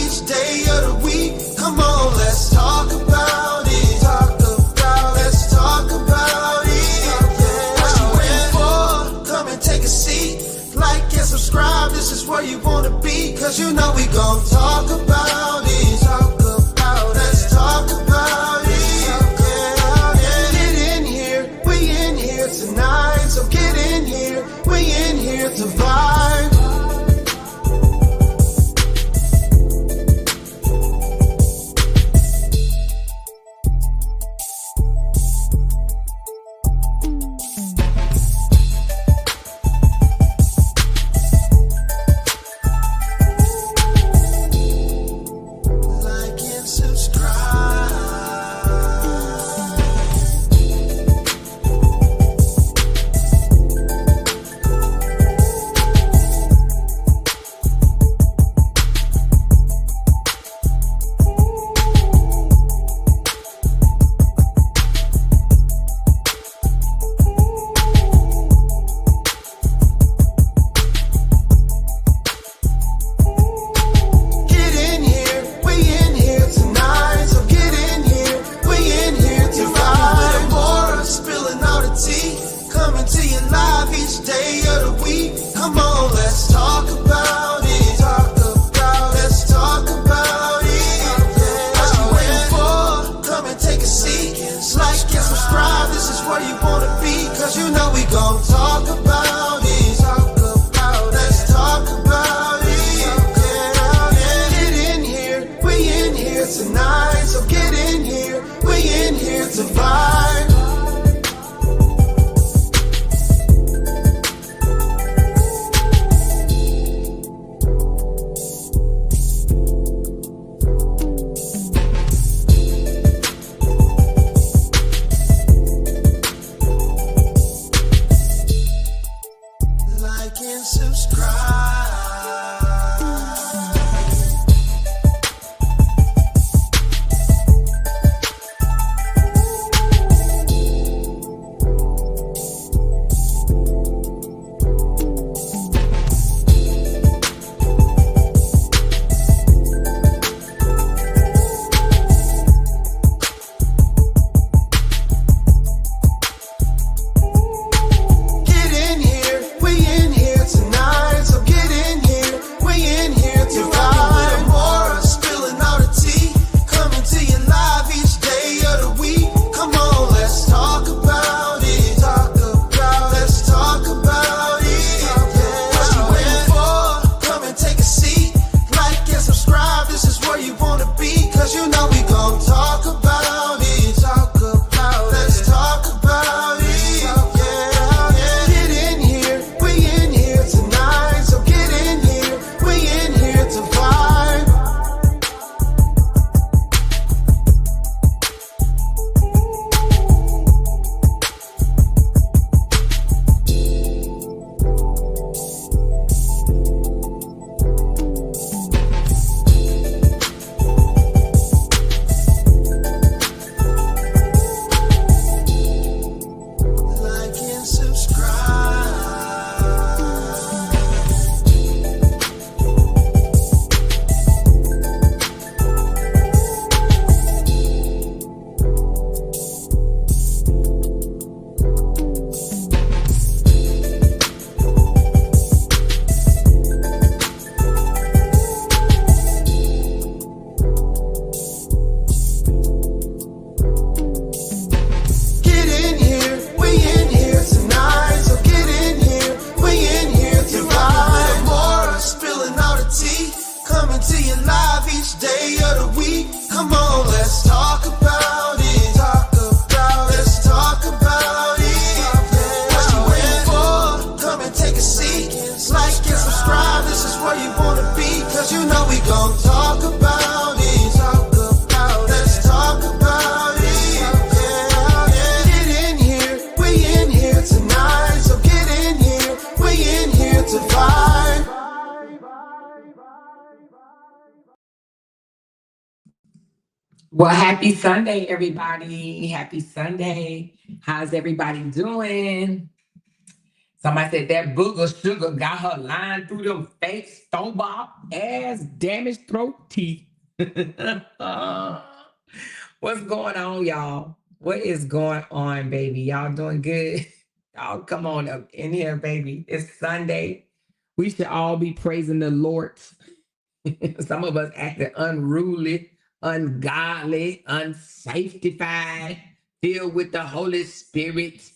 each day of the week. Come on, let's talk about it. Let's talk about it. What you waiting for? Come and take a seat. Like and subscribe, this is where you wanna be. Cause you know we gon' talk about it. Let's talk about it. Get in here, we in here tonight. So get in here, we in here to vibe. Well, happy Sunday, everybody. Happy Sunday. How's everybody doing? Somebody said that booger sugar got her lying through them fake store-bought ass damaged throat teeth. What's going on, y'all? What is going on, baby? Y'all doing good? Y'all come on up in here, baby. It's Sunday. We should all be praising the Lord. Some of us acting unruly, ungodly, unsanctified, filled with the Holy Spirit.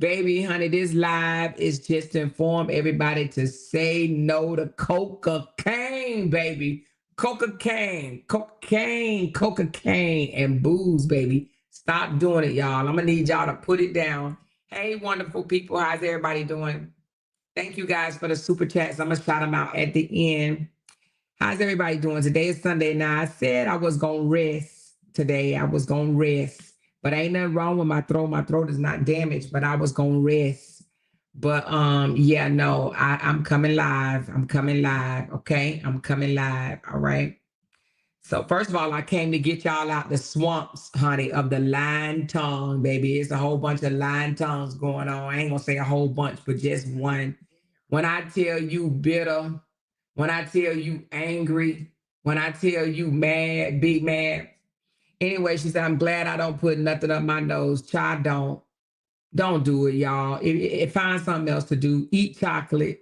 Baby, honey, this live is just to inform everybody to say no to COKA-CAIN, baby. COKA-CAIN, cocaine, COKA-CAIN, and booze, baby. Stop doing it, y'all. I'm going to need y'all to put it down. Hey, wonderful people. How's everybody doing? Thank you guys for the super chats. I'm going to shout them out at the end. How's everybody doing? Today is Sunday. Now, I said I was going to rest today. I was going to rest. But ain't nothing wrong with my throat. My throat is not damaged, but I was gonna rest. But yeah, no, I'm coming live. I'm coming live. Okay, I'm coming live. All right. So first of all, I came to get y'all out the swamps, honey, of the lying tongue, baby. It's a whole bunch of lying tongues going on. I ain't gonna say a whole bunch, but just one. When I tell you bitter, when I tell you angry, when I tell you mad, big mad. Anyway, she said, I'm glad I don't put nothing up my nose. Child, don't do it, y'all. Find something else to do. Eat chocolate,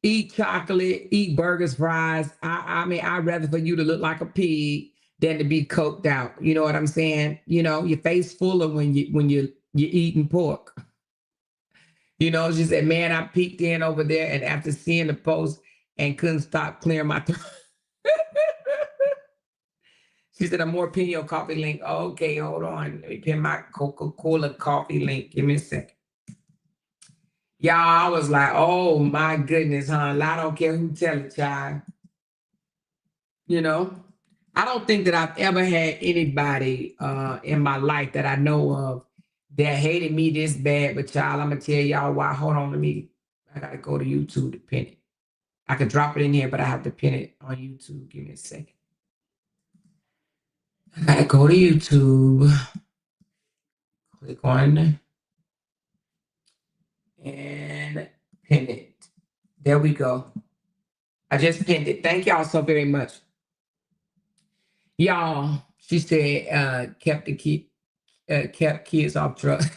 eat burgers, fries. I mean, I'd rather for you to look like a pig than to be coked out. You know what I'm saying? You know, your face fuller when you're eating pork. You know, she said, man, I peeked in over there, and after seeing the post and couldn't stop clearing my throat. She said, a more pin your coffee link. Oh, okay, hold on. Let me pin my Coca-Cola coffee link. Give me a second. Y'all, I was like, oh my goodness, huh? I don't care who tell it, child. You know, I don't think that I've ever had anybody in my life that I know of that hated me this bad. But child, I'm gonna tell y'all why. Hold on, I gotta go to YouTube to pin it. I could drop it in here, but I have to pin it on YouTube. Give me a second. I gotta go to YouTube. Click on and pin it. There we go. I just pinned it. Thank y'all so very much. Y'all, she said, kept kids off drugs.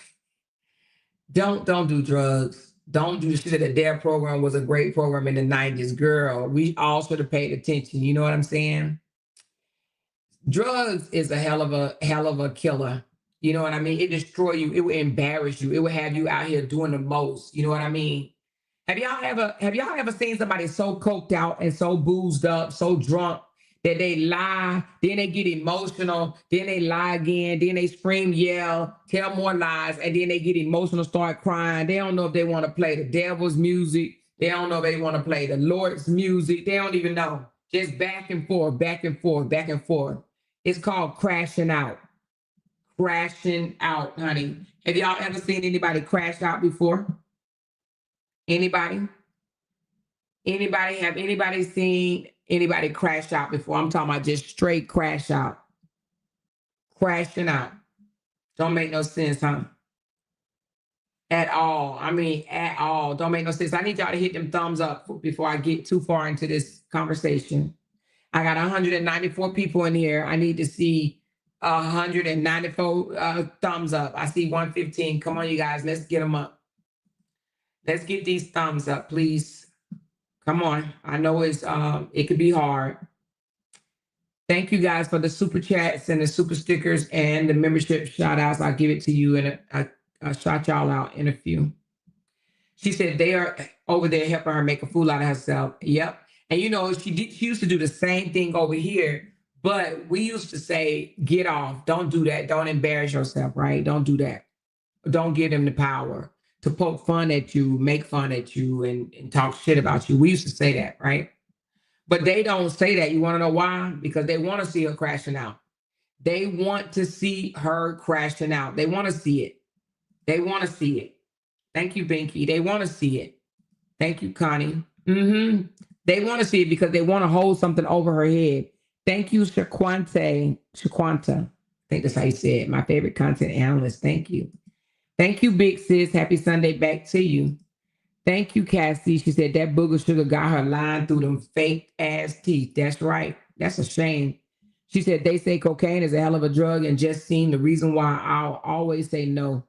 Don't do drugs. Don't do. She said the DARE program was a great program in the 90s. Girl, we all should have paid attention. You know what I'm saying? Drugs is a hell of a killer. You know what I mean? It destroy you. It will embarrass you. It will have you out here doing the most. You know what I mean? Have y'all ever seen somebody so coked out and so boozed up, so drunk that they lie, then they get emotional, then they lie again, then they scream, yell, tell more lies, and then they get emotional, start crying. They don't know if they want to play the devil's music. They don't know if they want to play the Lord's music. They don't even know. Just back and forth, back and forth, back and forth. It's called crashing out. Crashing out, honey. Have y'all ever seen anybody crash out before? Anybody? Have anybody seen anybody crash out before? I'm talking about just straight crash out. Crashing out. Don't make no sense, huh? At all. I mean, at all. Don't make no sense. I need y'all to hit them thumbs up before I get too far into this conversation. I got 194 people in here. I need to see 194 thumbs up. I see 115. Come on, you guys. Let's get them up. Let's get these thumbs up, please. Come on. I know it could be hard. Thank you guys for the super chats and the super stickers and the membership shout outs. I'll give it to you and I'll shout y'all out in a few. She said they are over there helping her make a fool out of herself. Yep. And you know, she used to do the same thing over here, but we used to say, get off. Don't do that. Don't embarrass yourself, right? Don't do that. Don't give them the power to poke fun at you, make fun at you, and talk shit about you. We used to say that, right? But they don't say that. You want to know why? Because they want to see her crashing out. They want to see her crashing out. They want to see it. They want to see it. Thank you, Binky. They want to see it. Thank you, Connie. They want to see it because they want to hold something over her head. Thank you, Shaquanta. I think that's how you say it. My favorite content analyst. Thank you. Thank you, Big Sis. Happy Sunday back to you. Thank you, Cassie. She said that booger sugar got her lying through them fake ass teeth. That's right. That's a shame. She said they say cocaine is a hell of a drug and just seen the reason why I'll always say no.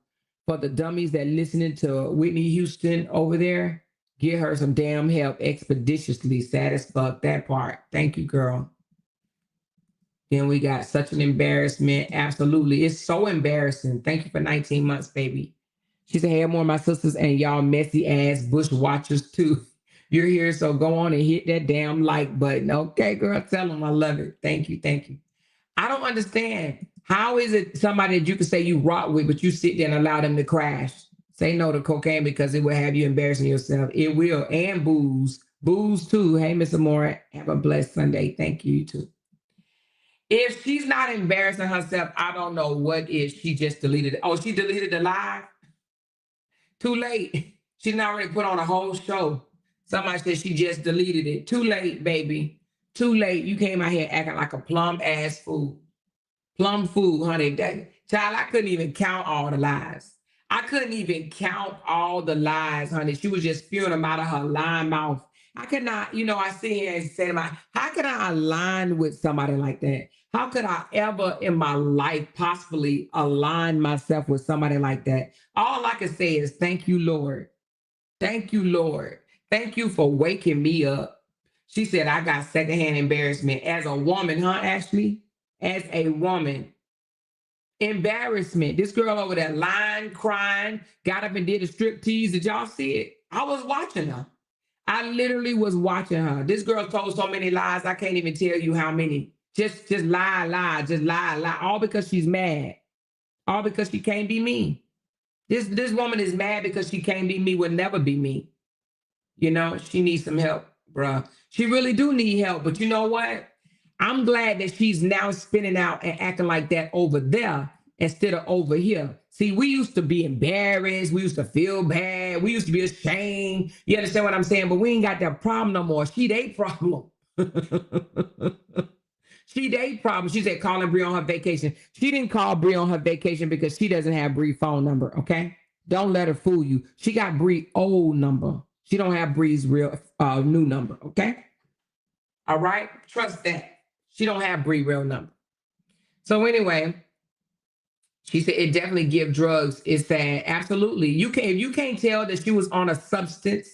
For the dummies that listening to Whitney Houston over there, get her some damn help expeditiously. Sad as fuck, that part. Thank you, girl. Then we got such an embarrassment. Absolutely. It's so embarrassing. Thank you for 19 months, baby. She said, hey, more of my sisters and y'all messy ass bush watchers too. You're here, so go on and hit that damn like button. Okay, girl, tell them I love it. Thank you, thank you. I don't understand. How is it somebody that you can say you rock with, but you sit there and allow them to crash? Say no to cocaine because it will have you embarrassing yourself. It will, and booze. Booze too. Hey, Miss Amore, have a blessed Sunday. Thank you, too. If she's not embarrassing herself, I don't know what is. She just deleted it. Oh, she deleted the live? Too late. She's not already put on a whole show. Somebody said she just deleted it. Too late, baby. Too late. You came out here acting like a plum ass fool. Plum fool, honey. Child, I couldn't even count all the lies. I couldn't even count all the lies, honey. She was just spewing them out of her lying mouth. I could not, I sit here and say to myself, how could I align with somebody like that? How could I ever in my life possibly align myself with somebody like that? All I can say is thank you, Lord. Thank you, Lord. Thank you for waking me up. She said, I got secondhand embarrassment as a woman, huh, Ashley? As a woman. Embarrassment. This girl over there lying, crying, got up and did a strip tease. Did y'all see it? I was watching her. I literally was watching her. This girl told so many lies, I can't even tell you how many. Just lie, just lie. All because she's mad. All because she can't be me. This woman is mad because she can't be me, will never be me. She needs some help, bruh. She really do need help. But you know what? I'm glad that she's now spinning out and acting like that over there instead of over here. See, we used to be embarrassed. We used to feel bad. We used to be ashamed. You understand what I'm saying? But we ain't got that problem no more. She they problem. She they problem. She said calling Bree on her vacation. She didn't call Bree on her vacation because she doesn't have Bree's phone number, okay? Don't let her fool you. She got Bree's old number. She don't have Bree's real new number, okay? All right? Trust that. She don't have Bree real number. So anyway, she said it definitely give drugs. It's sad. Absolutely. If you can't tell that she was on a substance,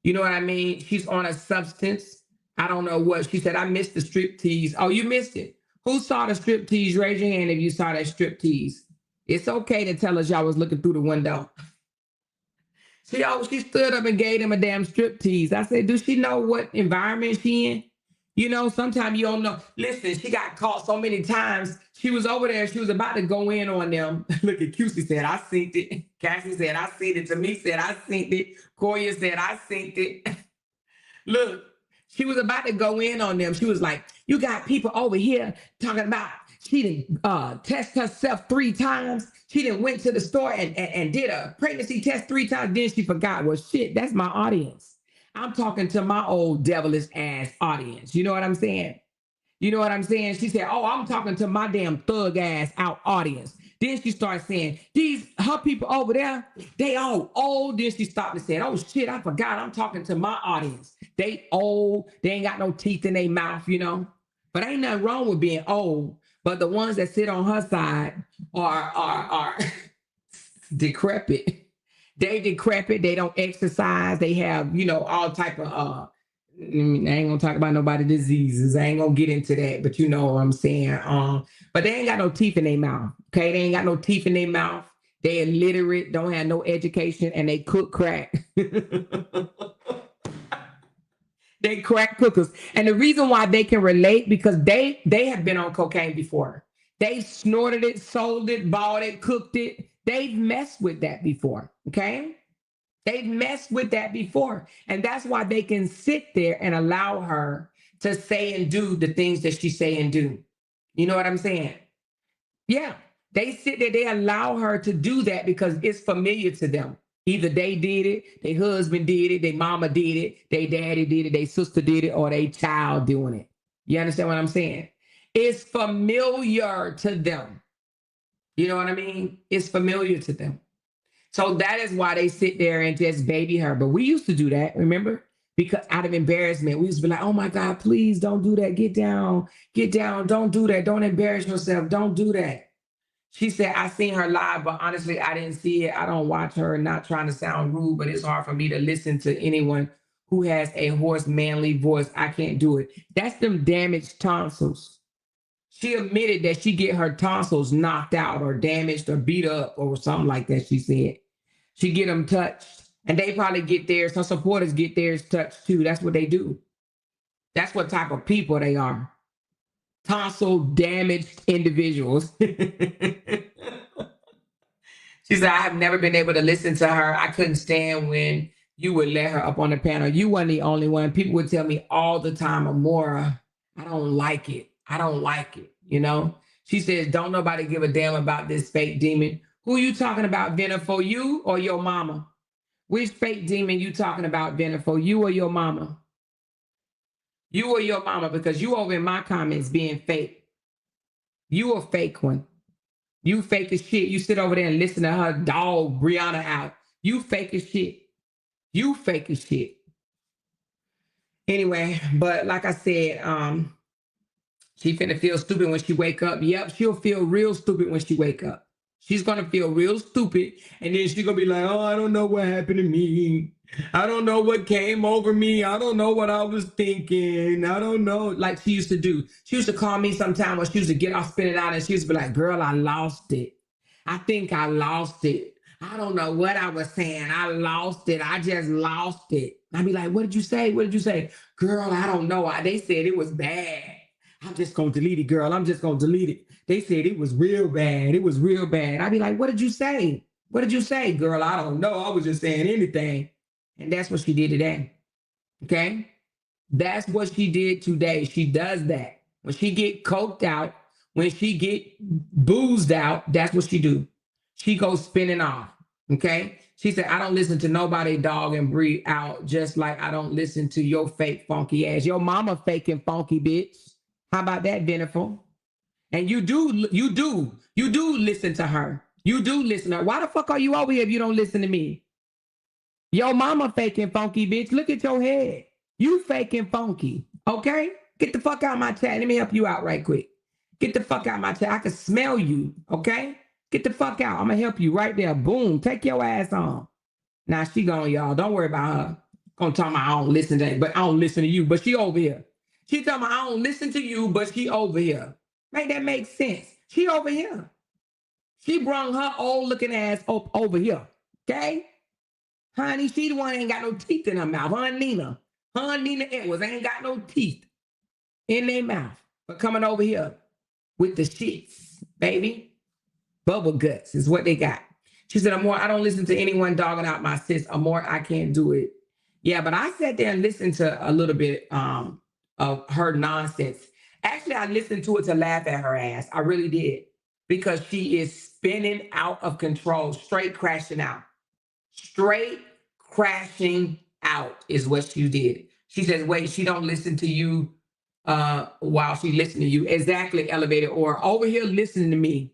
you know what I mean? She's on a substance. I don't know what. She said, I missed the strip tease. Oh, you missed it. Who saw the strip tease? Raise your hand if you saw that strip tease. It's okay to tell us y'all was looking through the window. She stood up and gave him a damn strip tease. I said, does she know what environment she in? Sometimes you don't know. Listen, she got caught so many times. She was over there. She was about to go in on them. Look at QC said, I seen it. Cassie said, I seen it. Tamika said, I seen it. Koya said, I seen it. Look, she was about to go in on them. She was like, you got people over here talking about she didn't test herself 3 times. She didn't went to the store and did a pregnancy test 3 times. Then she forgot. Well, shit, that's my audience. I'm talking to my old devilish ass audience. You know what I'm saying? You know what I'm saying? She said, oh, I'm talking to my damn thug ass out audience. Then she started saying, her people over there, they all old. Then she stopped and said, oh shit, I forgot. I'm talking to my audience. They old. They ain't got no teeth in their mouth, But ain't nothing wrong with being old. But the ones that sit on her side are decrepit. They decrepit. They don't exercise. They have, all type of, I ain't gonna talk about nobody diseases. I ain't gonna get into that, but you know what I'm saying. But they ain't got no teeth in their mouth. Okay, they ain't got no teeth in their mouth. They illiterate, don't have no education, and they cook crack. They crack cookers. And the reason why they can relate, because they have been on cocaine before. They snorted it, sold it, bought it, cooked it. They've messed with that before, okay? They've messed with that before. And that's why they can sit there and allow her to say and do the things that she say and do. You know what I'm saying? Yeah. They sit there, they allow her to do that because it's familiar to them. Either they did it, their husband did it, their mama did it, their daddy did it, their sister did it, or their child doing it. You understand what I'm saying? It's familiar to them. You know what I mean? It's familiar to them. So that is why they sit there and just baby her. But we used to do that, remember? Because out of embarrassment, we used to be like, oh my God, please don't do that. Get down, don't do that. Don't embarrass yourself. Don't do that. She said, I seen her live, but honestly, I didn't see it. I don't watch her, not trying to sound rude, but it's hard for me to listen to anyone who has a hoarse, manly voice. I can't do it. That's them damaged tonsils. She admitted that she get her tonsils knocked out or damaged or beat up or something like that, she said. She get them touched, and they probably get theirs. Some supporters get theirs touched too. That's what they do. That's what type of people they are. Tonsil damaged individuals. She said, I have never been able to listen to her. I couldn't stand when you would let her up on the panel. You weren't the only one. People would tell me all the time, Amora, I don't like it. I don't like it. You know? She says, don't nobody give a damn about this fake demon. Who you talking about, Jennifer? You or your mama? Which fake demon you talking about, Jennifer? You or your mama? You or your mama, because you over in my comments being fake. You a fake one. You fake as shit. You sit over there and listen to her dog Brianna out. You fake as shit. You fake as shit. Anyway, but like I said, she finna feel stupid when she wake up. Yep, she'll feel real stupid when she wake up. She's gonna feel real stupid, and then she's gonna be like, oh, I don't know what happened to me. I don't know what came over me. I don't know what I was thinking. I don't know. Like she used to do. She used to call me sometime when she used to get off spinning out, and she used to be like, girl, I lost it. I think I lost it. I don't know what I was saying. I lost it. I just lost it. I'd be like, what did you say? What did you say? Girl, I don't know. They said it was bad. I'm just going to delete it, girl. I'm just going to delete it. They said it was real bad. It was real bad. I'd be like, what did you say? What did you say, girl? I don't know. I was just saying anything. And that's what she did today. Okay? That's what she did today. She does that. When she get coked out, when she get boozed out, that's what she do. She goes spinning off. Okay? She said, I don't listen to nobody dog and breed out, just like I don't listen to your fake funky ass. Your mama fake and funky, bitch. How about that, Jennifer? And you do listen to her. You do listen to her. Why the fuck are you over here if you don't listen to me? Your mama fake and funky, bitch. Look at your head. You fake and funky. Okay? Get the fuck out of my chat. Let me help you out right quick. Get the fuck out of my chat. I can smell you. Okay? Get the fuck out. I'm gonna help you right there. Boom. Take your ass on. Now she gone, y'all. Don't worry about her. Gonna tell me I don't listen to it, but I don't listen to you. But she over here. She tell me I don't listen to you, but she over here. Make that make sense. She over here. She brung her old looking ass up over here. Okay? Honey, she the one ain't got no teeth in her mouth. Her and Nina Edwards ain't got no teeth in their mouth. But coming over here with the shits, baby. Bubble guts is what they got. She said, Amor, I don't listen to anyone dogging out my sis. Amor, I can't do it. Yeah, but I sat there and listened to a little bit of her nonsense. Actually, I listened to it to laugh at her ass. I really did. Because she is spinning out of control, straight crashing out. Straight crashing out is what she did. She says, wait, she don't listen to you while she listening to you. Exactly, Elevated Or. Over here listening to me.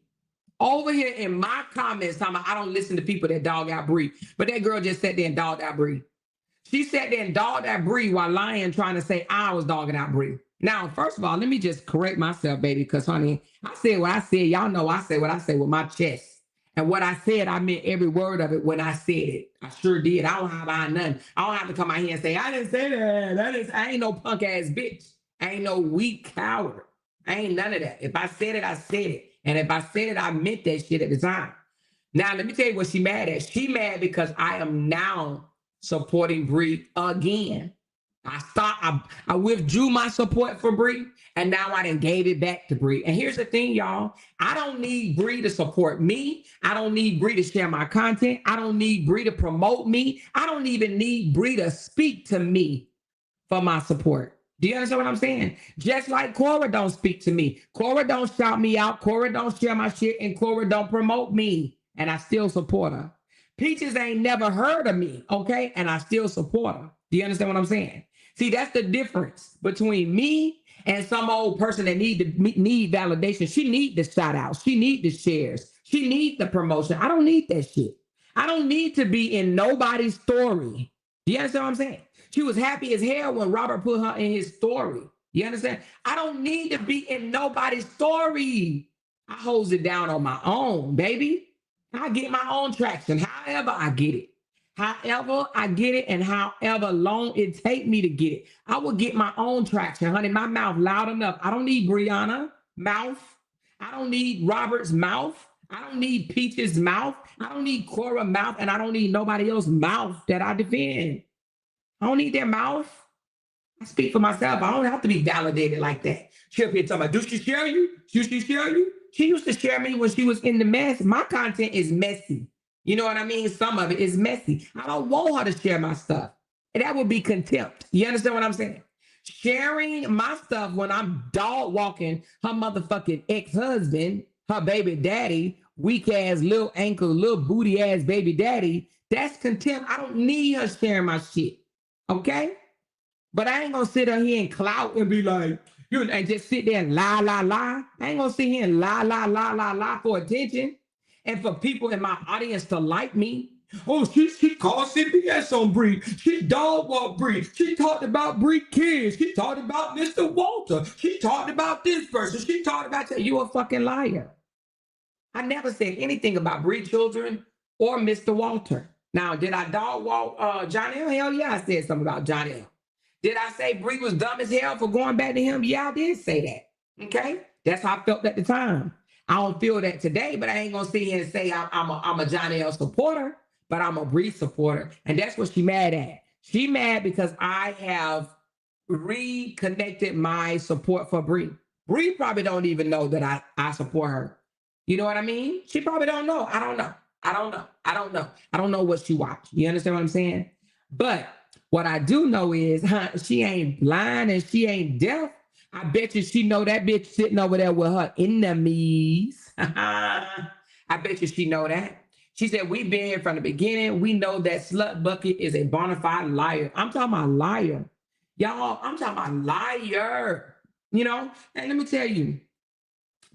Over here in my comments, talking about I don't listen to people that dog out Bree. But that girl just sat there and dogged out Bree. She sat there and dogged out Bree while lying, trying to say I was dogging out Bree. Now, first of all, let me just correct myself, baby, because, honey, I said what I said. Y'all know I said what I said with my chest. And what I said, I meant every word of it when I said it. I sure did. I don't have nothing. I don't have to come out here and say, I didn't say that. I ain't no punk ass bitch. I ain't no weak coward. I ain't none of that. If I said it, I said it. And if I said it, I meant that shit at the time. Now, let me tell you what she mad at. She mad because I am now supporting Bree again. I withdrew my support for Bree, and now I done gave it back to Bree. And here's the thing, y'all. I don't need Bree to support me. I don't need Bree to share my content. I don't need Bree to promote me. I don't even need Bree to speak to me for my support. Do you understand what I'm saying? Just like Cora don't speak to me. Cora don't shout me out. Cora don't share my shit. And Cora don't promote me. And I still support her. Peaches ain't never heard of me, okay? And I still support her. Do you understand what I'm saying? See, that's the difference between me and some old person that need validation. She need the shout outs. She need the shares. She need the promotion. I don't need that shit. I don't need to be in nobody's story. Do you understand what I'm saying? She was happy as hell when Robert put her in his story. You understand? I don't need to be in nobody's story. I holds it down on my own, baby. I get my own traction, however I get it. However I get it and however long it take me to get it. I will get my own traction, honey. My mouth loud enough. I don't need Brianna mouth. I don't need Robert's mouth. I don't need Peach's mouth. I don't need Cora mouth. And I don't need nobody else's mouth that I defend. I don't need their mouth. I speak for myself. I don't have to be validated like that. She'll be talking about, do she share you? Do she share you? She used to share me when she was in the mess. My content is messy. You know what I mean? Some of it is messy. I don't want her to share my stuff. And that would be contempt. You understand what I'm saying? Sharing my stuff when I'm dog walking her motherfucking ex-husband, her baby daddy, weak ass, little ankle, little booty ass baby daddy, that's contempt. I don't need her sharing my shit. Okay? But I ain't gonna sit here and clout and be like, and just sit there and lie. I ain't gonna sit here and lie for attention and for people in my audience to like me. Oh, she called CPS on Bree. She dog walked Bree. She talked about Bree kids. She talked about Mr. Walter. She talked about this person. She talked about that. You a fucking liar. I never said anything about Bree children or Mr. Walter. Now, did I dog walk Johnny L? Hell yeah, I said something about Johnny L. Did I say Bree was dumb as hell for going back to him? Yeah, I did say that. Okay? That's how I felt at the time. I don't feel that today, but I ain't gonna sit here and say I'm a Johnny L supporter, but I'm a Bree supporter. And that's what she mad at. She mad because I have reconnected my support for Bree. Bree probably don't even know that I support her. You know what I mean? She probably don't know. I don't know. I don't know what she watched. You understand what I'm saying? But what I do know is she ain't blind and she ain't deaf. I bet you she know that bitch sitting over there with her enemies. I bet you she know that. She said, we've been here from the beginning. We know that Slut Bucket is a bona fide liar. I'm talking about liar. Y'all, I'm talking about liar. You know? And let me tell you,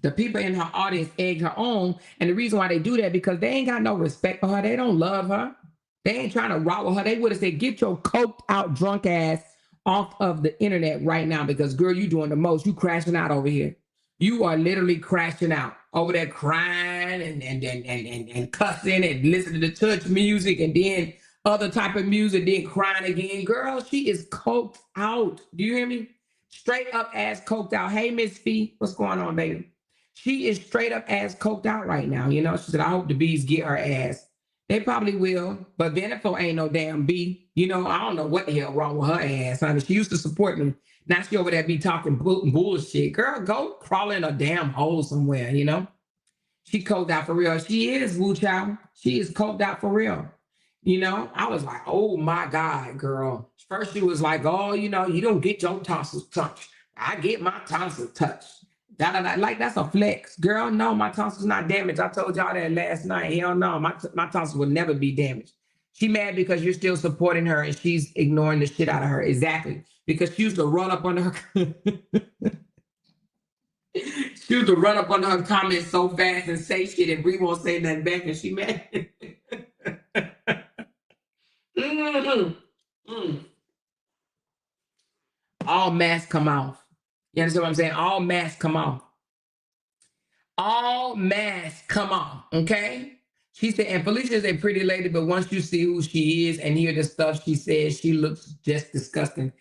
the people in her audience egg her on. And the reason why they do that, because they ain't got no respect for her. They don't love her. They ain't trying to rock with her. They would have said, get your coked out drunk ass off of the internet right now, because girl, you doing the most. You crashing out over here. You are literally crashing out over there, crying and cussing and listening to touch music and then other type of music, then crying again. Girl, she is coked out. Do you hear me? Straight up ass coked out. Hey, Miss Fee, what's going on, baby? She is straight up ass coked out right now. You know, she said, I hope the bees get her ass. They probably will, but Benefo ain't no damn bee. You know, I don't know what the hell wrong with her ass, honey. She used to support me. Now she over there be talking bullshit. Girl, go crawl in a damn hole somewhere, you know? She coked out for real. She is, Wu Chow. She is coked out for real. You know, I was like, oh my God, girl. First she was like, oh, you know, you don't get your tonsils touched. I get my tonsils touched. Like that's a flex. Girl, no, my tonsils not damaged. I told y'all that last night. Hell no, my tonsils will never be damaged. She mad because you're still supporting her and she's ignoring the shit out of her. Exactly. Because she used to run up on her. She used to run up on her comments so fast and say shit and Bree won't say nothing back and she mad. All masks come off. You understand what I'm saying? All masks come off. All masks come off, okay? She said, and Felicia is a pretty lady, but once you see who she is and hear the stuff she says, she looks just disgusting.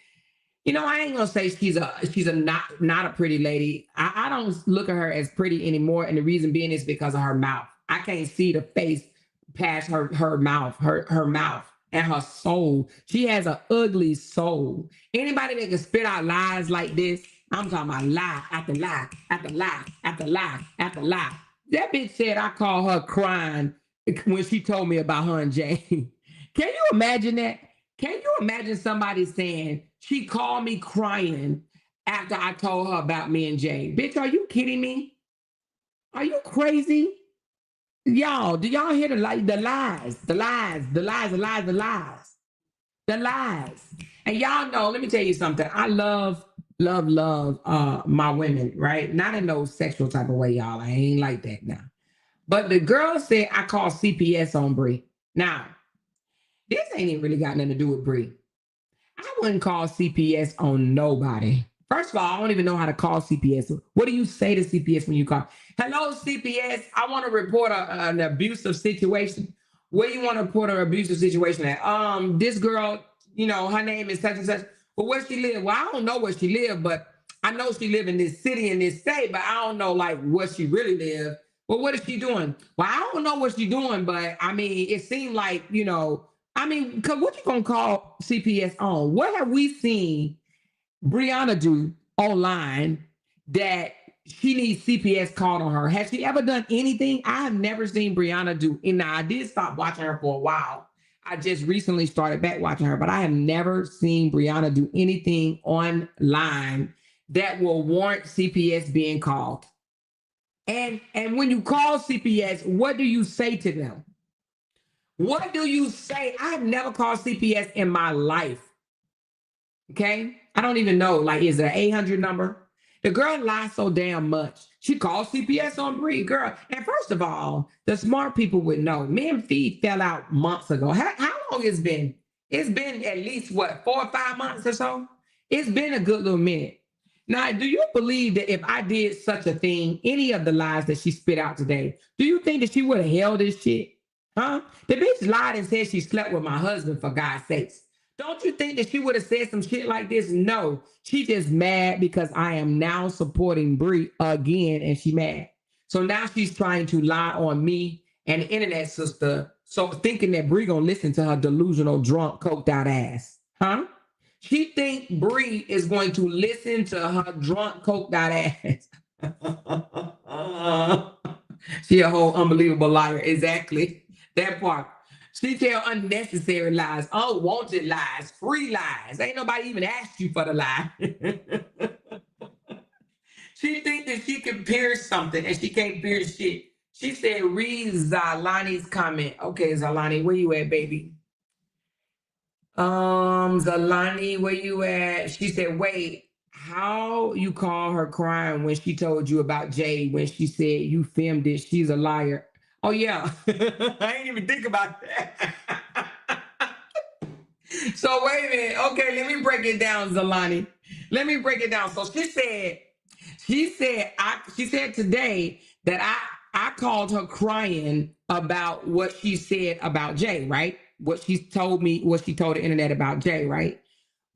You know, I ain't gonna say she's a not a pretty lady. I don't look at her as pretty anymore, and the reason being is because of her mouth. I can't see the face past her mouth, her mouth and her soul. She has an ugly soul. Anybody that can spit out lies like this, I'm talking about lie after lie after lie after lie after lie. That bitch said I call her crying when she told me about her and Jay. Can you imagine that? Can you imagine somebody saying she called me crying after I told her about me and Jay? Bitch, are you kidding me? Are you crazy? Y'all, do y'all hear the lies? And y'all know, let me tell you something. I love my women, right? Not in no sexual type of way, y'all. I ain't like that now. But the girl said I call CPS on Bree. Now, this ain't even really got nothing to do with Bree. I wouldn't call CPS on nobody. First of all, I don't even know how to call CPS. What do you say to CPS when you call? Hello, CPS. I want to report an abusive situation. Where you want to report an abusive situation at? This girl, her name is such and such. But where she live? Well, I don't know where she live, but I know she live in this city in this state, but I don't know like where she really live. Well, what is she doing? Well, I don't know what she's doing, but I mean, it seemed like, because what you gonna call CPS on? What have we seen Brianna do online that she needs CPS called on her? Has she ever done anything? I have never seen Brianna do. And now I did stop watching her for a while. I just recently started back watching her, but I have never seen Brianna do anything online that will warrant CPS being called. And when you call CPS, what do you say to them? What do you say? I have never called CPS in my life. Okay? I don't even know. Like, is it an 800 number? The girl lies so damn much. She called CPS on Bree, girl. And first of all, the smart people would know. Me and Fee fell out months ago. How long it's been? It's been at least, 4 or 5 months or so? It's been a good little minute. Now, do you believe that if I did such a thing, any of the lies that she spit out today, do you think that she would have held this shit? Huh? The bitch lied and said she slept with my husband, for God's sakes. Don't you think that she would have said some shit like this? No, she just mad because I am now supporting Bree again, and she mad. So now she's trying to lie on me and the internet sister, so thinking that Bree gonna listen to her delusional, drunk, coked out ass. Huh? She think Bree is going to listen to her drunk, coked out ass. She a whole unbelievable liar. Exactly. That part. She tell unnecessary lies, unwanted lies, free lies. Ain't nobody even asked you for the lie. She think that she can pierce something and she can't pierce shit. She said, read Zalani's comment. Okay, Zalani, where you at, baby? Zalani, where you at? She said, wait, how you call her crying when she told you about Jay, when she said you filmed it? She's a liar. Oh, yeah. I ain't even think about that. So wait a minute. Okay, let me break it down, Zalani. Let me break it down. So she said today that I called her crying about what she said about Jay, right? What she told the internet about Jay, right?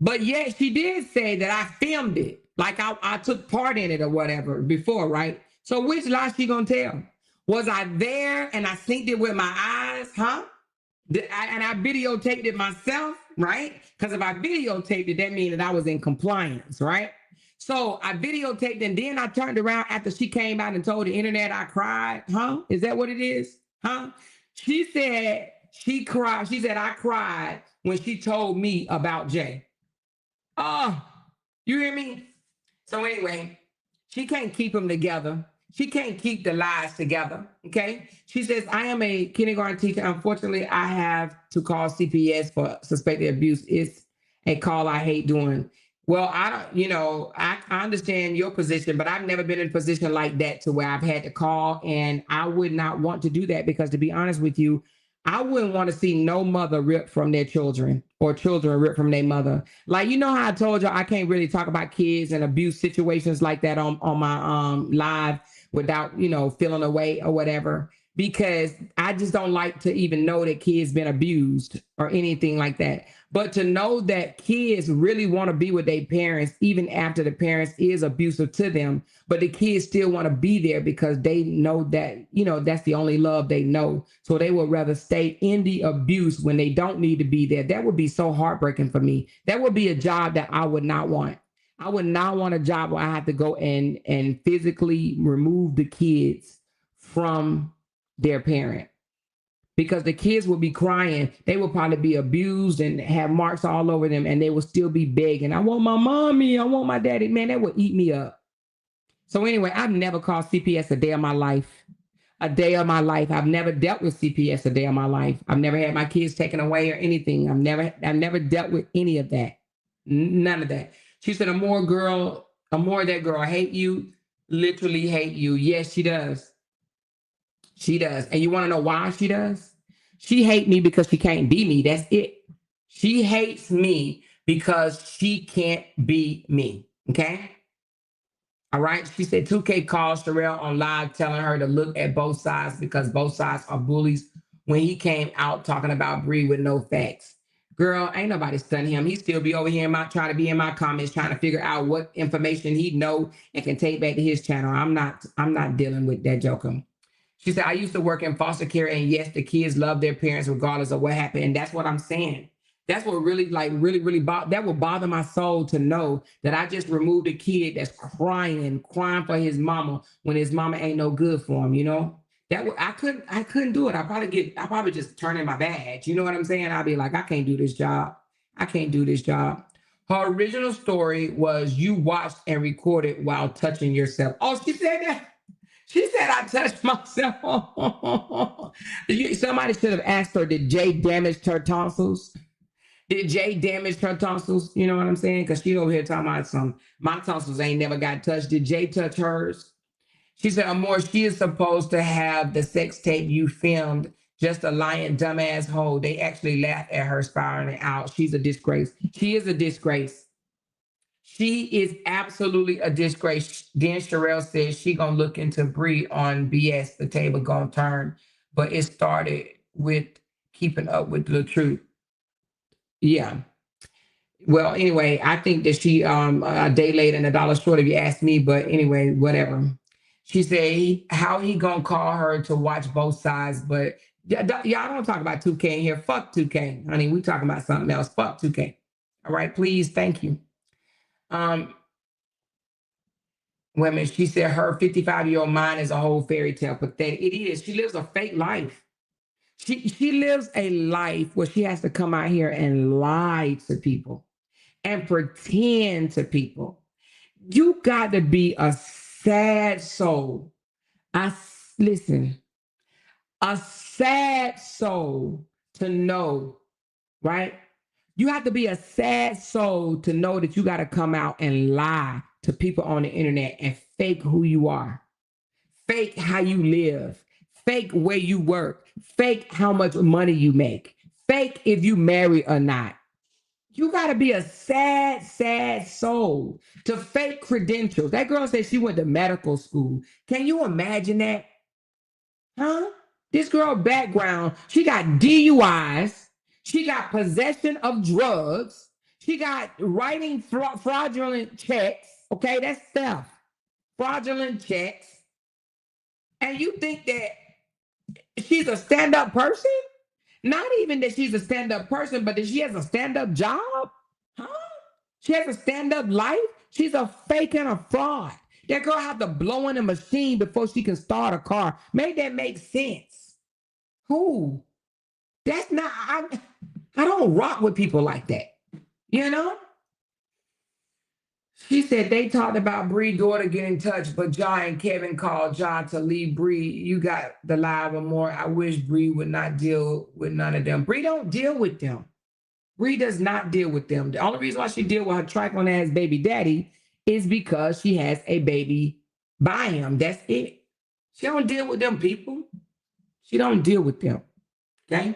But yet she did say that I filmed it, like I took part in it or whatever before, right? So which lie she gonna tell? Was I there and I synced it with my eyes, huh? And I videotaped it myself, right? Because if I videotaped it, that means that I was in compliance, right? So I videotaped and then I turned around after she came out and told the internet I cried, huh? Is that what it is, huh? She said she cried. She said I cried when she told me about Jay. Oh, you hear me? So anyway, she can't keep them together. She can't keep the lies together, okay? She says, I am a kindergarten teacher. Unfortunately, I have to call CPS for suspected abuse. It's a call I hate doing. Well, I understand your position, but I've never been in a position like that to where I've had to call, and I would not want to do that because, to be honest with you, I wouldn't want to see no mother ripped from their children or children ripped from their mother. Like, how I told you I can't really talk about kids and abuse situations like that on my live without, feeling away or whatever, because I just don't like to even know that kids been abused or anything like that. But to know that kids really want to be with their parents, even after the parents is abusive to them, but the kids still want to be there because they know that, that's the only love they know. So they would rather stay in the abuse when they don't need to be there. That would be so heartbreaking for me. That would be a job that I would not want. I would not want a job where I have to go and physically remove the kids from their parent, because the kids will be crying. They will probably be abused and have marks all over them, and they will still be begging, I want my mommy, I want my daddy. Man, that would eat me up. So anyway, I've never called CPS a day of my life. A day of my life. I've never dealt with CPS a day of my life. I've never had my kids taken away or anything. I've never dealt with any of that. None of that. She said, Amore that girl hate you, literally hate you. Yes, she does. She does. And you want to know why she does? She hate me because she can't be me. That's it. She hates me because she can't be me. Okay. All right. She said 2K called Sherelle on live telling her to look at both sides because both sides are bullies when he came out talking about Bree with no facts. Girl, ain't nobody studying him. He still be over here in my trying to be in my comments, trying to figure out what information he know and can take back to his channel. I'm not dealing with that joker. She said, I used to work in foster care, and yes, the kids love their parents regardless of what happened. And that's what I'm saying. That's what really, like, really, that would bother my soul to know that I just removed a kid that's crying for his mama when his mama ain't no good for him, you know? That would, I couldn't do it. I probably just turn in my badge. You know what I'm saying? I'd be like, I can't do this job. I can't do this job. Her original story was you watched and recorded while touching yourself. Oh, she said that. She said I touched myself. Somebody should have asked her, did Jay damage her tonsils? Did Jay damage her tonsils? You know what I'm saying? Because she over here talking about my tonsils ain't never got touched. Did Jay touch hers? She said, Amor, she is supposed to have the sex tape you filmed. Just a lying dumbass hoe. They actually laughed at her spiraling out. She's a disgrace. She is a disgrace. She is absolutely a disgrace. Then Sherelle says she gonna look into Bree on BS. The table gonna turn, but it started with keeping up with the truth. Yeah. Well, anyway, I think that she a day late and a dollar short if you ask me. But anyway, whatever. She said how he gonna call her to watch both sides, but y'all don't talk about 2K in here. Fuck 2K, honey. We talking about something else. Fuck 2K. All right, please, thank you. Women, she said her 55-year-old mind is a whole fairy tale. Pathetic. It is. She lives a fake life. She lives a life where she has to come out here and lie to people and pretend to people. You got to be a sad soul. Listen, a sad soul to know, right? You have to be a sad soul to know that you got to come out and lie to people on the internet and fake who you are, fake how you live, fake where you work, fake how much money you make, fake if you marry or not. You got to be a sad, sad soul to fake credentials. That girl said she went to medical school. Can you imagine that? Huh? This girl background, she got DUIs. She got possession of drugs. She got writing fraudulent checks. Okay, that's theft. Fraudulent checks. And you think that she's a stand-up person? Not even that she's a stand-up person, but that she has a stand-up job? Huh? She has a stand-up life? She's a fake and a fraud. That girl had to blow in a machine before she can start a car. Make that make sense. Who? That's not, I don't rock with people like that. You know? She said they talked about Bree daughter getting in touch, but Ja and Kevin called Ja to leave Bree. You got the live and more. I wish Bree would not deal with none of them. Bree don't deal with them. Bree does not deal with them. The only reason why she deal with her trifling ass baby daddy is because she has a baby by him. That's it. She don't deal with them people. She don't deal with them. Okay?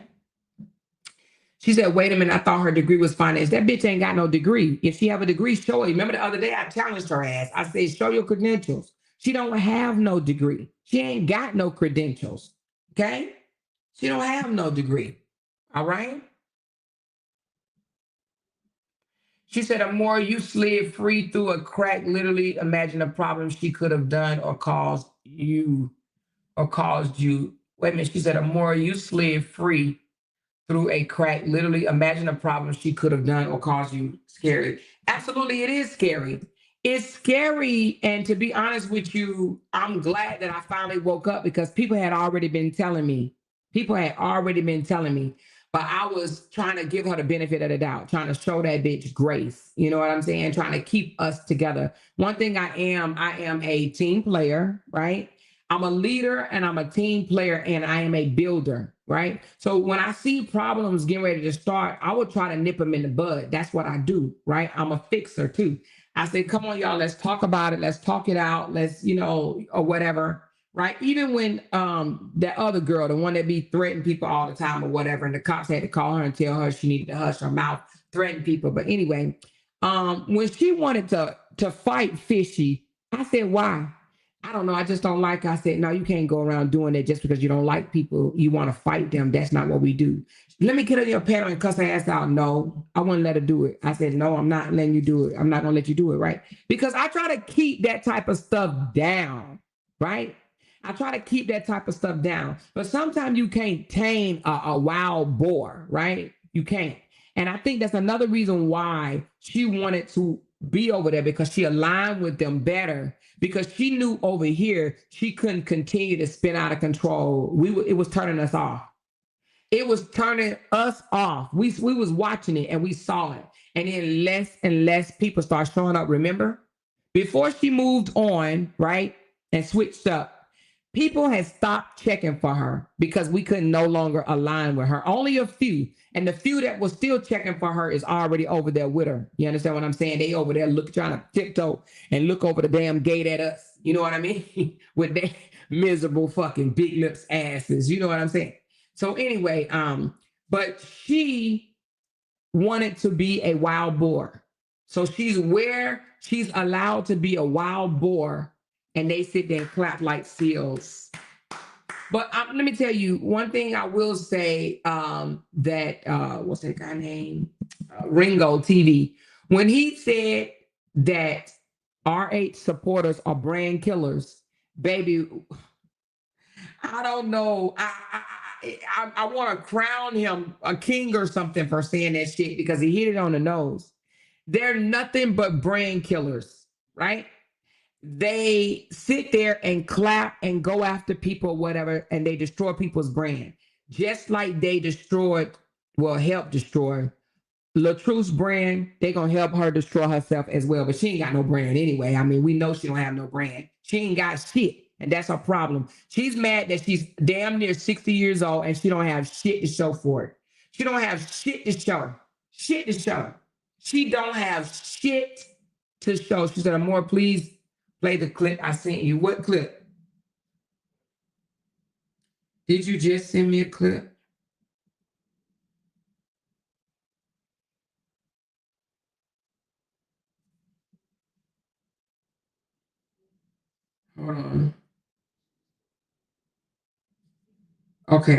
She said, wait a minute, I thought her degree was finance. That bitch ain't got no degree. If she have a degree, show it. Remember the other day I challenged her ass. I said, show your credentials. She don't have no degree. She ain't got no credentials. Okay? She don't have no degree. All right? She said, Amor, you slid free through a crack. Literally imagine a problem she could have done or caused you. Wait a minute. She said, Amor, you slid free through a crack. Literally imagine a problem she could have done or caused you. Scary. Absolutely, it is scary. It's scary. And to be honest with you, I'm glad that I finally woke up because people had already been telling me. But I was trying to give her the benefit of the doubt, trying to show that bitch grace. You know what I'm saying? Trying to keep us together. One thing I am a team player, right? I'm a leader and I'm a team player and I am a builder, right? So when I see problems getting ready to start, I will try to nip them in the bud. That's what I do, right? I'm a fixer too. I say, come on, y'all, let's talk about it. Let's talk it out. Let's, or whatever. right? Even when that other girl, the one that be threatening people all the time or whatever, and the cops had to call her and tell her she needed to hush her mouth, threaten people. But anyway, when she wanted to fight Fishy, I said, why? I don't know. I just don't like her. I said, no, you can't go around doing that just because you don't like people. You want to fight them. That's not what we do. Let me get her your panel and cuss her ass out. No, I wouldn't let her do it. I said, no, I'm not letting you do it. I'm not going to let you do it, right? Because I try to keep that type of stuff down, right? I try to keep that type of stuff down. But sometimes you can't tame a wild boar, right? You can't. And I think that's another reason why she wanted to be over there, because she aligned with them better, because she knew over here she couldn't continue to spin out of control. It was turning us off. It was turning us off. We was watching it and we saw it. And then less and less people start showing up. Remember? Before she moved on, right? And switched up, people had stopped checking for her because we couldn't no longer align with her. Only a few. And the few that was still checking for her is already over there with her. You understand what I'm saying? They over there trying to tiptoe and look over the damn gate at us. You know what I mean? With their miserable fucking big lips asses. You know what I'm saying? So anyway, but she wanted to be a wild boar. So she's where she's allowed to be a wild boar, and they sit there and clap like seals. But let me tell you one thing I will say, that what's that guy name? Ringo TV. When he said that RH supporters are brand killers, baby, I don't know. I want to crown him a king or something for saying that shit, because he hit it on the nose. They're nothing but brand killers, right? They sit there and clap and go after people, whatever, and they destroy people's brand. Just like they destroyed, well, helped destroy LaTruth's brand. They're going to help her destroy herself as well. But she ain't got no brand anyway. I mean, we know she don't have no brand. She ain't got shit. And that's her problem. She's mad that she's damn near 60 years old and she don't have shit to show for it. She don't have shit to show. Shit to show. She don't have shit to show. She said, Amor, please play the clip I sent you. What clip? Did you just send me a clip? Hold on. Okay,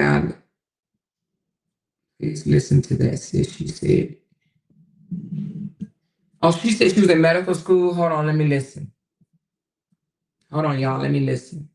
please listen to that, sis. She said. Oh, she said she was in medical school. Hold on, let me listen. Hold on, y'all. Let me listen.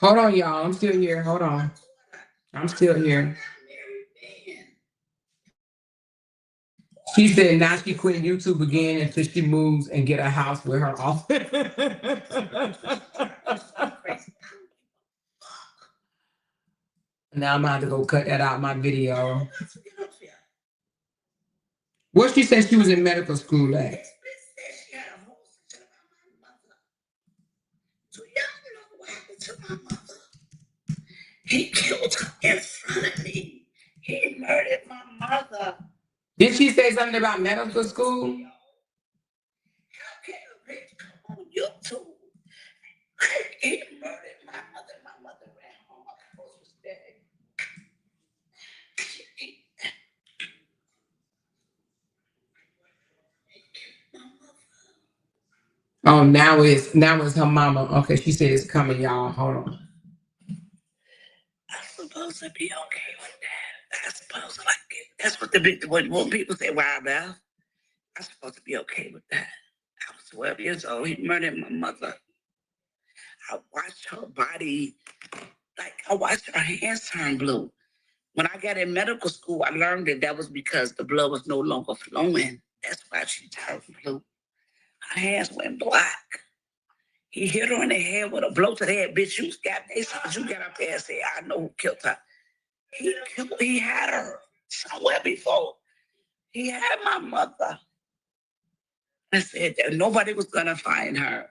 Hold on, y'all. I'm still here. Hold on. I'm still here. She said now she quit YouTube again until she moves and get a house with her office. Now I'm gonna have to go cut that out my video. What she said she was in medical school at? He killed her in front of me. He murdered my mother. Did she say something about medical school? How can a bitch come on YouTube? He murdered my mother. My mother ran home. My folks was dead. Oh, now it's her mama. Okay, she said it's coming, y'all. Hold on. I'm supposed to be okay with that. I'm supposed to like it. That's what when people say, wow, now I'm supposed to be okay with that. I was 12 years old. He murdered my mother. I watched her body, like I watched her hands turn blue. When I got in medical school, I learned that was because the blood was no longer flowing. That's why she turned blue. Her hands went black. He hit her in the head with a blow to the head. Bitch, you got up there and said, I know who killed her. He had her somewhere before. He had my mother. I said that nobody was going to find her.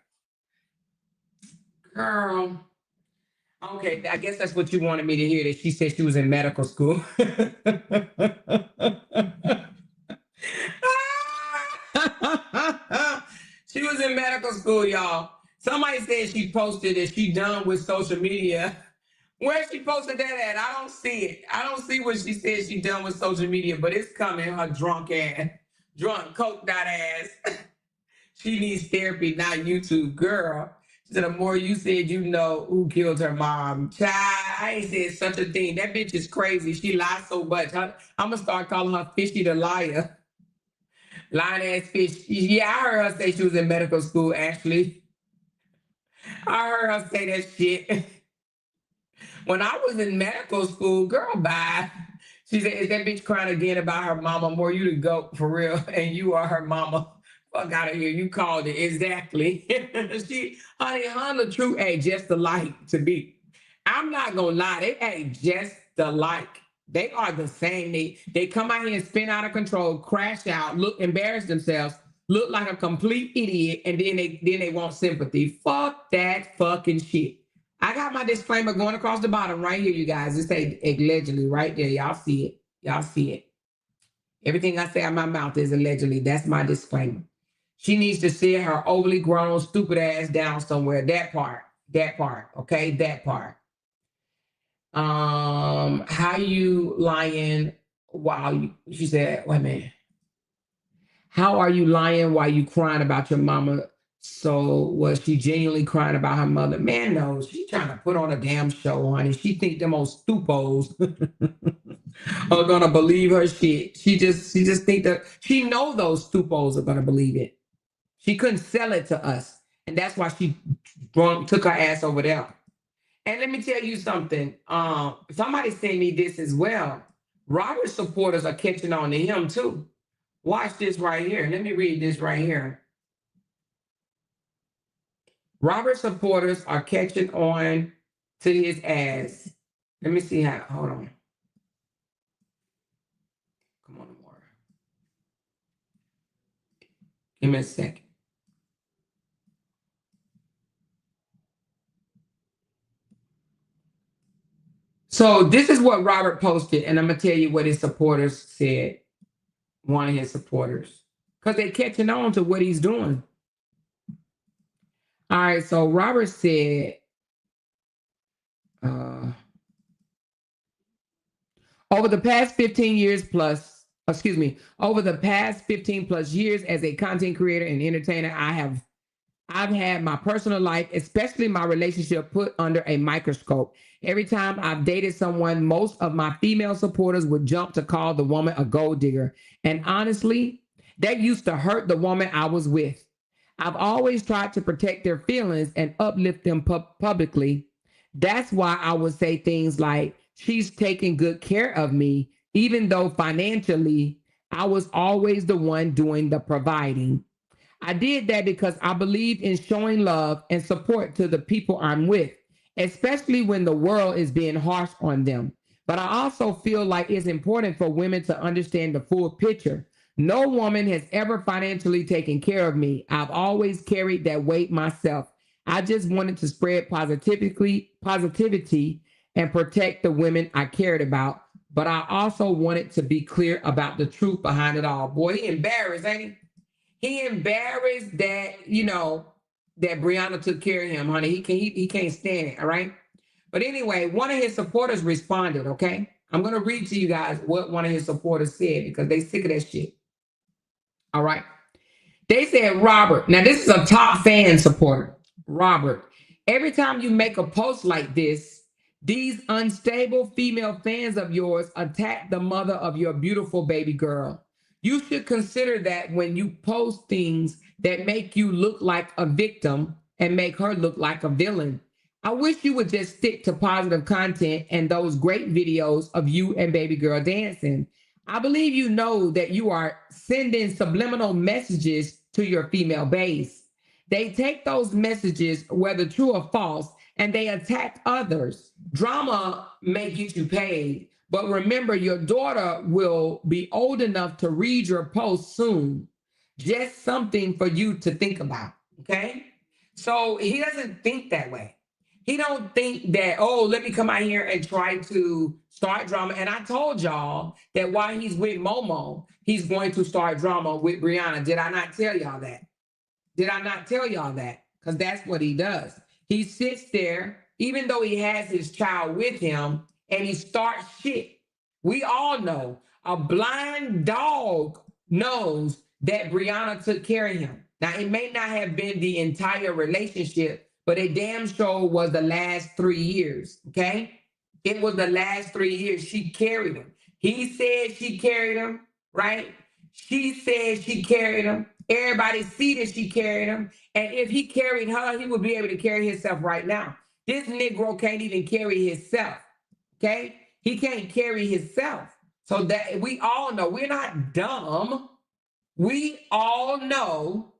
Girl. Okay, I guess that's what you wanted me to hear, that she said she was in medical school. She was in medical school, y'all. Somebody said she posted that she done with social media. Where she posted that at? I don't see it. I don't see what she said she done with social media, but it's coming, her drunk ass. Drunk, coked out ass. She needs therapy, not YouTube. Girl, she said the more you said you know who killed her mom. Child, I ain't said such a thing. That bitch is crazy. She lies so much. I'm going to start calling her Fishy the liar. Lying ass fish. Yeah, I heard her say she was in medical school, actually. I heard her say that shit. When I was in medical school, girl, bye. She said, is that bitch crying again about her mama? More you to go, for real. And you are her mama. Fuck out of here. You called it. Exactly. Honey, the truth ain't just alike to me. I'm not going to lie. They ain't just alike. They are the same. They come out here and spin out of control, crash out, look, embarrass themselves, look like a complete idiot, and then they want sympathy. Fuck that fucking shit. I got my disclaimer going across the bottom right here, you guys. It say allegedly right there. Y'all see it. Y'all see it. Everything I say out my mouth is allegedly. That's my disclaimer. She needs to sit her overly grown, stupid ass down somewhere. That part. Okay, that part. How you lying while you, she said, wait a minute. How are you lying while you crying about your mama? So was she genuinely crying about her mother? Man, no, she trying to put on a damn show, honey. She think them old stupos are gonna believe her shit. She just think that she know those stupos are gonna believe it. She couldn't sell it to us, and that's why she took her ass over there. And let me tell you something. Somebody sent me this as well. Robert supporters are catching on to him too. Watch this right here. Let me read this right here. Robert supporters are catching on to his ass. Let me see how. Hold on. Come on, more. Give me a second. So this is what Robert posted, and I'm gonna tell you what his supporters said. One of his supporters, because they're catching on to what he's doing. All right, so Robert said, over the past 15 plus years as a content creator and entertainer, I've had my personal life, especially my relationship, put under a microscope. Every time I've dated someone, most of my female supporters would jump to call the woman a gold digger. And honestly, that used to hurt the woman I was with. I've always tried to protect their feelings and uplift them publicly. That's why I would say things like, she's taking good care of me, even though financially, I was always the one doing the providing. I did that because I believe in showing love and support to the people I'm with, especially when the world is being harsh on them. But I also feel like it's important for women to understand the full picture. No woman has ever financially taken care of me. I've always carried that weight myself. I just wanted to spread positivity and protect the women I cared about. But I also wanted to be clear about the truth behind it all. Boy, he embarrassed, ain't he? He embarrassed that, that Brianna took care of him, honey. He can't stand it, all right? But anyway, one of his supporters responded, okay? I'm going to read to you guys what one of his supporters said because they sick of that shit. All right? They said, Robert, now this is a top fan supporter. Robert, every time you make a post like this, these unstable female fans of yours attack the mother of your beautiful baby girl. You should consider that when you post things that make you look like a victim and make her look like a villain. I wish you would just stick to positive content and those great videos of you and baby girl dancing. I believe you know that you are sending subliminal messages to your female base. They take those messages, whether true or false, and they attack others. Drama may get you paid, but remember, your daughter will be old enough to read your post soon. Just something for you to think about, okay? So he doesn't think that way. He don't think that, oh, let me come out here and try to start drama. And I told y'all that while he's with Momo, he's going to start drama with Brianna. Did I not tell y'all that? Did I not tell y'all that? Because that's what he does. He sits there, even though he has his child with him, and he starts shit. We all know a blind dog knows that Brianna took care of him. Now, it may not have been the entire relationship, but it damn sure was the last 3 years, okay? It was the last 3 years. She carried him. He said she carried him, right? She said she carried him. Everybody see that she carried him. And if he carried her, he would be able to carry himself right now. This Negro can't even carry himself, okay? He can't carry himself. So that we all know, we're not dumb. We all know,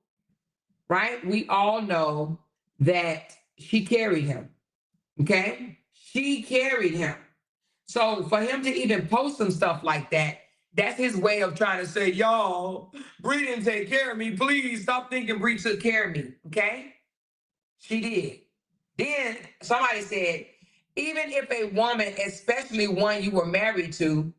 right? We all know that she carried him, okay? She carried him. So for him to even post some stuff like that, that's his way of trying to say, y'all, Bree didn't take care of me. Please stop thinking Bree took care of me, okay? She did. Then somebody said, even if a woman, especially one you were married to,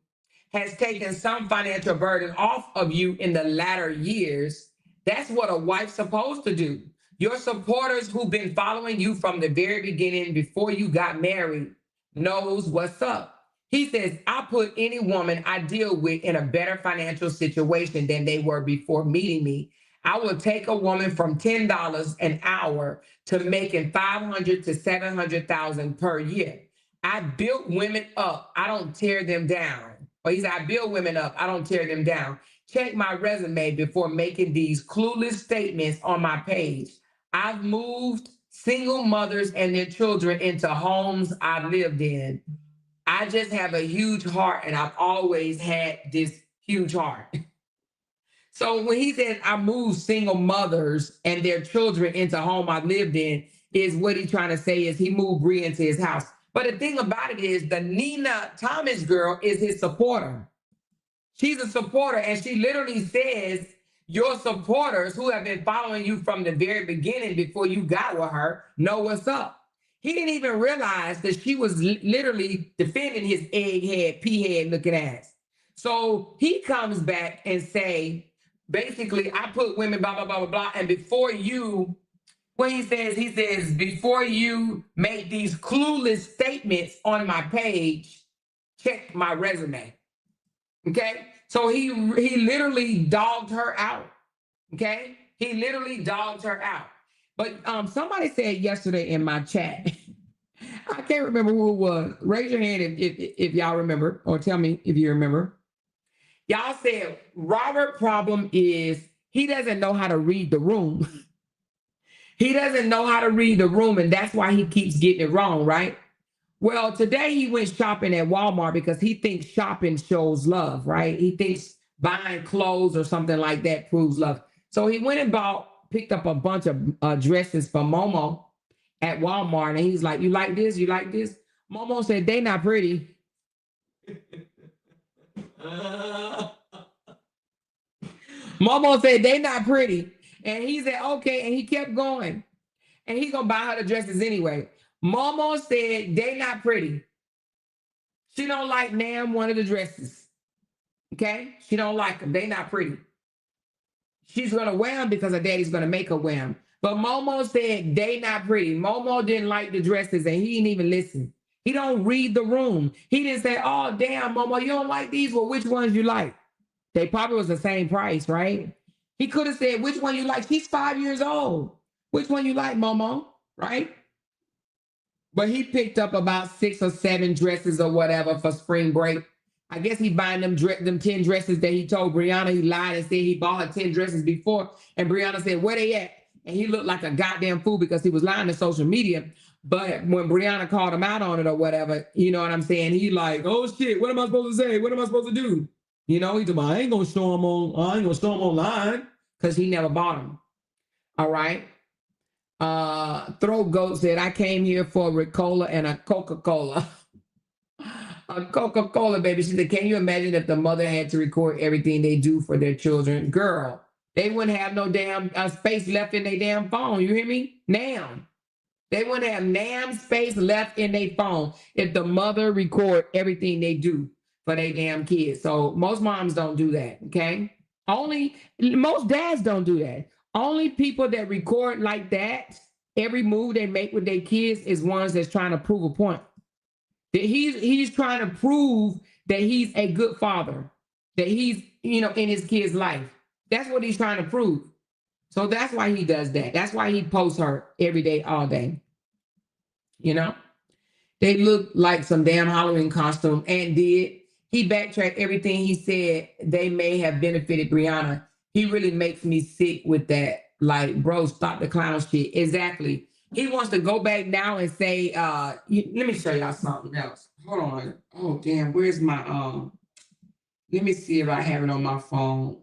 has taken some financial burden off of you in the latter years, that's what a wife's supposed to do. Your supporters who've been following you from the very beginning before you got married knows what's up. He says, I put any woman I deal with in a better financial situation than they were before meeting me. I will take a woman from $10 an hour to making $500,000 to $700,000 per year. I built women up. I don't tear them down. Or he said, I build women up. I don't tear them down. Check my resume before making these clueless statements on my page. I've moved single mothers and their children into homes I've lived in. I just have a huge heart, and I've always had this huge heart. So when he says I moved single mothers and their children into home I lived in, is what he's trying to say is he moved Bree into his house. But the thing about it is the Nina Thomas girl is his supporter. She's a supporter, and she literally says, your supporters who have been following you from the very beginning before you got with her know what's up. He didn't even realize that she was literally defending his egghead, pea-head looking ass. So he comes back and say, basically, I put women, blah, blah, blah, blah, blah. And before you, what he says, before you make these clueless statements on my page, check my resume. Okay? So he literally dogged her out. Okay? He literally dogged her out. But somebody said yesterday in my chat, I can't remember who it was. Raise your hand if y'all remember, or tell me if you remember. Y'all said Robert problem is he doesn't know how to read the room. He doesn't know how to read the room, and that's why he keeps getting it wrong, right? Well, today he went shopping at Walmart because he thinks shopping shows love, right? He thinks buying clothes or something like that proves love. So he went and picked up a bunch of dresses for Momo at Walmart, and he's like, you like this? You like this? Momo said, they not pretty. Momo said, they not pretty. And he said, okay, and he kept going. And he's gonna buy her the dresses anyway. Momo said, they not pretty. She don't like one of the dresses. Okay? She don't like them. They not pretty. She's gonna wear them because her daddy's gonna make her wear them. But Momo said they not pretty. Momo didn't like the dresses, and he didn't even listen. He don't read the room. He didn't say, oh, damn, Momo, you don't like these? Well, which ones you like? They probably was the same price, right? He could have said, which one you like? She's 5 years old. Which one you like, Momo? Right? But he picked up about 6 or 7 dresses or whatever for spring break. I guess he buying them 10 dresses that he told Brianna. He lied and said he bought her 10 dresses before. And Brianna said, where they at? And he looked like a goddamn fool because he was lying to social media. But when Brianna called him out on it or whatever, you know what I'm saying? He like, oh shit, what am I supposed to say? What am I supposed to do? You know, he's like, I ain't gonna show him online because he never bought them. All right. Throat Goat said, I came here for a Ricola and a Coca-Cola. A Coca-Cola, baby. She said, can you imagine if the mother had to record everything they do for their children? Girl, they wouldn't have no damn space left in their damn phone. You hear me? Now. They wouldn't have damn space left in their phone if the mother record everything they do for their damn kids. So most moms don't do that, okay? Most dads don't do that. Only people that record like that, every move they make with their kids is ones that's trying to prove a point. That he's trying to prove that he's a good father, that he's, you know, in his kid's life. That's what he's trying to prove. So that's why he does that. That's why he posts her every day, all day. You know, they look like some damn Halloween costume and did. He backtracked everything he said. They may have benefited Brianna. He really makes me sick with that. Like, bro, stop the clown shit. Exactly. He wants to go back now and say, let me show y'all something else. Hold on. Oh, damn. Where's my, let me see if I have it on my phone.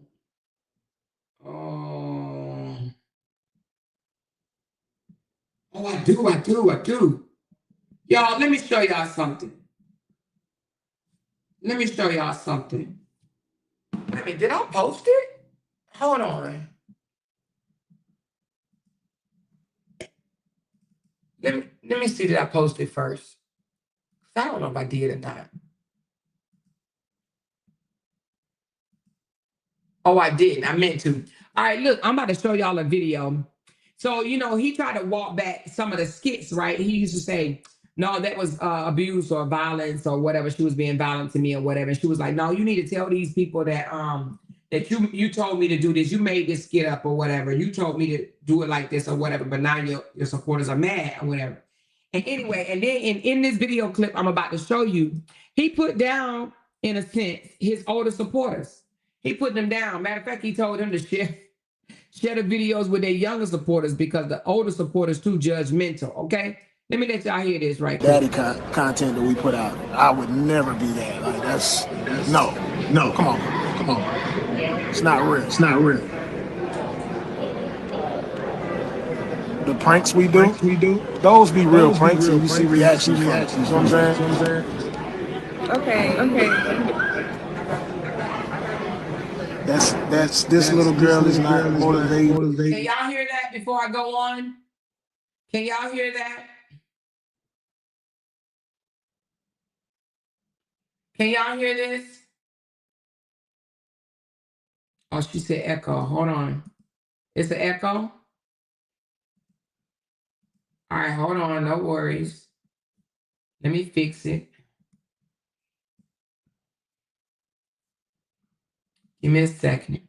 Oh, I do. Y'all, let me show y'all something. Wait a minute, did I post it? Hold on. Let me see, did I post it first? I don't know if I did or not. Oh, I didn't. I meant to. All right, look, I'm about to show y'all a video. So, you know, he tried to walk back some of the skits, right? He used to say, no, that was abuse or violence or whatever. She was being violent to me or whatever. And she was like, no, you need to tell these people that that you told me to do this. You made this skit up or whatever. You told me to do it like this or whatever. But now your supporters are mad or whatever. And anyway, and then in this video clip I'm about to show you, he put down, in a sense, his older supporters. He put them down. Matter of fact, he told them to share the videos with their younger supporters because the older supporters too judgmental. Okay, let me let y'all hear this right Daddy content that we put out. I would never be that. Like that's no. Come on. It's not real. The pranks we do, those be real pranks, and you see reactions from it. You know what I'm saying? Okay. That's this little girl is not motivated. Can y'all hear that before I go on? Can y'all hear that? Can y'all hear this? Oh, she said echo. Hold on. It's an echo? All right, hold on. No worries. Let me fix it. Give me a second.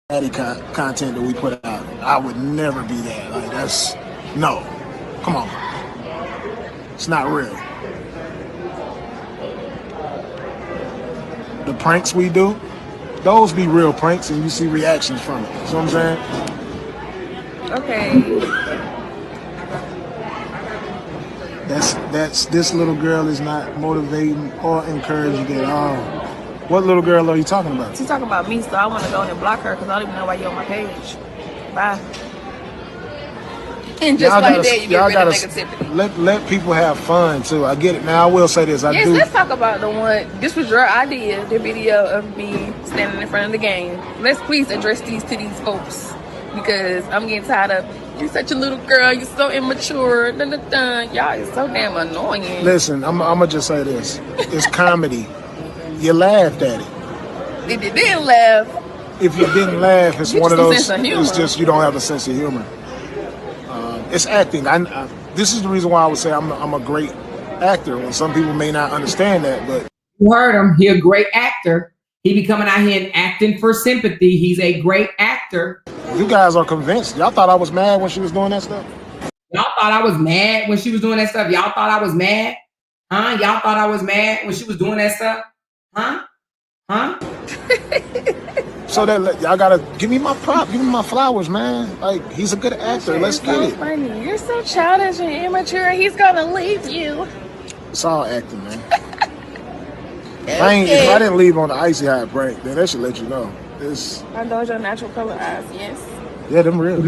Daddy content that we put out. I would never be that. Like that's no. Come on. It's not real. The pranks we do, those be real pranks, and you see reactions from it. You know what I'm saying? Okay. That's this little girl is not motivating or encouraging at all. What little girl are you talking about? She's talking about me, so I want to go and block her because I don't even know why you're on my page. Bye. And just like that, you get rid of negativity. Let people have fun too. I get it. Now I will say this. Yes, let's talk about the one. This was your idea, the video of me standing in front of the game. Let's please address these to these folks because I'm getting tired of you're such a little girl. You're so immature. Y'all is so damn annoying. Listen, I'm gonna just say this. It's comedy. You laughed at it. If you didn't laugh, if you didn't laugh, it's get one of some those. sense of humor. It's just you don't have a sense of humor. It's acting. This is the reason why I would say I'm a great actor. When some people may not understand that, but You heard him. He's a great actor. He be coming out here and acting for sympathy. He's a great actor. you guys are convinced. Y'all thought I was mad when she was doing that stuff. Y'all thought I was mad when she was doing that stuff. Y'all thought I was mad? Huh? Y'all thought I was mad when she was doing that stuff? Huh? Huh? So that y'all gotta give me my prop, give me my flowers, man. Like, he's a good actor. Let's get so it. funny. You're so childish and immature. He's gonna leave you. It's all acting, man. If I didn't leave on the icy hot break, then that should let you know. Are those your natural color eyes? Yes. Yeah, them real.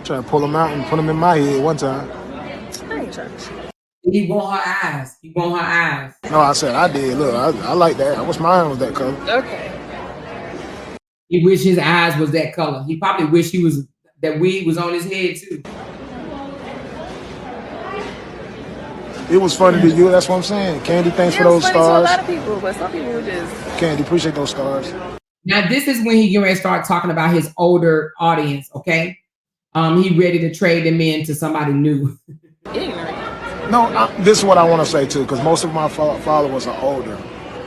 Trying to pull them out and put them in my head one time. I ain't trying. He want her eyes. He want her eyes. No, I said I did. Look, I like that. I wish mine was that color. Okay. He wish his eyes was that color. He probably wish that weed was on his head too. It was funny to you. That's what I'm saying. Candy, thanks for those It was funny stars. to a lot of people, but some people just. Candy, appreciate those stars. Now this is when he get ready to start talking about his older audience. Okay, he ready to trade them in to somebody new. Ignorant. No, this is what I want to say too, because most of my followers are older.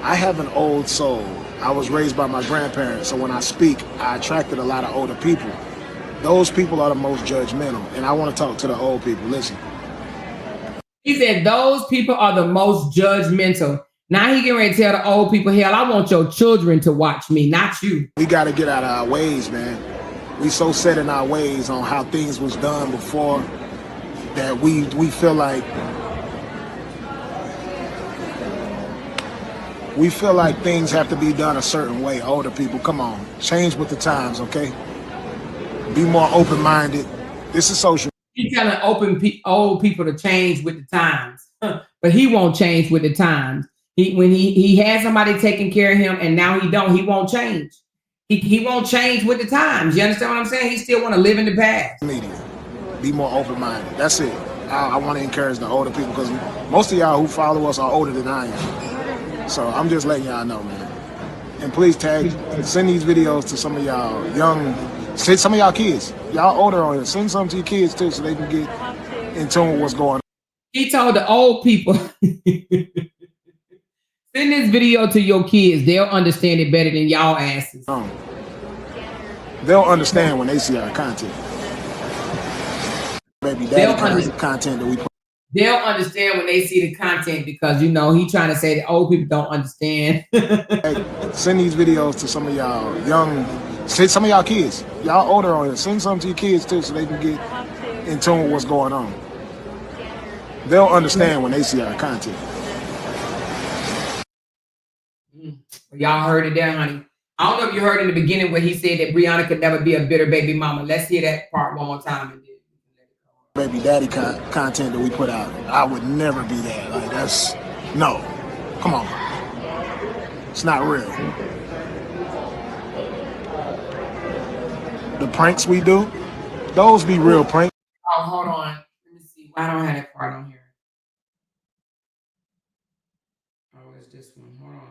I have an old soul. I was raised by my grandparents, so when I speak, I attracted a lot of older people. Those people are the most judgmental, and I want to talk to the old people. Listen. He said those people are the most judgmental. Now he getting ready to tell the old people, hell, I want your children to watch me, not you. We got to get out of our ways, man. We so set in our ways on how things was done before that we feel like things have to be done a certain way. Older people, come on, change with the times, okay? Be more open-minded. This is social. He's telling old people to change with the times, but he won't change with the times. When he had somebody taking care of him, and now he don't. He won't change. He won't change with the times. You understand what I'm saying? He still want to live in the past. Media. Be more open-minded. That's it. I want to encourage the older people because most of y'all who follow us are older than I am. So I'm just letting y'all know, man. And please send these videos to some of y'all some of y'all kids. Y'all older on here. Send some to your kids too so they can get in tune with what's going on. He told the old people, send this video to your kids. They'll understand it better than y'all asses. They'll understand when they see our content. Baby daddy content that we put. They'll understand when they see the content because, he trying to say that old people don't understand. Hey, send these videos to some of y'all some of y'all kids. Y'all older on here. Send some to your kids too so they can get in tune with what's going on. They'll understand when they see our content. Y'all heard it there, honey. I don't know if you heard in the beginning when he said that Brianna could never be a bitter baby mama. Let's hear that part one more time. Baby daddy content that we put out. I would never be that. Like, that's no. Come on. It's not real. The pranks we do, those be real pranks. Oh, hold on. Let me see. I don't have that part on here. Oh, it's this one. Hold on.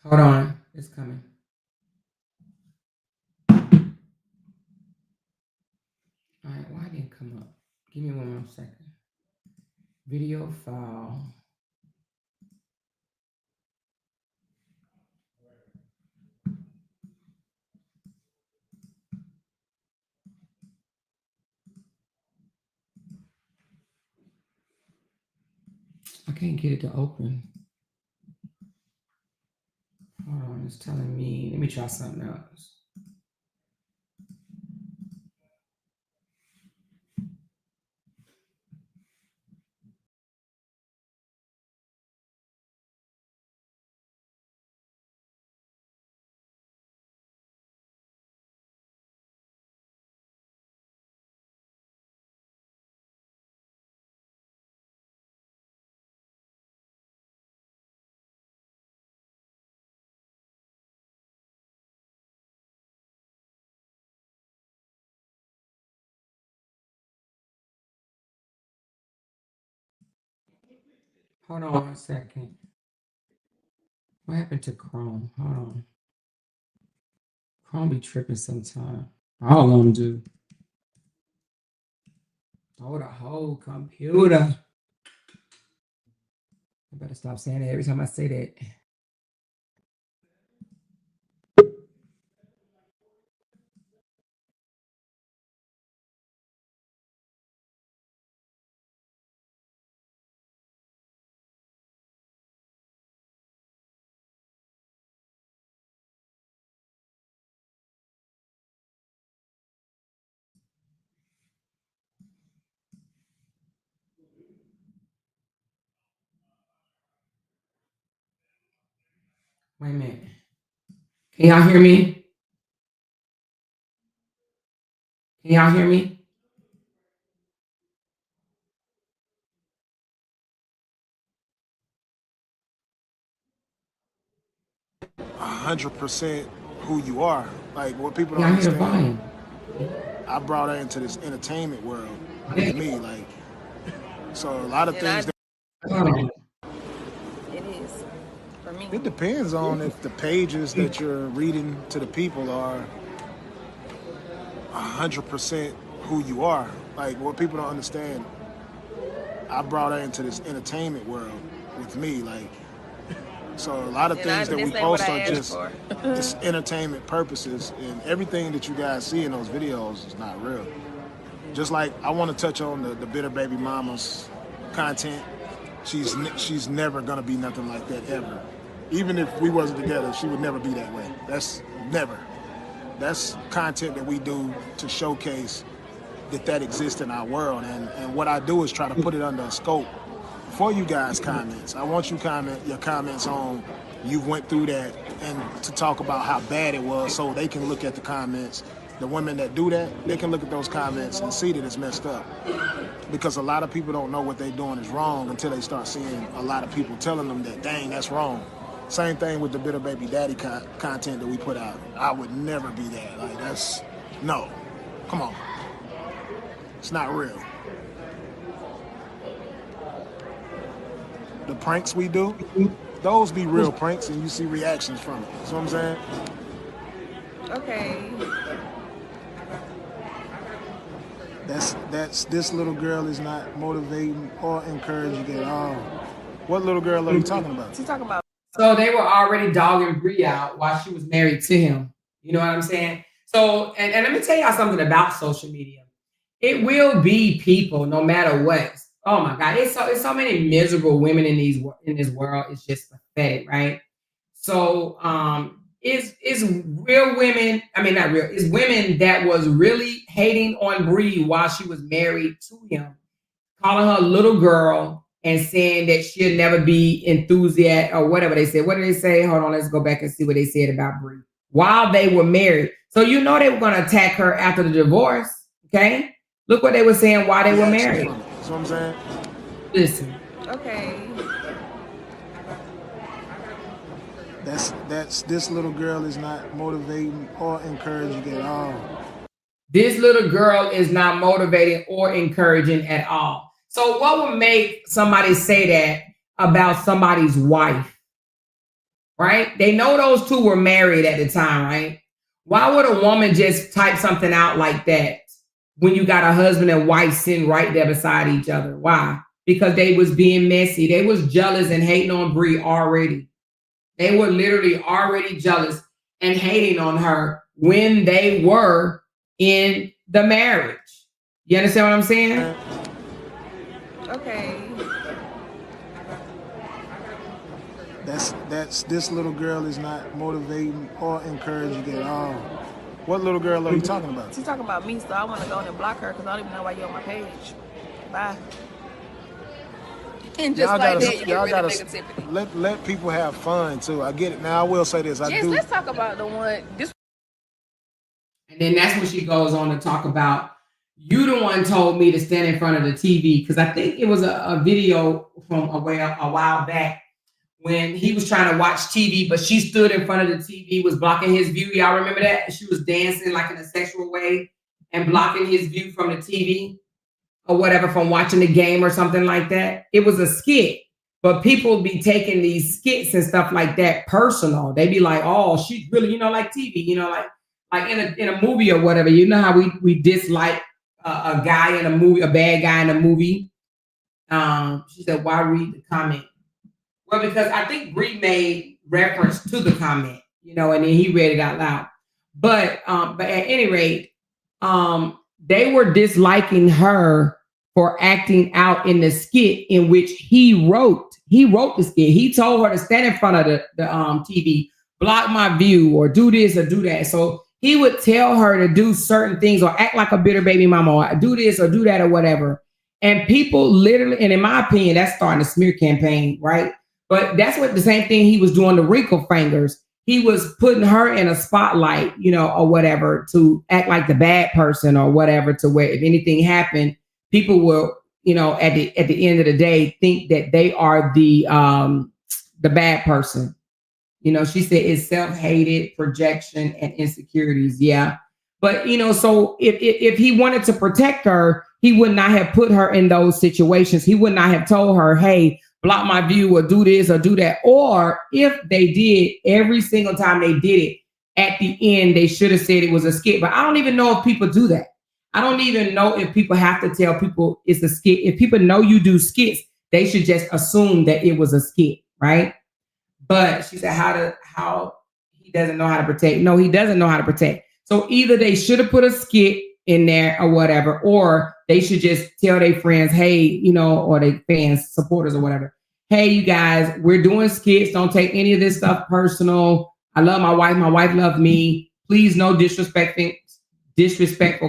Hold on. It's coming. All right. Why didn't it come up? Give me one more second. Video file. I can't get it to open. Hold on. It's telling me. Let me try something else. Hold on 1 second. What happened to Chrome? Hold on. Chrome be tripping sometime. All of them do. Oh, the whole computer. I better stop saying it every time I say that. Wait a minute. Can y'all hear me? Can y'all hear me? %, who you are. Like, what people don't Y'all hear the understand, volume? I brought her into this entertainment world with me. Like, so a lot of things that It is for me. it depends on if the pages that you're reading to the people are 100% who you are. Like, what people don't understand, I brought her into this entertainment world with me. Like, so a lot of things that we post are just it's entertainment purposes, and everything that you guys see in those videos is not real. Just like I want to touch on the bitter baby mama's content. She's never gonna be nothing like that ever. Even if we wasn't together, she would never be that way. That's never. That's content that we do to showcase that exists in our world, and what I do is try to put it under a scope for you guys' comments. I want your comments on you went through that, and to talk about how bad it was, so they can look at the comments. The women that do that, they can look at those comments and see that it's messed up. Because a lot of people don't know what they're doing is wrong until they start seeing a lot of people telling them that, dang, that's wrong. Same thing with the bitter baby daddy content that we put out. I would never be that. Like, that's, no, come on. It's not real. The pranks we do, those be real pranks, and you see reactions from it. You know what I'm saying? Okay. That's this little girl is not motivating or encouraging at all. What little girl are you talking about? She's talking about. So they were already dogging Bree out while she was married to him. You know what I'm saying? So, and let me tell y'all something about social media. It will be people, no matter what. Oh my God, it's so many miserable women in this world. It's just pathetic, right? So, it's real women. I mean, not real. It's women that was really hating on Bree while she was married to him, calling her a little girl and saying that she'll never be enthusiastic or whatever they said. What did they say? Hold on, let's go back and see what they said about Bree while they were married. So you know they were going to attack her after the divorce. Okay, look what they were saying while they were married. You know what I'm saying? Listen. Okay. That's this little girl is not motivating or encouraging at all. This little girl is not motivating or encouraging at all. So what would make somebody say that about somebody's wife? Right? They know those two were married at the time, right? Why would a woman just type something out like that when you got a husband and wife sitting right there beside each other? Why? Because they was being messy. They was jealous and hating on Bree already. They were literally already jealous and hating on her when they were in the marriage. You understand what I'm saying? Okay. That's this little girl is not motivating or encouraging at all. What little girl are you talking about? She's talking about me, so I want to go and block her because I don't even know why you're on my page. Bye. And just like that, you get rid of negativity. Let people have fun too. I get it. Now I will say this. Let's talk about the one. And then that's when she goes on to talk about, you the one told me to stand in front of the TV, because I think it was a video from a while back when he was trying to watch TV, but she stood in front of the TV, was blocking his view. Y'all remember that? She was dancing like in a sexual way and blocking his view from the TV or whatever, from watching the game or something like that. It was a skit. But people be taking these skits and stuff like that personal. They be like, oh, she's really, like TV, like in a movie or whatever. You know how we dislike a guy in a movie, a bad guy in a movie. She said, why read the comment? Well, because I think Bree made reference to the comment, and then he read it out loud. But at any rate, they were disliking her for acting out in the skit in which he wrote the skit. He told her to stand in front of the TV, block my view, or do this or do that. So he would tell her to do certain things or act like a bitter baby mama or do this or do that or whatever. And people literally, and in my opinion, that's starting a smear campaign, right? But that's what the same thing he was doing to Wrinkle Fingers. He was putting her in a spotlight, or whatever, to act like the bad person or whatever, to where if anything happened, people will, at the end of the day, think that they are the bad person. She said it's self-hated, projection, and insecurities. Yeah. But, so if he wanted to protect her, he would not have put her in those situations. He would not have told her, hey, block my view or do this or do that. Or if they did, every single time they did it, at the end, they should have said it was a skit. But I don't even know if people do that. I don't even know if people have to tell people it's a skit. If people know you do skits, they should just assume that it was a skit, right? But she said, how he doesn't know how to protect. No, he doesn't know how to protect. So either they should have put a skit in there or whatever, or they should just tell their friends, hey, or their fans, supporters or whatever. Hey, you guys, we're doing skits. Don't take any of this stuff personal. I love my wife. My wife loves me. Please, no disrespectful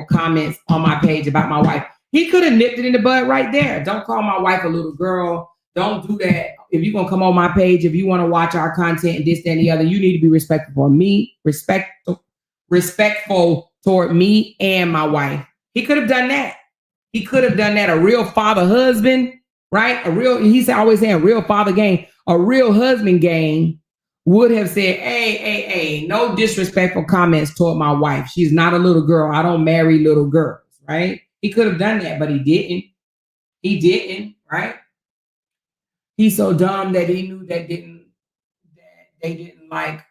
comments on my page about my wife. He could have nipped it in the bud right there. Don't call my wife a little girl. Don't do that. If you're going to come on my page, if you want to watch our content and this, that, and the other, you need to be respectful for me, respectful toward me and my wife. He could have done that. He could have done that. A real father husband, right? He's always saying real father game. A real husband game would have said, hey, no disrespectful comments toward my wife. She's not a little girl. I don't marry little girls, right? He could have done that, but he didn't. He didn't, right? He's so dumb that he knew that they didn't like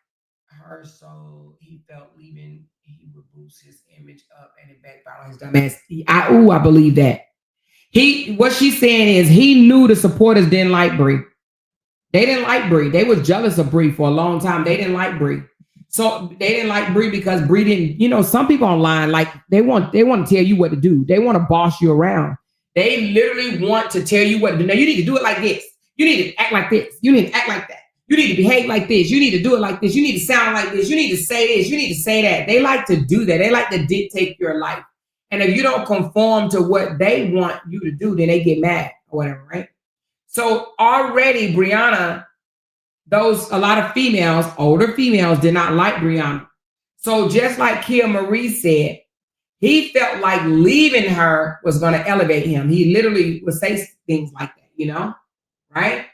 her, so he felt leaving, he would boost his image up and it backfired on his dumb ass. I believe that. What she's saying is he knew the supporters didn't like Brie. They didn't like Brie. They was jealous of Brie for a long time. They didn't like Brie. So they didn't like Brie because Brie didn't, some people online, like they want to tell you what to do. They want to boss you around. They literally want to tell you what to do. Now you need to do it like this. You need to act like this. You need to act like that. You need to behave like this. You need to do it like this. You need to sound like this. You need to say this. You need to say that. They like to do that. They like to dictate your life. And if you don't conform to what they want you to do, then they get mad or whatever, right? So already Brianna, a lot of females, older females, did not like Brianna. So just like Kia Marie said, he felt like leaving her was going to elevate him. He literally would say things like that, right?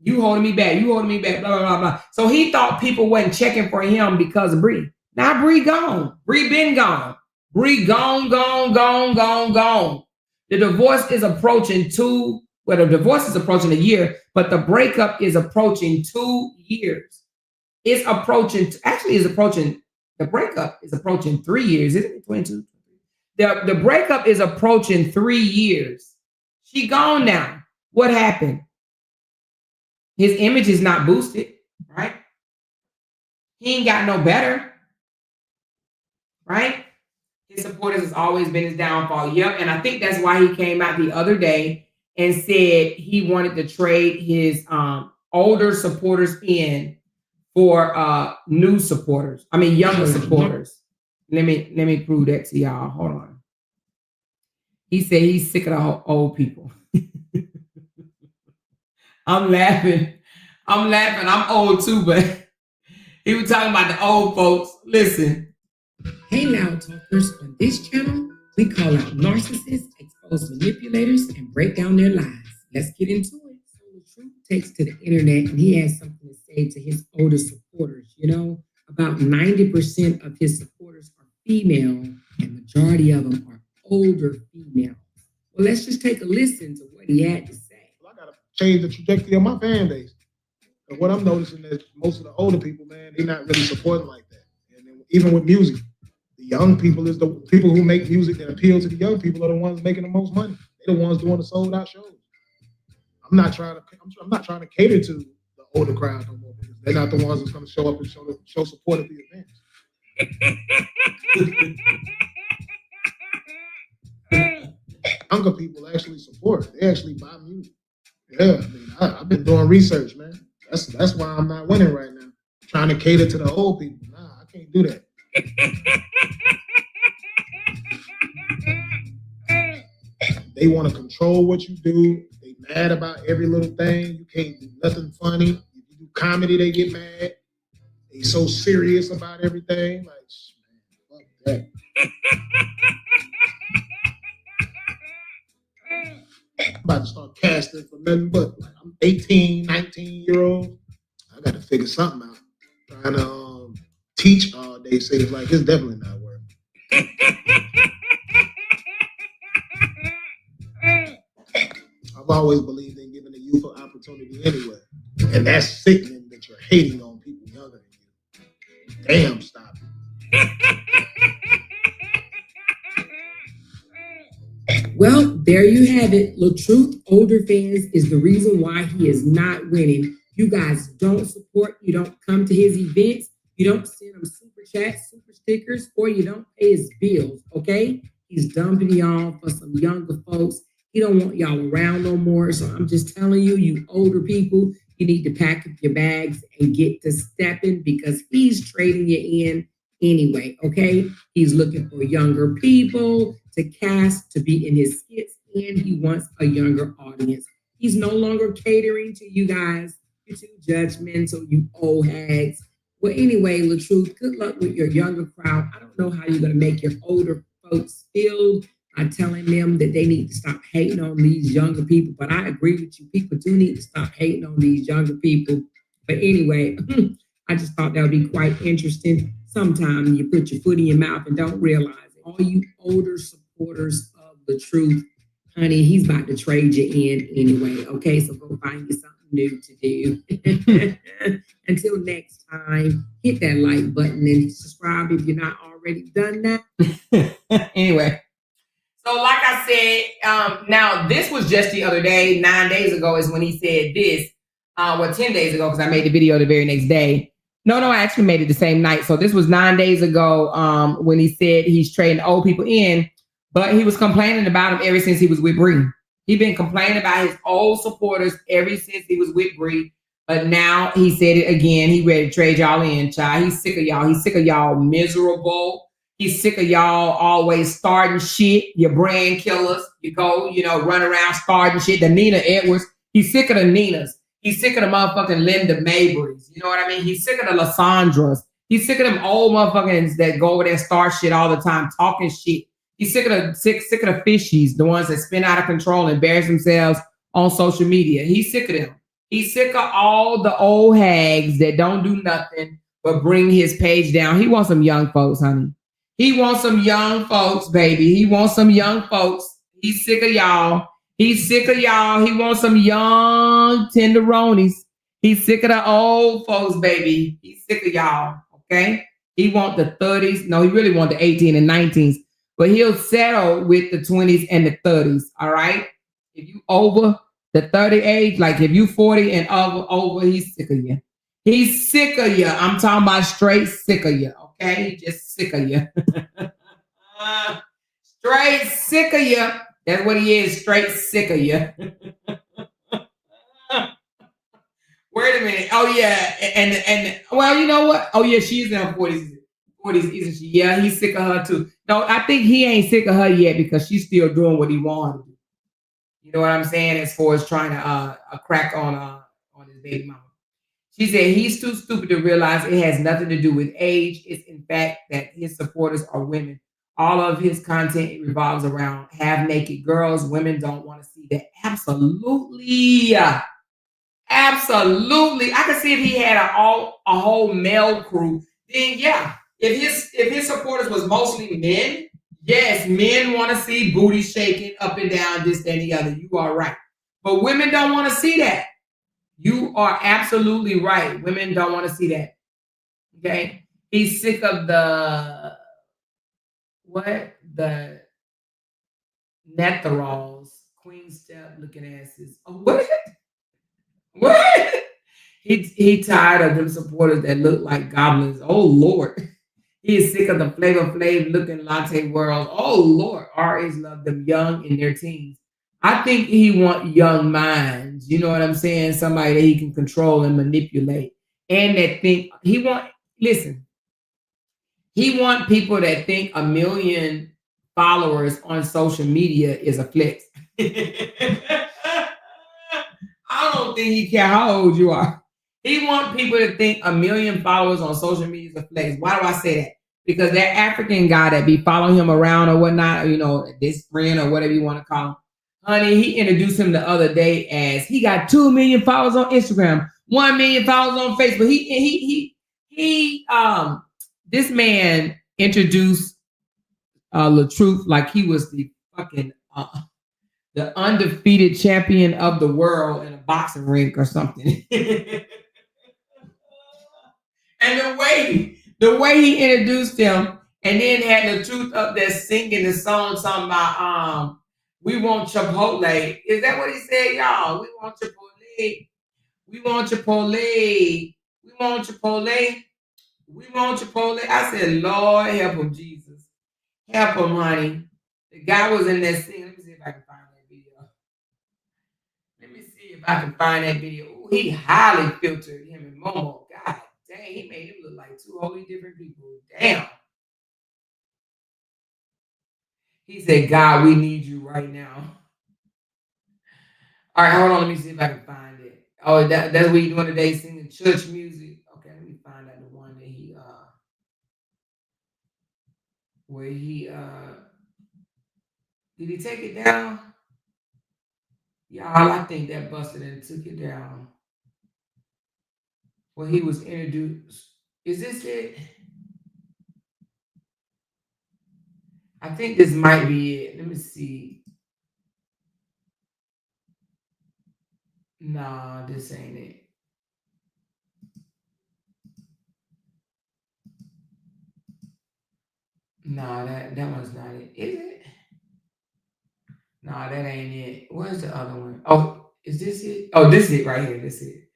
You holding me back, blah, blah, blah, blah. So he thought people wasn't checking for him because of Bree. Now Bree gone. Bree been gone. Bree gone. The divorce is approaching the divorce is approaching a year, but the breakup is approaching 2 years. The breakup is approaching 3 years. Isn't it 22? The breakup is approaching 3 years. She gone now. What happened? His image is not boosted, right? He ain't got no better, right? His supporters has always been his downfall. Yep, and I think that's why he came out the other day and said he wanted to trade his older supporters in for younger supporters. Let me prove that to y'all. Hold on. He said he's sick of the old people. I'm laughing. I'm old too, but he was talking about the old folks. Listen. Hey, LOUDTalkerz. On this channel, we call out narcissists, expose manipulators, and break down their lies. Let's get into it. So the truth takes to the internet, and he has something to say to his older supporters. About 90% of his supporters are female, and majority of them are older females. Well, let's just take a listen to what he had to say. Well, I got a changed the trajectory of my fan base. And what I'm noticing is most of the older people, man, they're not really supporting like that. And then even with music, the young people is the people who make music that appeal to the young people are the ones making the most money. They're the ones doing the sold out shows. I'm not trying to cater to the older crowd no more because they're not the ones that's going to show up and show support at the events. Younger people actually support. They actually buy music. Yeah, I mean, I've been doing research, man. That's why I'm not winning right now. Trying to cater to the old people. Nah, I can't do that. They want to control what you do. They mad about every little thing. You can't do nothing funny. If you do comedy, they get mad. They so serious about everything. Like, man, fuck that. I'm about to start casting for nothing but like I'm 18, 19-year-old. I got to figure something out. Trying to teach all day seems like it's definitely not working. I've always believed in giving the youth an opportunity anyway. And that's sickening that you're hating on people younger than you. Damn, stop it. Well, there you have it. LaTruth older fans is the reason why he is not winning. You guys don't support, you don't come to his events, you don't send him super chats, super stickers, or you don't pay his bills, okay? He's dumping y'all for some younger folks. He don't want y'all around no more. So I'm just telling you, you older people, you need to pack up your bags and get to stepping because he's trading you in anyway, okay? He's looking for younger people to cast, to be in his skits, and he wants a younger audience. He's no longer catering to you guys. You're too judgmental, you old hags. Well, anyway, LaTruth, good luck with your younger crowd. I don't know how you're going to make your older folks feel by telling them that they need to stop hating on these younger people. But I agree with you. People do need to stop hating on these younger people. But anyway, I just thought that would be quite interesting. Sometimes you put your foot in your mouth and don't realize it. All you older supporters of LaTruth, honey, he's about to trade you in anyway. Okay, so go find you something new to do. Until next time, hit that like button and subscribe if you're not already done that. Anyway, so like I said, now this was just the other day, 9 days ago is when he said this. 10 days ago, because I made the video the very next day. No, I actually made it the same night. So this was 9 days ago when he said he's trading old people in, but he was complaining about him ever since he was with Bree. He's been complaining about his old supporters ever since he was with Bree. But now he said it again. He ready to trade y'all in, child. He's sick of y'all. He's sick of y'all miserable. He's sick of y'all always starting shit. Your brand killers. You go, run around starting shit. The Nina Edwards. He's sick of the Ninas. He's sick of the motherfucking Linda Mabrys. You know what I mean? He's sick of the Lysandras. He's sick of them old motherfuckers that go over there and start shit all the time, talking shit. He's sick of the fishies, the ones that spin out of control and embarrass themselves on social media. He's sick of them. He's sick of all the old hags that don't do nothing but bring his page down. He wants some young folks, honey. He wants some young folks, baby. He wants some young folks. He's sick of y'all. He's sick of y'all. He wants some young tenderonis. He's sick of the old folks, baby. He's sick of y'all, okay? He want the 30s. No, he really want the 18 and 19s. But he'll settle with the 20s and the 30s, all right? If you over the 30 age, like if you 40 and over, he's sick of you. He's sick of you. I'm talking about straight sick of you, okay? He just sick of you. Straight sick of you. That's what he is, straight sick of you. Wait a minute. Oh, yeah. And well, you know what? Oh, yeah, she's in her 40s, isn't she? Yeah, he's sick of her, too. No, I think he ain't sick of her yet because she's still doing what he wanted. You know what I'm saying? As far as trying to crack on his baby mama. She said he's too stupid to realize it has nothing to do with age. It's in fact that his supporters are women. All of his content revolves around half-naked girls. Women don't want to see that. Absolutely. Absolutely. I could see if he had a whole male crew, then yeah. If his supporters was mostly men, yes, men want to see booty shaking up and down, this, that, and the other. You are right. But women don't want to see that. You are absolutely right. Women don't want to see that. Okay. He's sick of the Netherals, Queen Step looking asses. Oh, what? What? He tired of them supporters that look like goblins. Oh Lord. He is sick of the Flavor Flav looking latte world. Oh Lord. RAs love them young in their teens. I think he want young minds. You know what I'm saying? Somebody that he can control and manipulate. And that think he want, listen, he want people that think 1 million followers on social media is a flex. I don't think he care how old you are. He want people to think 1 million followers on social media is a flex. Why do I say that? Because that African guy that be following him around or whatnot, you know, this friend or whatever you want to call him, honey, he introduced him the other day as he got 2 million followers on Instagram, 1 million followers on Facebook. This man introduced LaTruth like he was the fucking the undefeated champion of the world in a boxing rink or something. And the way he introduced him, and then had LaTruth up there singing the song, something about we want Chipotle. Is that what he said, y'all? We want Chipotle. We want Chipotle. We want Chipotle. We want Chipotle. I said, Lord, help him, Jesus. Help him, honey. The guy was in that scene. Let me see if I can find that video. Let me see if I can find that video. Ooh, he highly filtered him and Momo. God dang, he made him look like two wholly different people. Damn. He said, God, we need you right now. All right, hold on. Let me see if I can find it. Oh, that's what he's doing today, singing church music. Okay, let me find out the one that he where he did he take it down? Y'all, I think that busted and took it down. When he was introduced. Is this it? I think this might be it. Let me see. Nah, this ain't it. Nah, that one's not it. Is it? Nah, that ain't it. Where's the other one? Oh, is this it? Oh, this is it right here. This is it.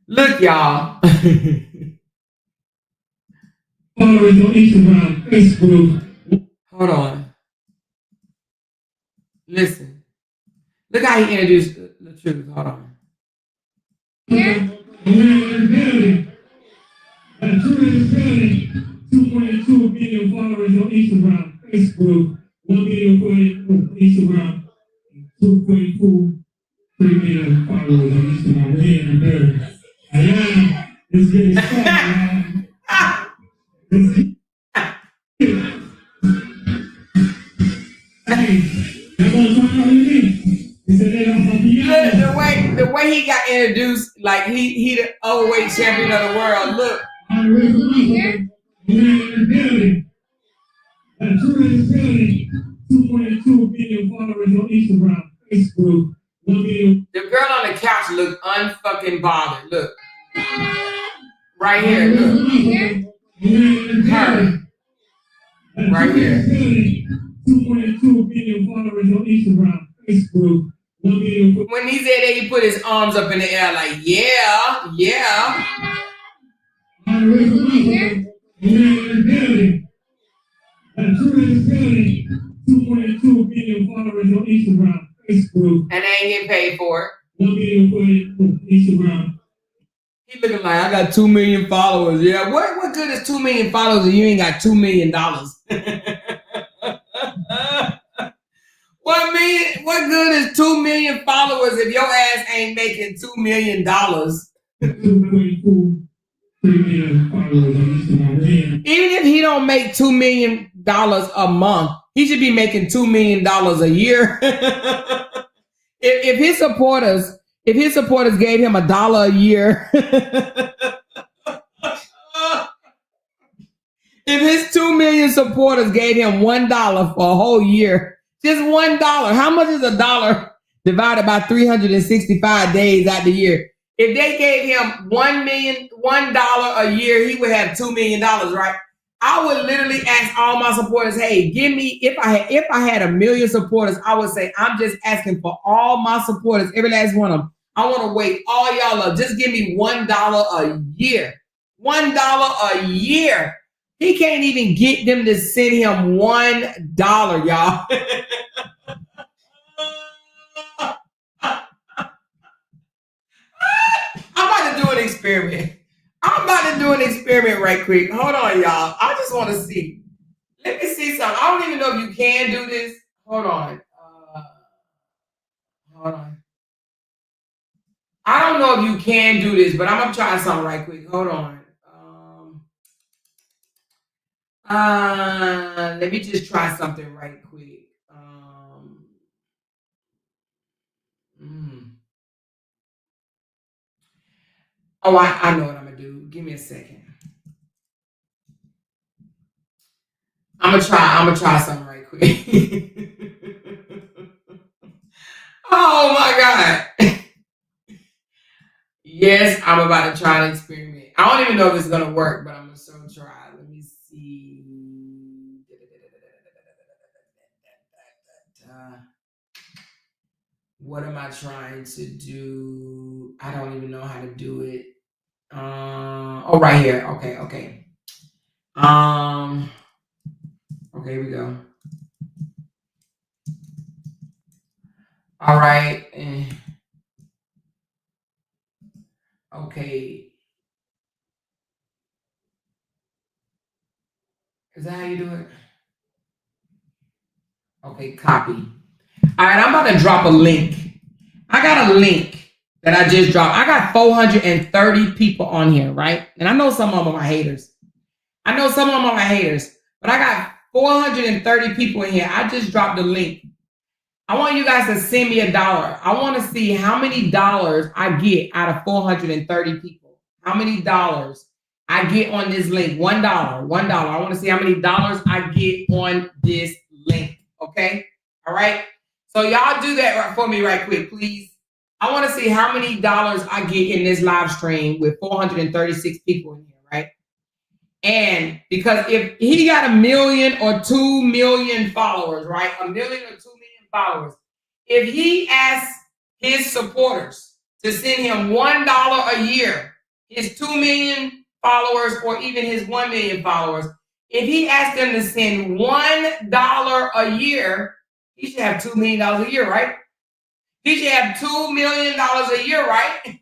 Look, y'all. Followers on Instagram, Facebook. Hold on. Listen. Look how he introduced the truth. Hold on. Yeah. 2.2 million followers on Instagram, Facebook, 1 million on Instagram, 2.3 million followers on Instagram. We're in the building. It's getting the way he got introduced, like he the overweight champion of the world. Look. 2.2 million followers on Instagram, Facebook, 1 million. The girl on the couch looked unfucking bothered. Look. Right here, look. Her. Right here. 2.2 million followers on Instagram, Facebook, 1 million. When he said that, he put his arms up in the air like, yeah, yeah. 2.2 million followers on Instagram, Facebook. And they ain't getting paid for it. 1 million for Instagram. He looking like, I got 2 million followers. Yeah, what good is 2 million followers if you ain't got $2 million? What good is 2 million followers if your ass ain't making $2 million? 2.2 million followers on Instagram. Even if he don't make $2 million a month, he should be making $2 million a year. if his supporters gave him $1 a year, if his 2 million supporters gave him $1 for a whole year, just $1, how much is $1 divided by 365 days out the year. If they gave him $1 a year, he would have $2 million, right? I would literally ask all my supporters, hey, give me, if I had 1 million supporters, I would say, I'm just asking for all my supporters, every last one of them. I want to wake all y'all up. Just give me $1 a year. $1 a year. He can't even get them to send him $1, y'all. I'm about to do an experiment. Right quick. Hold on, y'all. I just want to see. Let me see something. I don't even know if you can do this. Hold on. I don't know if you can do this, but I'm going to try something right quick. Hold on. Let me just try something right quick. Oh, I know what I'm gonna do. Give me a second. I'm gonna try something right quick. Oh my God. Yes, I'm about to try an experiment. I don't even know if it's gonna work, but I'm gonna still try. Let me see. What am I trying to do? I don't even know how to do it. Oh, right here. Okay. Okay, here we go. All right. Okay. Is that how you do it? Okay, copy. All right, I'm about to drop a link. I got a link that I just dropped. I got 430 people on here, right? And I know some of them are my haters. But I got 430 people in here. I just dropped the link. I want you guys to send me $1. I want to see how many dollars I get out of 430 people. How many dollars I get on this link? $1. I want to see how many dollars I get on this link. Okay? All right? So y'all do that for me right quick, please. I want to see how many dollars I get in this live stream with 436 people in here, right? And because if he got 1 million or 2 million followers, right? 1 million or 2 million followers. If he asks his supporters to send him $1 a year, his 2 million followers or even his 1 million followers, if he asks them to send $1 a year, he should have $2 million a year, right? He should have $2 million a year, right?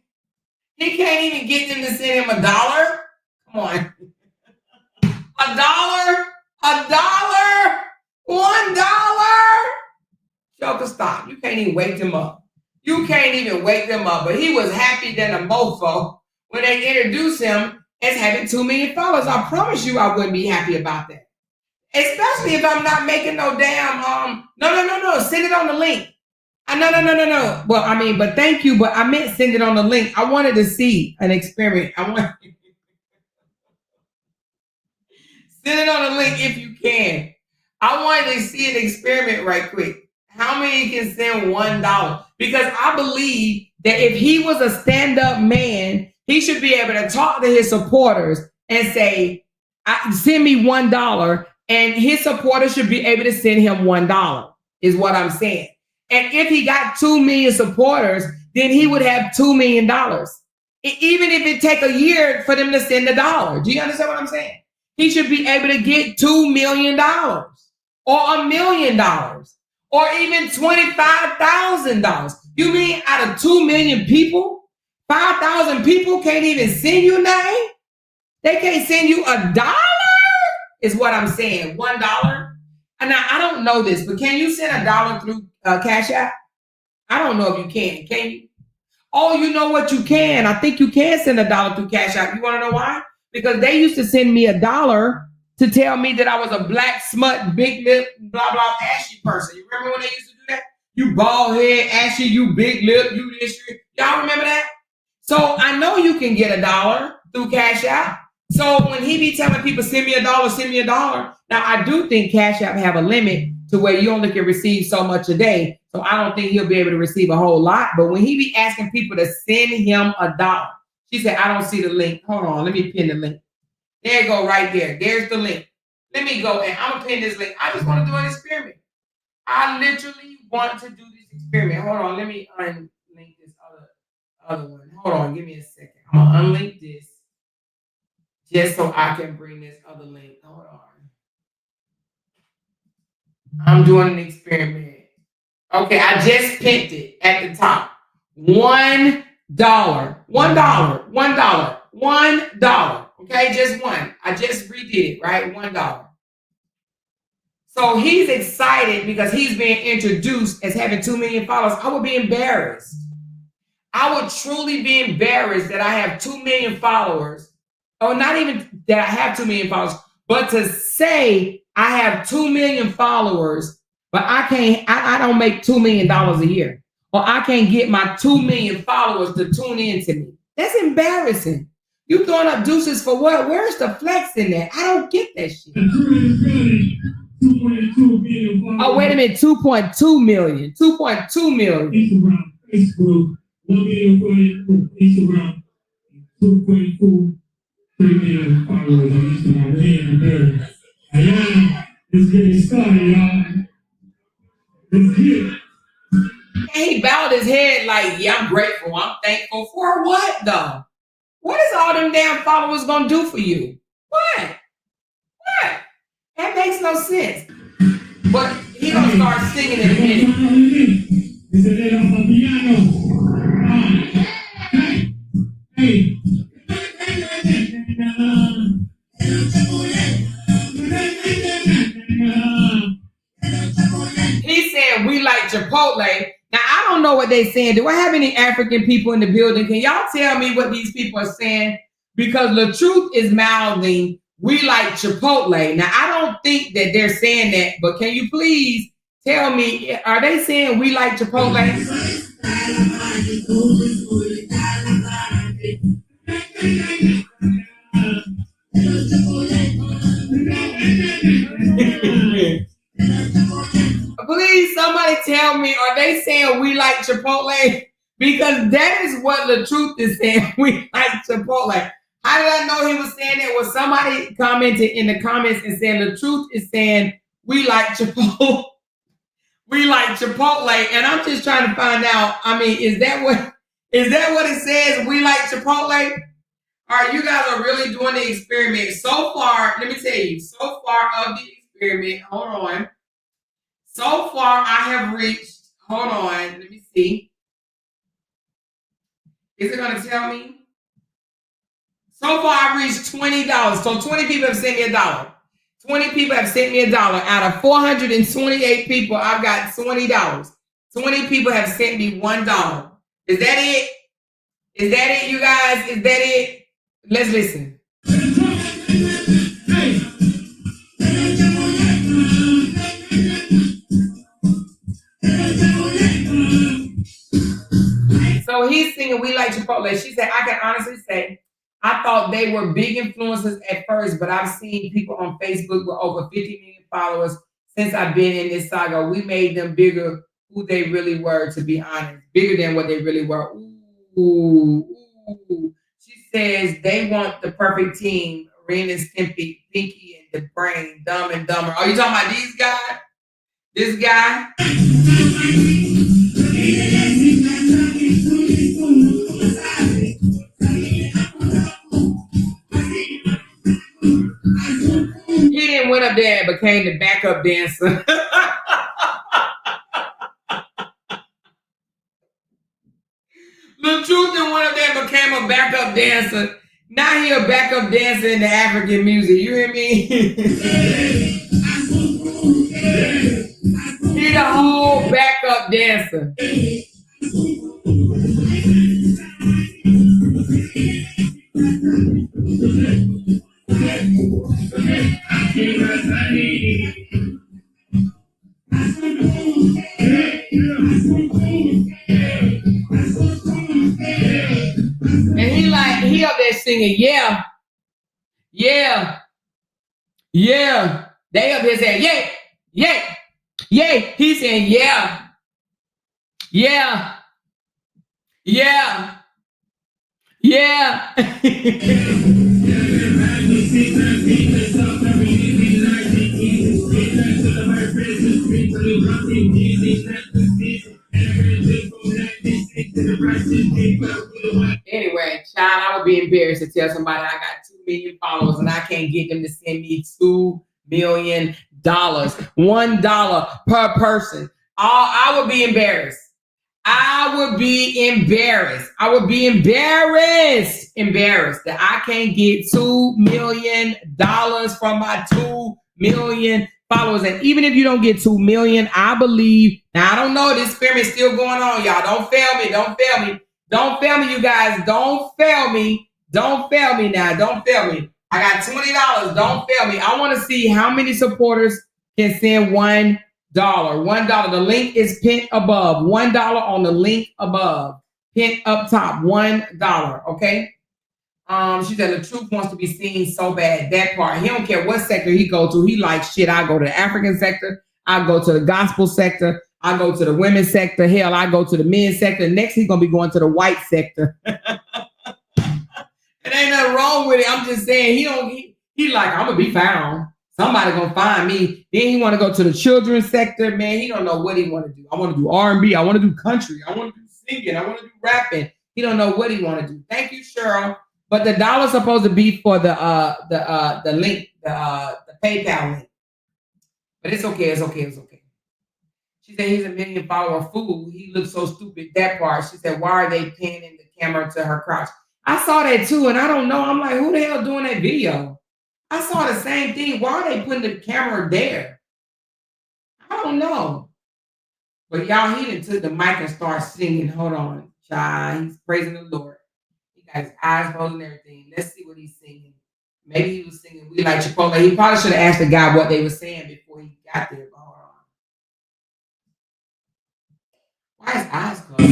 He can't even get them to send him $1. Come on. $1. Joker, stop. You can't even wake them up. But he was happy than a mofo when they introduced him as having 2 million followers. I promise you I wouldn't be happy about that. Especially if I'm not making no damn, no. Send it on the link. No. Well, I mean, but thank you. But I meant send it on the link. I wanted to see an experiment. Send it on the link if you can. I wanted to see an experiment right quick. How many can send $1? Because I believe that if he was a stand-up man, he should be able to talk to his supporters and say, send me $1. And his supporters should be able to send him $1, is what I'm saying. And if he got 2 million supporters, then he would have $2 million. Even if it take a year for them to send $1. Do you understand what I'm saying? He should be able to get $2 million or $1 million or even $25,000. You mean out of 2 million people, 5,000 people can't even send you nothing? They can't send you $1? Is what I'm saying. $1. And now I don't know this, but can you send $1 through Cash App? I don't know if you can. Can you? Oh, you know what you can. I think you can send $1 through Cash App. You want to know why? Because they used to send me $1 to tell me that I was a black smut, big lip, blah, blah, ashy person. You remember when they used to do that? You bald head, ashy, you big lip, you this. Y'all remember that? So I know you can get $1 through Cash App. So when he be telling people, send me $1, send me $1. Now, I do think Cash App have a limit to where you only can receive so much a day. So I don't think he'll be able to receive a whole lot. But when he be asking people to send him $1, she said, I don't see the link. Hold on, let me pin the link. There you go, right there. There's the link. Let me go and I'm gonna pin this link. I just want to do an experiment. I literally want to do this experiment. Hold on, let me unlink this other one. Hold on, give me a second. I'm gonna unlink this just so I can bring this other link. Hold on. I'm doing an experiment. Okay, I just pinned it at the top. $1. $1. Okay, just one. I just redid it, right? $1. So he's excited because he's being introduced as having 2 million followers. I would be embarrassed. I would truly be embarrassed that I have 2 million followers. Or not even that I have 2 million followers, but to say I have 2 million followers, but I don't make $2 million a year. Or I can't get my 2 million followers to tune in to me. That's embarrassing. You throwing up deuces for what? Where's the flex in that? I don't get that shit. Oh, wait a minute. 2.2 million. 2.2 million. Instagram, Facebook, 1 million Instagram, 2.4, 3 million followers on Instagram. Let's get it started, y'all. Let's get it. He bowed his head like, yeah, I'm grateful. I'm thankful for what, though? What is all them damn followers gonna do for you? What? That makes no sense. But he gonna start singing in a minute. He said we like Chipotle. Now I don't know what they saying. Do I have any African people in the building? Can y'all tell me what these people are saying? Because the truth is mouthing, we like Chipotle. Now I don't think that they're saying that, but can you please tell me, are they saying we like Chipotle? Please, somebody tell me, are they saying we like Chipotle? Because that is what the truth is saying. We like Chipotle. How did I know he was saying that? Was somebody commented in the comments and saying the truth is saying we like Chipotle? We like Chipotle. And I'm just trying to find out. I mean, is that what it says? We like Chipotle? All right, you guys are really doing the experiment. So far, let me tell you, so far of the experiment, hold on. So far, I have reached, hold on, let me see. Is it going to tell me? So far, I've reached $20. So 20 people have sent me $1. 20 people have sent me $1. Out of 428 people, I've got $20. 20 people have sent me $1. Is that it? Is that it, you guys? Is that it? Let's listen. So he's singing We Like Chipotle. She said, I can honestly say, I thought they were big influencers at first, but I've seen people on Facebook with over 50 million followers since I've been in this saga. We made them bigger who they really were, to be honest. Bigger than what they really were. Ooh. She says they want the perfect team. Ren and Stimpy, Pinky and the Brain, Dumb and Dumber. Are you talking about these guys? This guy? He didn't went up there and became the backup dancer. The truth and went up there and became a backup dancer. Now he a backup dancer in the African music. You hear me? He the whole backup dancer. And he up there singing, yeah. They up there saying, yeah. Yay! He's saying, yeah, yeah, yeah, yeah. Anyway, child, I would be embarrassed to tell somebody I got 2 million followers and I can't get them to send me $2 million, $1 per person. I would be embarrassed. I would be embarrassed. I would be embarrassed that I can't get $2 million from my 2 million followers. And even if you don't get 2 million, I believe. Now, I don't know. This experiment is still going on, y'all. Don't fail me. Don't fail me. Don't fail me, you guys. Don't fail me. Don't fail me now. Don't fail me. I got $20. Don't fail me. I want to see how many supporters can send $1. $1. The link is pinned above. $1 on the link above. Pinned up top. $1. Okay. She said the truth wants to be seen so bad. That part. He don't care what sector he go to. He like shit. I go to the African sector. I go to the gospel sector. I go to the women's sector. Hell, I go to the men's sector. Next, he's gonna be going to the white sector. It ain't nothing wrong with it. I'm just saying he like, I'm gonna be found. Somebody gonna find me. Then he want to go to the children's sector. Man, he don't know what he want to do. I want to do R&B. I want to do country. I want to do singing. I want to do rapping. He don't know what he want to do. Thank you, Cheryl. But the $1 supposed to be for the link, the PayPal link. But it's okay. It's okay. It's okay. She said he's a million follower fool. He looks so stupid. That part. She said, why are they panning the camera to her crotch? I saw that too, and I don't know. I'm like, who the hell doing that video? I saw the same thing. Why are they putting the camera there? I don't know. But y'all, he done took the mic and started singing. Hold on, child. He's praising the Lord. He got his eyes closed and everything. Let's see what he's singing. Maybe he was singing We Like Chipotle. He probably should have asked the guy what they were saying before he got there. But hold on. Why his eyes closed?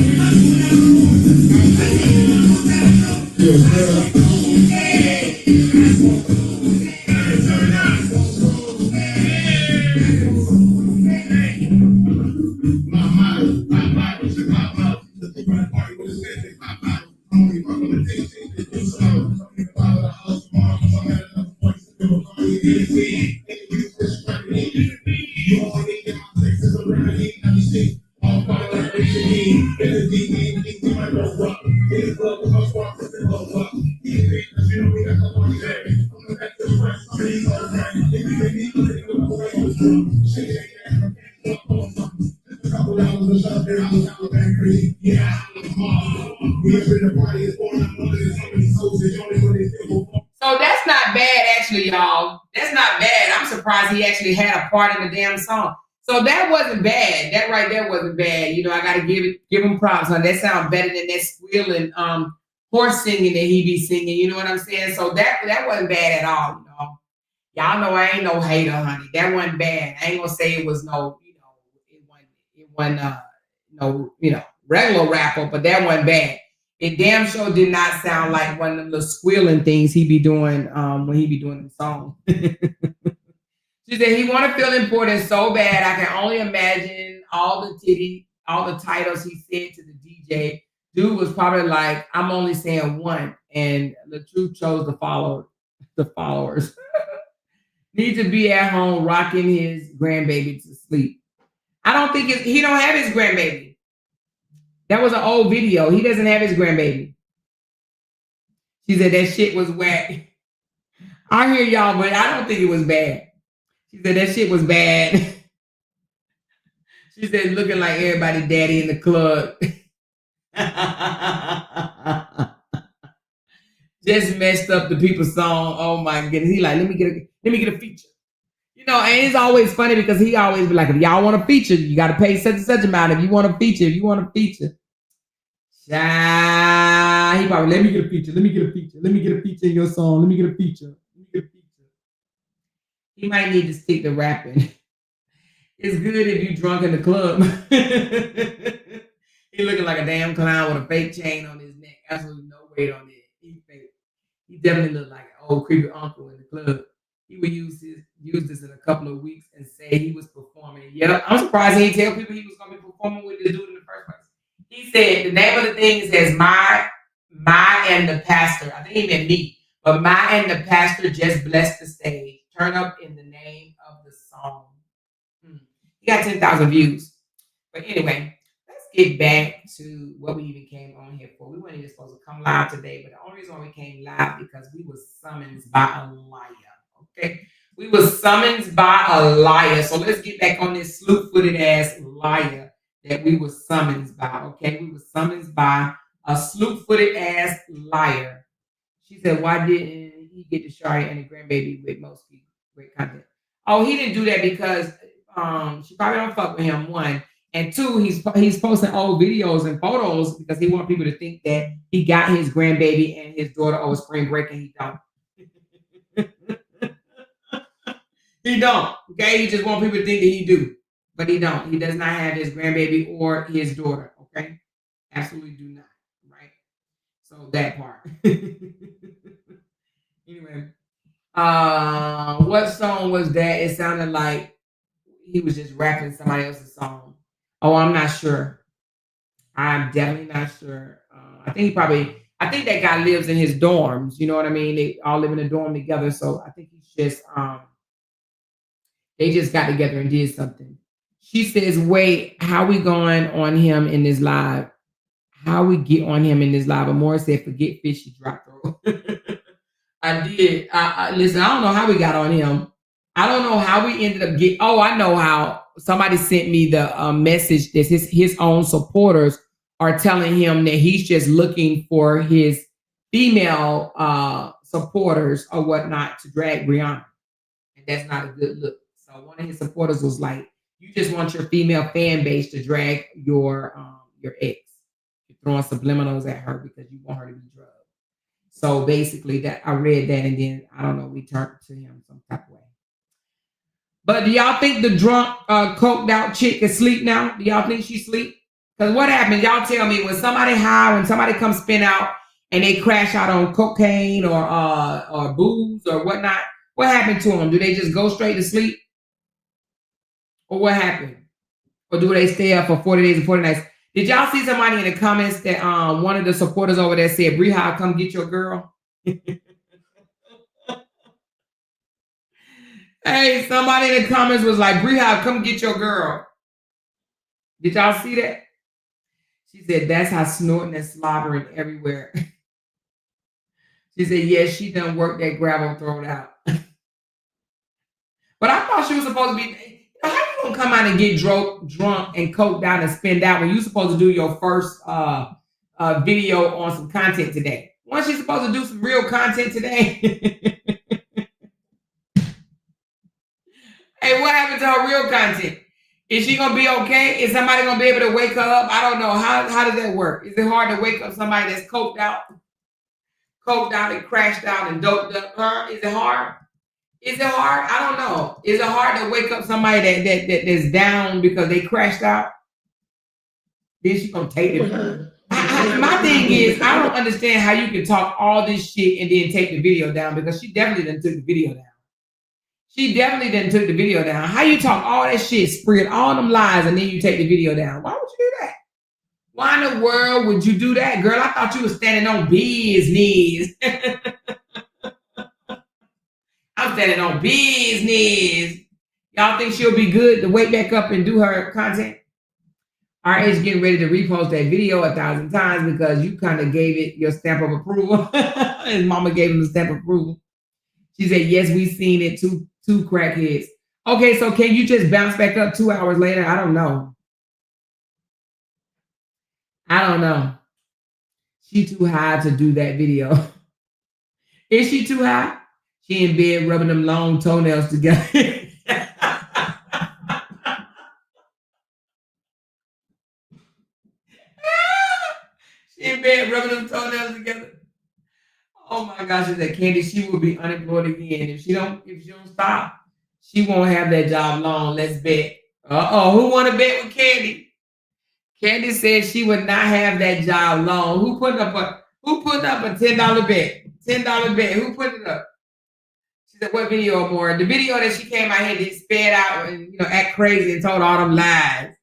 So that's not bad, actually, y'all. That's not bad. I'm surprised he actually had a part in the damn song. So that wasn't bad. That right there wasn't bad. You know, I gotta give him props on that. Sounds better than that squealing horse singing that he be singing. You know what I'm saying? So that wasn't bad at all. You know, y'all know I ain't no hater, honey. That wasn't bad. I ain't gonna say it was no, you know, it wasn't no, you know, regular rapper, but that wasn't bad. It damn sure did not sound like one of them little squealing things he be doing when he be doing the song. She said he want to feel important so bad. I can only imagine all the titles he said to the DJ. Dude was probably like, I'm only saying one. And the truth chose the followers. Need to be at home rocking his grandbaby to sleep. I don't think he don't have his grandbaby. That was an old video. He doesn't have his grandbaby. She said that shit was whack. I hear y'all, but I don't think it was bad. She said that shit was bad. She said looking like everybody daddy in the club. Just messed up the people's song. Oh my goodness. He like, let me get a feature. You know, and it's always funny because he always be like, if y'all want a feature, you got to pay such and such amount. If you want a feature. He probably, let me get a feature in your song. Let me get a feature. He might need to stick to rapping. It's good if you drunk in the club. He looking like a damn clown with a fake chain on his neck. Absolutely no weight on it. He fake. He definitely looked like an old creepy uncle in the club. He would use this in a couple of weeks and say he was performing. Yep. I'm surprised he didn't tell people he was going to be performing with this dude in the first place. He said the name of the thing says my and the pastor. I think he meant me, but my and the pastor just blessed the stage. Turn up in the name of the song. He got 10,000 views. But anyway, let's get back to what we even came on here for. We weren't even supposed to come live today, but the only reason why we came live because we were summoned by a liar. Okay, we were summoned by a liar. So let's get back on this slew-footed ass liar that we were summoned by. Okay, we were summoned by a slew-footed ass liar. She said, "Why didn't he get the Shari and the grandbaby with most people? Great content." Oh, he didn't do that because she probably don't fuck with him. One. And two, he's posting old videos and photos because he wants people to think that he got his grandbaby and his daughter over spring break, and he don't. He don't. Okay, he just wants people to think that he do, but he don't. He does not have his grandbaby or his daughter. Okay, absolutely do not. Right. So that part. Anyway, what song was that? It sounded like he was just rapping somebody else's song. Oh, I'm not sure. I'm definitely not sure. I think that guy lives in his dorms. You know what I mean? They all live in a dorm together. So I think he's just, they just got together and did something. She says, wait, how we going on him in this live? How we get on him in this live? Amora said, forget fishy drop throw. I did. Listen, I don't know how we got on him. I don't know how we ended up getting. Oh, I know how. Somebody sent me the message that his own supporters are telling him that he's just looking for his female supporters or whatnot to drag Brianna. And that's not a good look. So one of his supporters was like, you just want your female fan base to drag your ex. You're throwing subliminals at her because you want her to be drugged. So basically that I read that and then I don't know, we turned to him some type of way. But do y'all think the drunk, coked out chick is asleep now? Do y'all think she's asleep? Because what happens, y'all tell me, when somebody high, when somebody comes spin out and they crash out on cocaine or booze or whatnot, what happened to them? Do they just go straight to sleep? Or what happened? Or do they stay up for 40 days and 40 nights? Did y'all see somebody in the comments that one of the supporters over there said, Breha, come get your girl? Hey, somebody in the comments was like, Breha, come get your girl. Did y'all see that? She said, that's how snorting and slobbering everywhere. She said, yes, she done worked that gravel thrown out. But I thought she was supposed to be, how you gonna come out and get drunk and coked out and spend out when you supposed to do your first video on some content today? Wasn't she supposed to do some real content today? Hey, what happened to her real content? Is she gonna be okay? Is somebody gonna be able to wake her up? I don't know. How does that work? Is it hard to wake up somebody that's coked out and crashed out and doped up? Is it hard? Is it hard? I don't know. Is it hard to wake up somebody that's down because they crashed out? Then she gonna take it. My thing is, I don't understand how you can talk all this shit and then take the video down, because she definitely done took the video down. She definitely didn't took the video down. How you talk all that shit, spread all them lies, and then you take the video down? Why would you do that? Why in the world would you do that, girl? I thought you was standing on business. I'm standing on business. Y'all think she'll be good to wake back up and do her content? RH getting ready to repost that video 1,000 times because you kind of gave it your stamp of approval. His mama gave him the stamp of approval. She said, yes, we seen it, two crackheads. Okay, so can you just bounce back up 2 hours later? I don't know. She too high to do that video. Is she too high? She in bed rubbing them long toenails together. She in bed rubbing them toenails together. Oh my gosh, she said, Candy, she will be unemployed again. If she don't stop, she won't have that job long. Let's bet. Who want to bet with Candy? Candy said she would not have that job long. Who put up a $10 bet? $10 bet. Who put it up? She said, what video more? The video that she came out here and sped out and, you know, act crazy and told all them lies.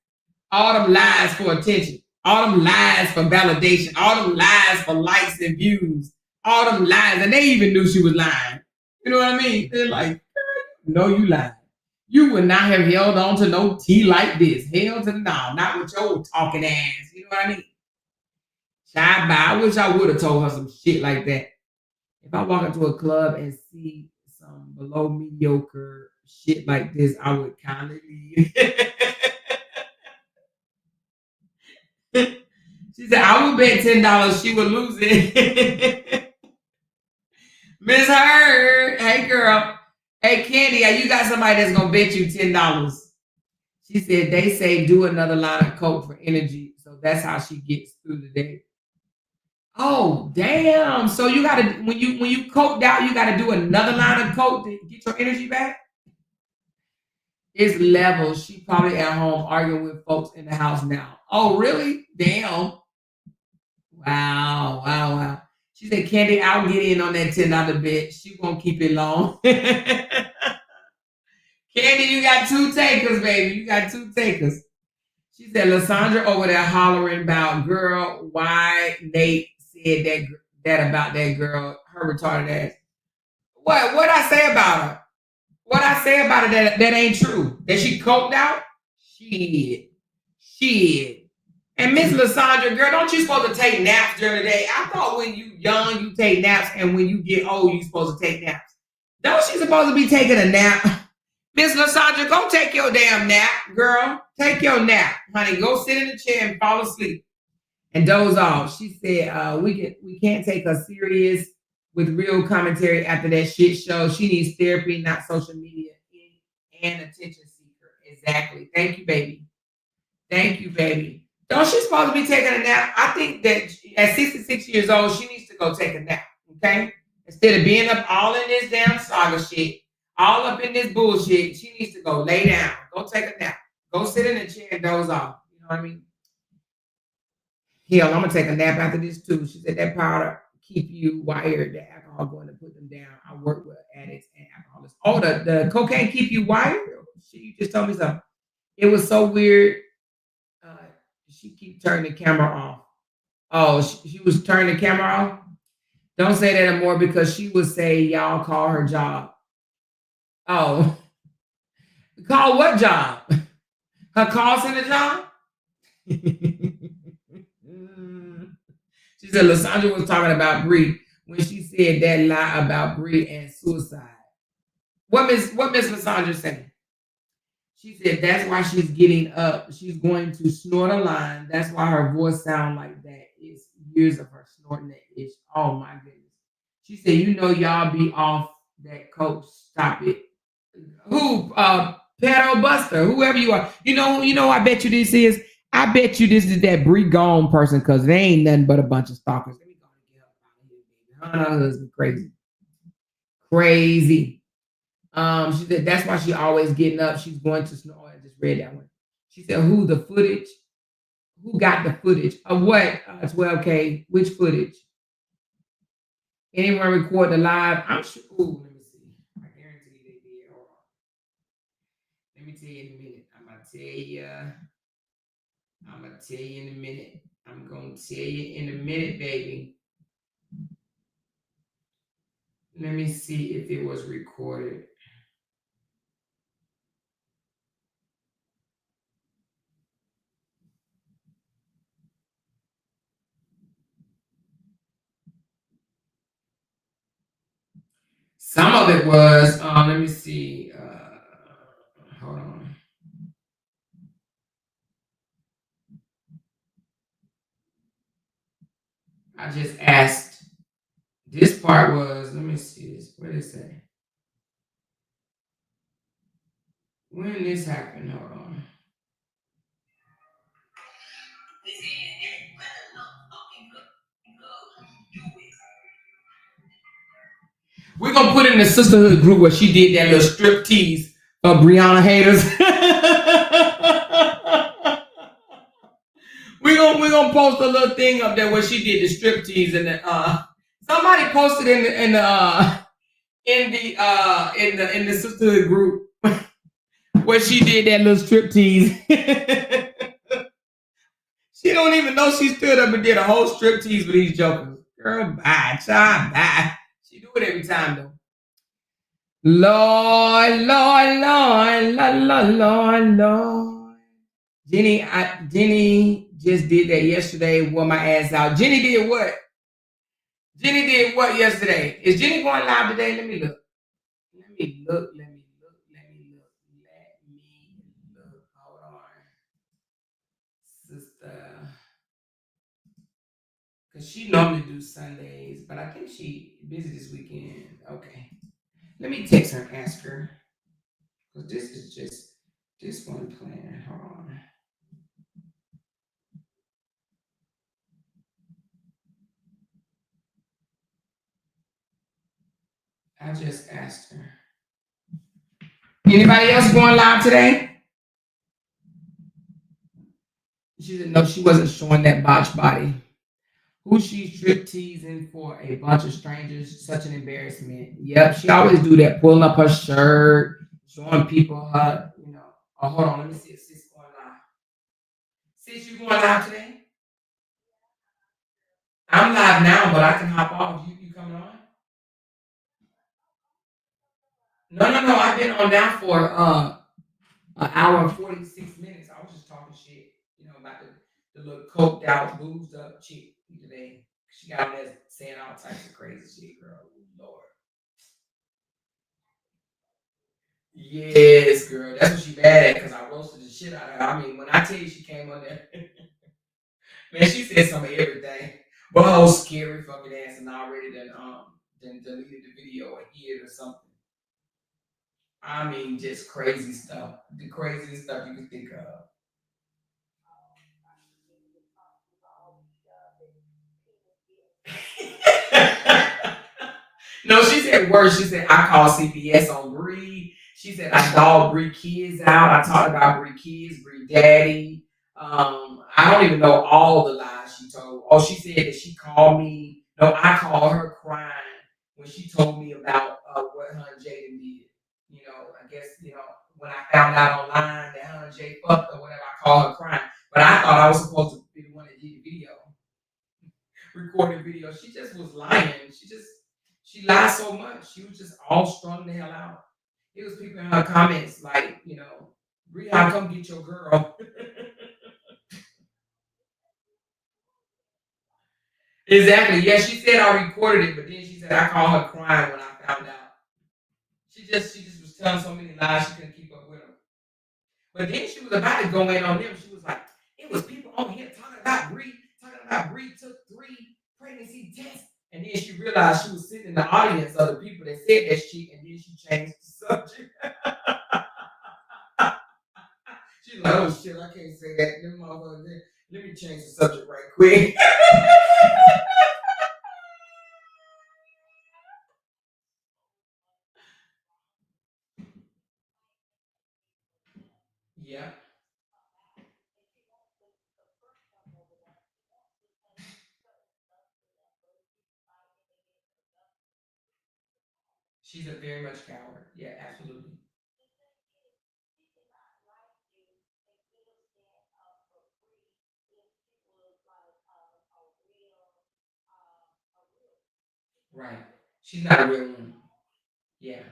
All them lies for attention. All them lies for validation. All them lies for likes and views. All them lies. And they even knew she was lying. You know what I mean? They're like, no, you lied. You would not have held on to no tea like this. Hell to the no, not with your talking ass. You know what I mean? Child, I wish I would have told her some shit like that. If I walk into a club and see some below mediocre shit like this, I would kind of leave. She said, I would bet $10 she would lose it. Miss Heard, hey girl. Hey Candy, you got somebody that's gonna bet you $10. She said they say do another line of coke for energy. So that's how she gets through the day. Oh, damn. So you gotta when you coked out, you gotta do another line of coke to get your energy back? It's levels. She probably at home arguing with folks in the house now. Oh, really? Damn. Wow. She said, Candy, I'll get in on that $10 bet. She won't keep it long. Candy, you got 2 takers, baby. You got 2 takers. She said, Lysandra over there hollering about, girl, why Nate said that about that girl, her retarded ass. What I say about her? What I say about her that ain't true? That she coked out? Shit. And Miss Lysandra, girl, don't you supposed to take naps during the day? I thought when you young, you take naps, and when you get old, you supposed to take naps. Don't she supposed to be taking a nap? Miss Lysandra, go take your damn nap, girl. Take your nap, honey. Go sit in the chair and fall asleep and doze off. She said, we can't take her serious with real commentary after that shit show. She needs therapy, not social media and attention seeker. Exactly. Thank you, baby. Don't she supposed to be taking a nap? I think that at 66 years old, she needs to go take a nap, okay? Instead of being up all in this damn saga shit, all up in this bullshit, she needs to go lay down, go take a nap, go sit in a chair and doze off. You know what I mean? Hell, I'm gonna take a nap after this too. She said that powder keep you wired. The alcohol going to put them down. I work with addicts and alcoholics. Oh, the cocaine keep you wired? You just told me something. It was so weird. She keep turning the camera off. Oh, she was turning the camera off? Don't say that anymore because she would say y'all call her job. Oh. Call what job? Her call center job? She said Lysandra was talking about Bree when she said that lie about Bree and suicide. What Miss Lysandra saying? She said that's why she's getting up. She's going to snort a line. That's why her voice sounds like that. It's years of her snorting that itch. Oh my goodness. She said, you know, y'all be off that coke. Stop it. Who? Pedo Buster, whoever you are. You know, I bet you this is. I bet you this is that Bree Gone person because they ain't nothing but a bunch of stalkers. Let me go and get her out of here, baby. Her husband crazy. She said that's why she always getting up. She's going to snore. I just read that one. She said, who the footage? Who got the footage? Of what? 12K. Which footage? Anyone record the live? I'm sure. Ooh, let me see. I guarantee they did. Hold on. Let me tell you in a minute. I'm gonna tell you in a minute. I'm gonna tell you in a minute, baby. Let me see if it was recorded. Some of it was, let me see. Hold on. I just asked. This part was, let me see this. What did it say? When this happened, hold on. We're gonna put it in the sisterhood group where she did that little strip tease of Brianna haters. we're gonna post a little thing up there where she did the strip tease and somebody posted in the in the sisterhood group where she did that little strip tease. She don't even know she stood up and did a whole strip tease with these jokers. Girl, bye, child, bye. She do it every time though. Lord, Lord, Lord, Lord, Lord, Lord. Jenny just did that yesterday. Wore my ass out. Jenny did what? Jenny did what yesterday? Is Jenny going live today? Let me look. Let me look. Let me look. Let me look. Let me look. Hold on, sister. Because she normally do Sundays, but I think she busy this weekend. Okay. Let me text her and ask her. Because this is just this one plan. Hold on. I just asked her. Anybody else going live today? She didn't know she wasn't showing that botch body. Who she's strip teasing for a bunch of strangers, such an embarrassment. Yep, she always do that, pulling up her shirt, showing people her, you know. Oh, hold on, let me see if Sis going live. Sis, you going live today? I'm live now, but I can hop off. You coming on? No. I've been on now for an hour and 46 minutes. I was just talking shit, you know, about the little coked out, boozed up chick today. She got on there saying all types of crazy shit, girl. Lord. Yes, girl. That's what she mad at because I roasted the shit out of her. I mean, when I tell you she came on there, man, she said some of everything. But her whole scary fucking ass and already then deleted the video or hid or something. I mean, just crazy stuff. The craziest stuff you can think of. No, she said worse. She said I call CPS on Bree. She said I dog Bree kids out. I talked about Bree kids, Bree daddy. I don't even know all the lies she told. Oh, she said that she called me. No, I called her crying when she told me about what her and Jaden did. You know, I guess when I found out online that her and Jay fucked or whatever, I called her crying. But I thought I was supposed to be the one that did the video, recorded video. She just was lying. She lied so much. She was just all strung the hell out. It was people in her comments like, Bree, come get your girl. Exactly. Yeah, she said I recorded it, but then she said I called her crying when I found out. She just was telling so many lies she couldn't keep up with them. But then she was about to go in on them. She was like, it was people on here talking about Bree took 3 pregnancy tests. And then she realized she was sitting in the audience of the people that said that shit, and then she changed the subject. She's like, oh shit, I can't say that. Let me change the subject right quick. Yeah. She's a very much coward. Yeah, absolutely. Right. She's not a real one. Yeah.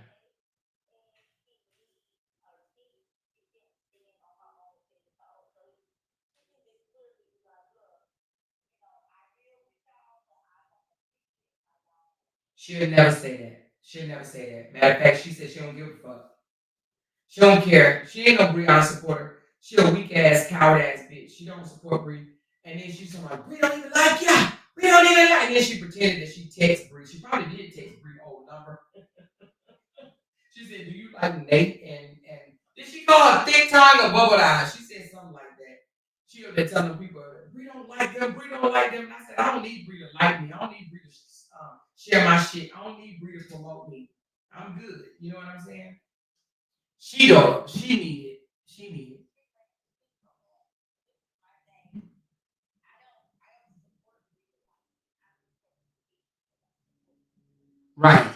She'll never say that. She'll never say that. Matter of fact, she said she don't give a fuck. She don't care. She ain't no Brianna supporter. She a weak ass, coward ass bitch. She don't support Bree. And then she's like, Bree don't even like ya. Bree don't even like. And then she pretended that she texted Bree. She probably did text Bree old number. She said, "Do you like Nate?" And did she call her thick tongue or bubble eyes? She said something like that. She was there telling people, "Bree don't like them. Bree don't like them." And I said, "I don't need Bree to like me. I don't need Bree to share my shit. I don't need Bree to promote me. I'm good." You know what I'm saying? She don't. She need it. She need it. Right.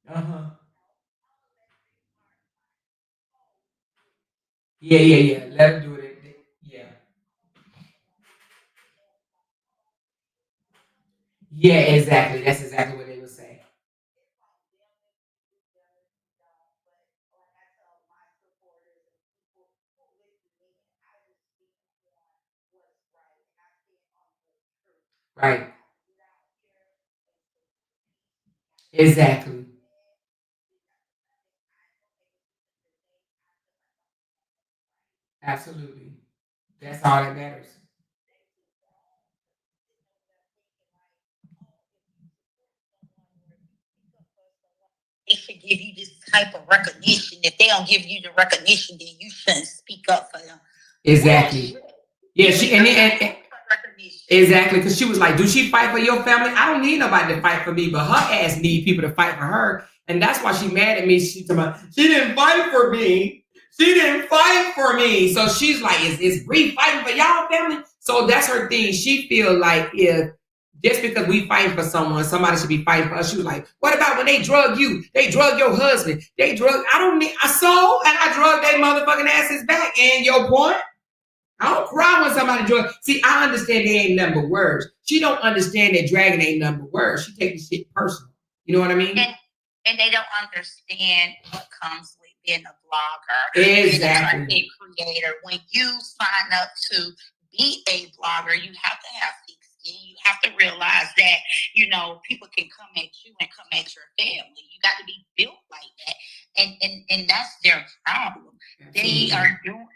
Uh-huh. Yeah. Let her do it. Yeah. Yeah, exactly. That's exactly what they would say. Right. Exactly. Absolutely. That's all that matters. They should give you this type of recognition. If they don't give you the recognition, then you shouldn't speak up for them. Exactly. Yeah, she and Recognition. exactly, because she was like, "Do she fight for your family? I don't need nobody to fight for me, but her ass need people to fight for her, and that's why she mad at me. She told me she didn't fight for me. She didn't fight for me. So she's like, is Bree fighting for y'all family? So that's her thing. She feel like if just because we fight for someone, somebody should be fighting for us. She was like, what about when they drug you? They drug your husband. They drug. I don't need. I saw and I drug their motherfucking asses back. And your point. I don't cry when somebody drug. See, I understand they ain't number words. She don't understand that dragging ain't number words. She take the shit personal. You know what I mean? And they don't understand what comes with being a blogger, exactly. being a content creator. When you sign up to be a blogger, you have to have thick skin. You have to realize that, you know, people can come at you and come at your family. You got to be built like that. And that's their problem. Absolutely.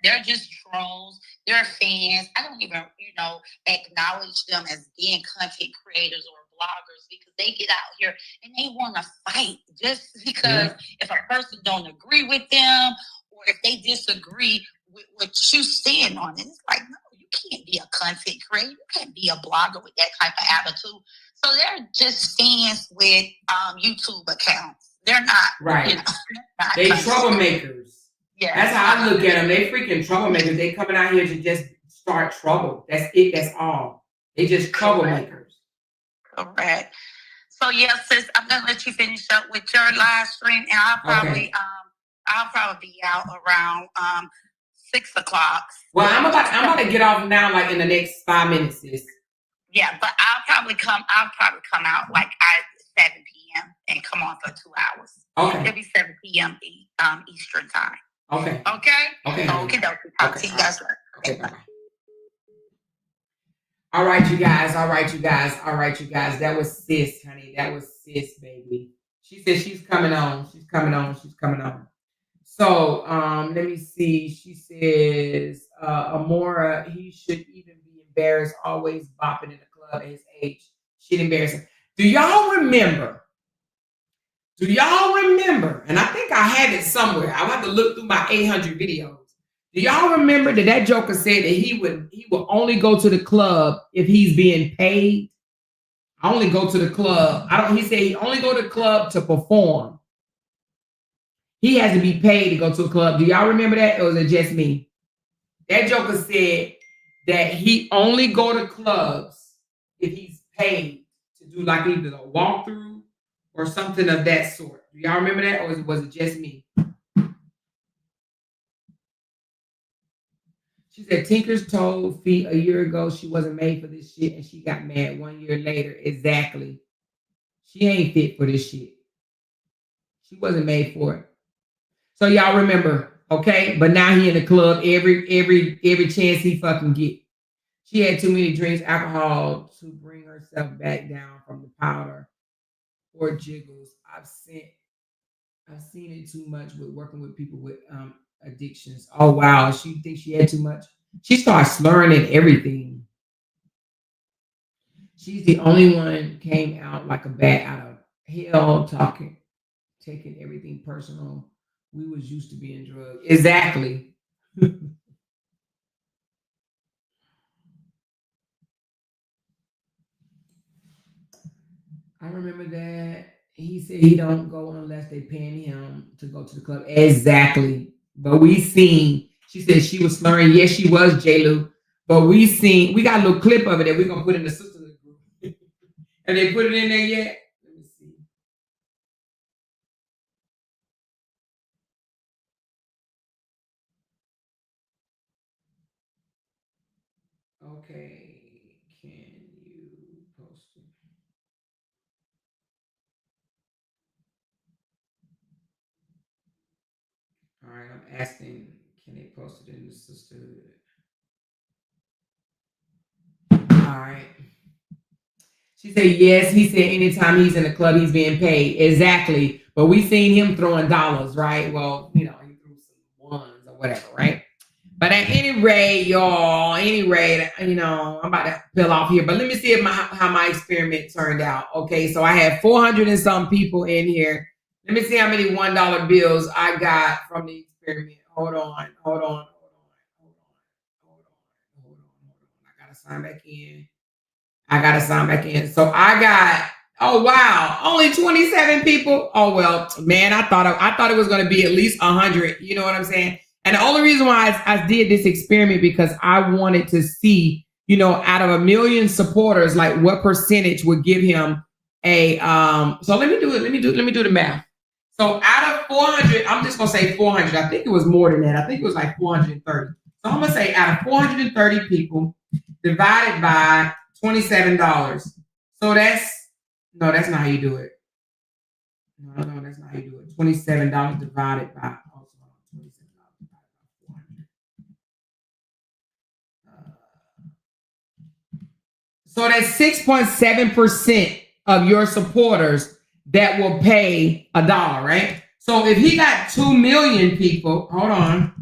They're just trolls. They're fans. I don't even, you know, acknowledge them as being content creators or bloggers because they get out here and they want to fight just because if a person don't agree with them or if they disagree with what you stand on it. It's like, no, you can't be a content creator. You can't be a blogger with that type of attitude. So they're just fans with YouTube accounts. They're not right. You know, not they troublemakers. Yeah, that's how I look at them. They freaking troublemakers. They coming out here to just start trouble. That's it. That's all. They just troublemakers. Correct. So yeah, sis, I'm gonna let you finish up with your live stream, and I'll probably be out around 6 o'clock. Well, I'm about to get off now, like in the next 5 minutes, sis. Yeah, but I'll probably come out like at 7 p.m. and come on for 2 hours. Okay. It'll be 7 p.m. Eastern time. Okay. Okay. Okay. Talk to you guys later. Okay. Bye. All right, you guys. That was sis, honey. That was sis, baby. She said she's coming on. So, let me see. She says, Amora, he should even be embarrassed, always bopping in the club at his age. She'd embarrass him. Do y'all remember? And I think I have it somewhere. I'll have to look through my 800 videos. Do y'all remember that Joker said that he will only go to the club if he's being paid? I only go to the club. He said he only go to the club to perform. He has to be paid to go to a club. Do y'all remember that? Or was it just me? That Joker said that he only go to clubs if he's paid to do like either a walkthrough or something of that sort. Do y'all remember that? Or was it just me? She said Tinkers told Fee a year ago she wasn't made for this shit and she got mad 1 year later. Exactly. She ain't fit for this shit. She wasn't made for it. So y'all remember, okay? But now he in the club every chance he fucking get. She had too many drinks, alcohol to bring herself back down from the powder or jiggles. I've seen it too much with working with people with addictions. Oh wow, she thinks she had too much. She starts slurring and everything. She's the only one came out like a bat out of hell, taking everything personal. We was used to being drugged. Exactly. I remember that. He said he don't go unless they paying him to go to the club. Exactly. But we seen, she said she was slurring. Yes, she was, J-Lu. But we got a little clip of it that we're going to put in the sisterhood group. Have they put it in there yet? Let me see. Okay, can you post it? All right, I'm asking, can they post it in the sisterhood? All right. She said, yes. He said, anytime he's in the club, he's being paid. Exactly. But we seen him throwing dollars, right? Well, he threw some ones or whatever, right? But at any rate, y'all, I'm about to peel off here. But let me see how my experiment turned out. Okay, so I had 400 and some people in here. Let me see how many $1 bills I got from the experiment. Hold on. I gotta sign back in. So I got, oh wow, only 27 people. Oh well, man, I thought it was going to be at least 100. You know what I'm saying? And the only reason why I did this experiment because I wanted to see, out of 1 million supporters, like what percentage would give him a. So let me do it. Let me do the math. So out of 400, I'm just gonna say 400. I think it was more than that. I think it was like 430. So I'm gonna say out of 430 people divided by $27. So that's not how you do it. No, that's not how you do it. $27 divided by $27 divided by 400. So that's 6.7% of your supporters that will pay $1, right? So if he got 2 million people, hold on,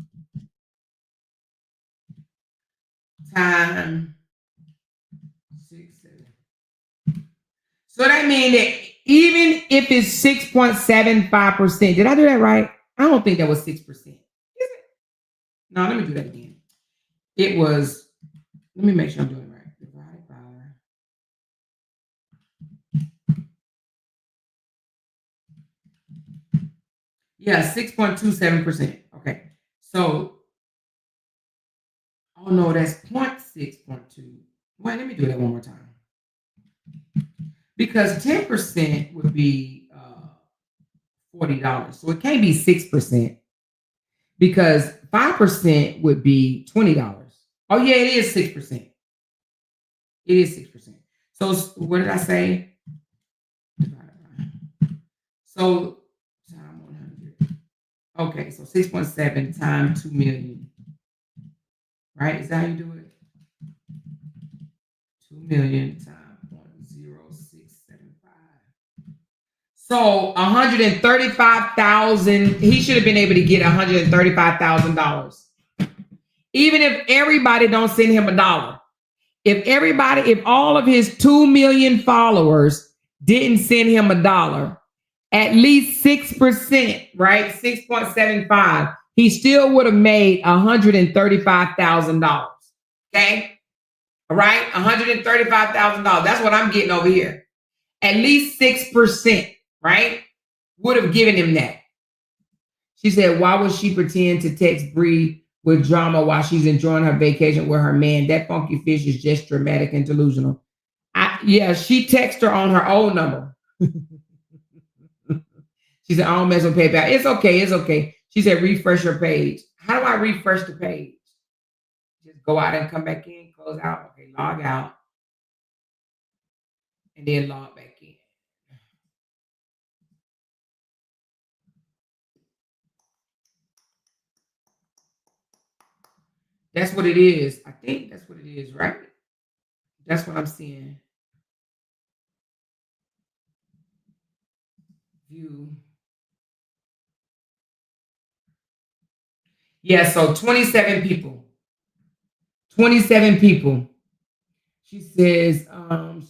time 6, 7. So that means that even if it's 6.75%, did I do that right? I don't think that was 6%. Is it? No, let me do that again. It was, let me make sure I'm doing it right. Divided by, yeah, 6.27%. Okay. So, oh no, that's 0.6.2. Wait, let me do that one more time. Because 10% would be $40. So it can't be 6%. Because 5% would be $20. Oh yeah, it is 6%. It is 6%. So what did I say? So time 100. Okay, so 6.7 times 2 million. Right? Is that how you do it? 2 million times 10675. So 135,000. He should have been able to get $135,000. Even if everybody don't send him $1. If all of his 2 million followers didn't send him $1, at least 6%, right? 6.75, he still would have made $135,000. Okay? All right? $135,000. That's what I'm getting over here. At least 6%, right? Would have given him that. She said, why would she pretend to text Bree with drama while she's enjoying her vacation with her man? That funky fish is just dramatic and delusional. She texted her on her old number. She said, I don't mess with PayPal. It's okay. She said, refresh your page. How do I refresh the page? Just go out and come back in, close out. Okay, log out. And then log back in. That's what it is. I think that's what it is, right? That's what I'm seeing. View. Yeah, so 27 people. 27 people. She says,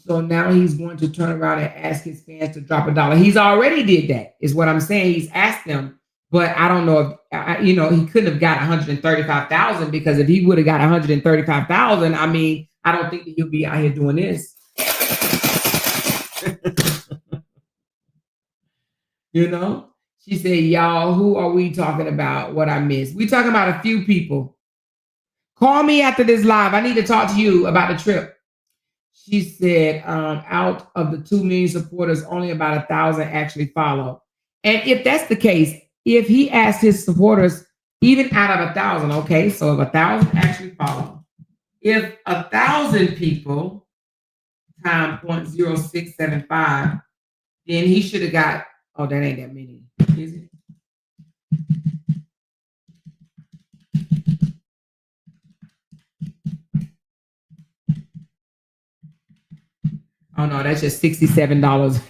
so now he's going to turn around and ask his fans to drop $1. He's already did that, is what I'm saying. He's asked them, but I don't know if, he couldn't have got 135,000 because if he would have got 135,000, I mean, I don't think that he'll be out here doing this. She said, y'all, who are we talking about? What I missed? We talking about a few people. Call me after this live. I need to talk to you about the trip. She said, out of the 2 million supporters, only about 1,000 actually follow. And if that's the case, if he asked his supporters, even out of 1,000, okay, so if 1,000 actually follow, If 1,000 people times 0.0675, then he should have got, oh, that ain't that many, is it? Oh no, that's just $67.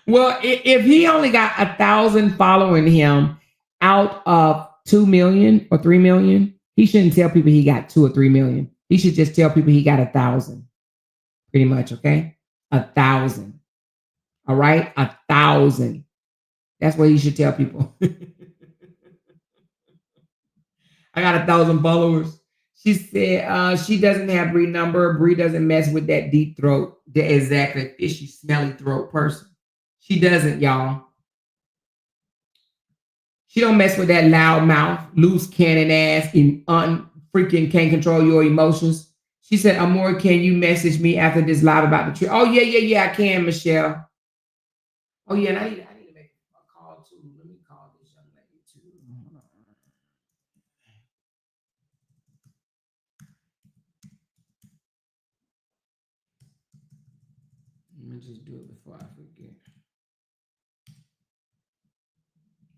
Well, if he only got 1,000 following him out of 2 million or 3 million, he shouldn't tell people he got 2 or 3 million. He should just tell people he got 1,000. Pretty much, okay? 1,000. All right? 1,000. That's what he should tell people. I got 1,000 followers. She said she doesn't have Bree number. Bree doesn't mess with that deep throat, the exactly fishy, smelly throat person. She doesn't, y'all. She don't mess with that loud mouth, loose cannon ass, and freaking can't control your emotions. She said, Amor, can you message me after this live about the trip? Oh, yeah, I can, Michelle. Oh, yeah, and I need to make a call too. Let me call this young lady too. Let me just do it before I forget.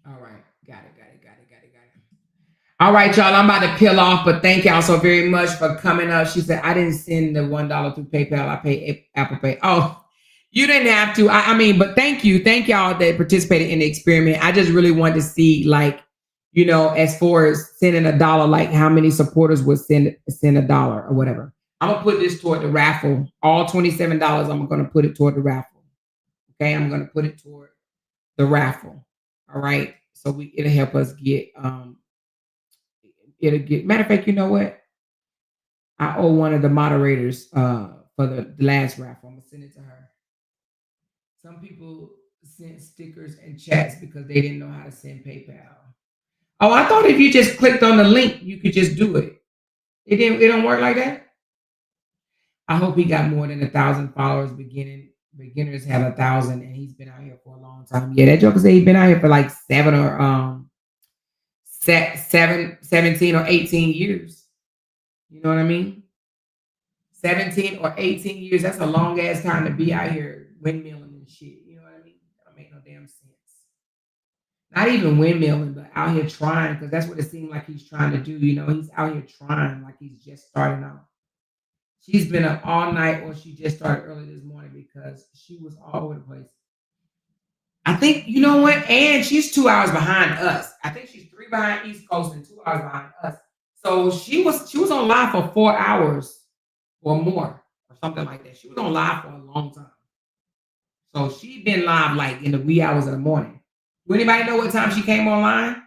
All right, got it. All right, y'all, I'm about to peel off, but thank y'all so very much for coming up. She said, I didn't send the $1 through PayPal. I paid Apple Pay. Oh, you didn't have to. I mean, but thank you. Thank y'all that participated in the experiment. I just really wanted to see, like, you know, as far as sending $1, like how many supporters would send $1 or whatever. I'm going to put this toward the raffle. All $27, I'm going to put it toward the raffle. Okay, I'm going to put it toward the raffle. All right. So it'll help us get matter of fact, you know what? I owe one of the moderators for the last raffle. I'm gonna send it to her. Some people sent stickers and chats because they didn't know how to send PayPal. Oh, I thought if you just clicked on the link, you could just do it. It don't work like that. I hope he got more than 1,000 followers. Beginners have 1,000, and he's been out here for a long time. Yeah, that joker said he's been out here for like 17 or 18 years. You know what I mean? 17 or 18 years. That's a long ass time to be out here windmilling and shit. You know what I mean? That don't make no damn sense. Not even windmilling, but out here trying, because that's what it seemed like he's trying to do. You know, he's out here trying like he's just starting out. She's been up all night, or she just started early this morning because she was all over the place. I think, you know what? And she's 2 hours behind us. I think she's 3 behind East Coast and 2 hours behind us. So she was on live for 4 hours or more, or something like that. She was on live for a long time. So she been live like in the wee hours of the morning. Do anybody know what time she came online?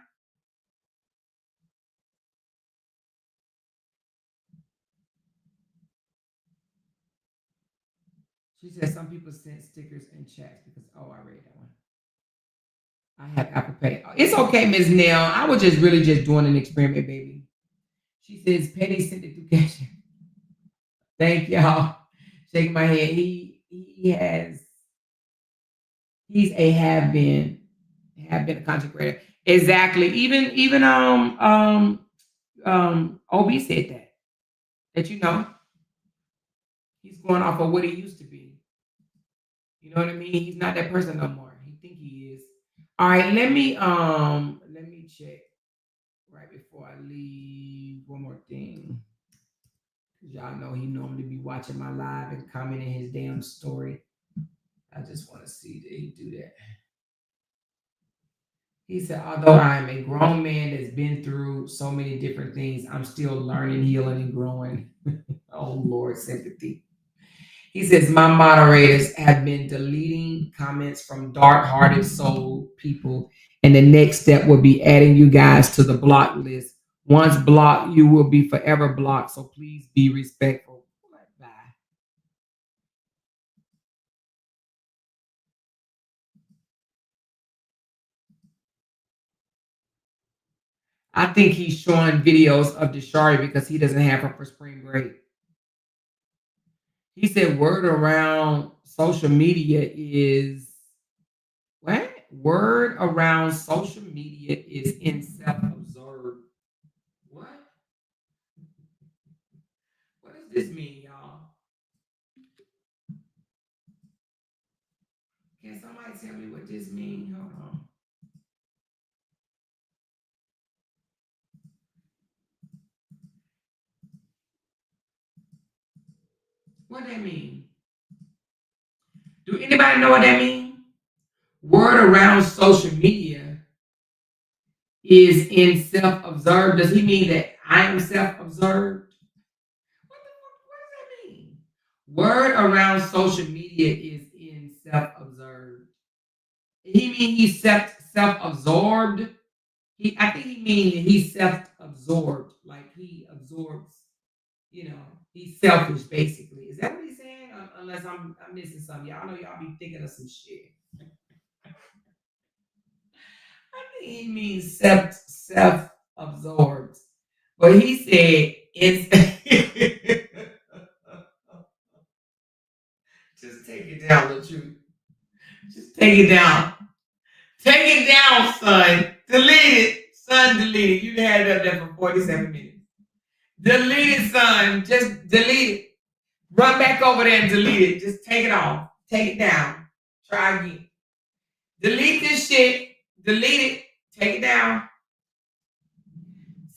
She said some people sent stickers and chats because, oh, I read that one. I have Apple Pay. Oh, it's okay, Ms. Nell. I was just really just doing an experiment, baby. She says Petty sent it through Cash. Thank y'all. Shaking my head. He's a have been a content creator. Exactly. Even OB said that you know he's going off of what he used to be. You know what I mean? He's not that person no more. He think he is. All right, let me check right before I leave one more thing. Y'all know he normally be watching my live and commenting his damn story. I just want to see that he do that. He said, although I am a grown man that's been through so many different things, I'm still learning, healing, and growing. Oh, Lord, sympathy. He says, my moderators have been deleting comments from dark-hearted soul people, and the next step will be adding you guys to the block list. Once blocked, you will be forever blocked, so please be respectful. Bye. I think he's showing videos of Deshari because he doesn't have her for spring break. He said word around social media is what? Word around social media is in self-observed. What? somebody tell me what this means? Hold on. What that mean? Do anybody know what that means? Word around social media is in self-observed. Does he mean that I am self-observed? What does that mean? Word around social media is in self-observed. He mean he's self-absorbed. I think he means he's self-absorbed, like he absorbs. He's selfish, basically. Is that what he's saying? Unless I'm missing something. Y'all know y'all be thinking of some shit. I think he means self-absorbed. But he said it's just take it down, the truth. Just take it down. Take it down, son. Delete it. Son, delete it. You had it up there for 47 minutes. Delete it, son. Just delete it. Run back over there and delete it. Just take it off. Take it down. Try again. Delete this shit. Delete it. Take it down.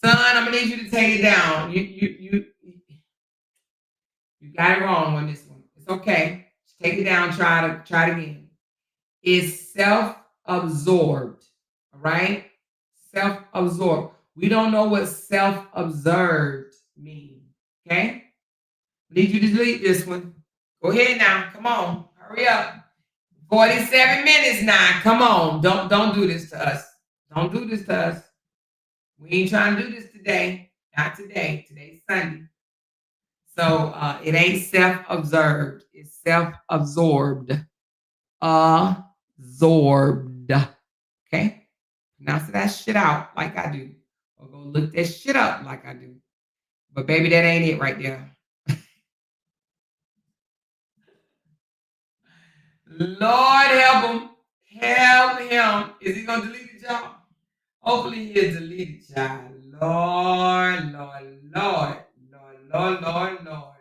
Son, I'm gonna need you to take it down. You got it wrong on this one. It's okay. Just take it down. Try it again. It's self-absorbed. All right? Self-absorbed. We don't know what self-observed means. Okay? Need you to delete this one. Go ahead now. Come on. Hurry up. 47 minutes now. Come on. Don't do this to us. Don't do this to us. We ain't trying to do this today. Not today. Today's Sunday. So it ain't self-observed. It's self-absorbed. Absorbed. Okay? Pronounce that shit out like I do. Or go look that shit up like I do. But baby, that ain't it right there. Lord help him. Help him. Is he going to delete it, y'all? Hopefully he'll delete it, y'all. Lord, Lord, Lord. Lord, Lord, Lord, Lord.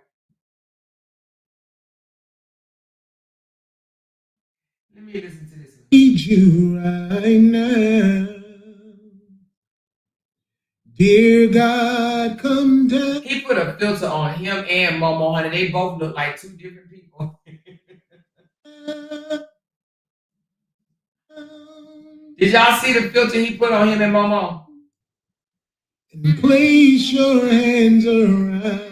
Let me listen to this one. Need you right now. Dear God, come down. He put a filter on him and Momo, honey. They both look like two different people. Did y'all see the filter he put on him and Momo? And place your hands around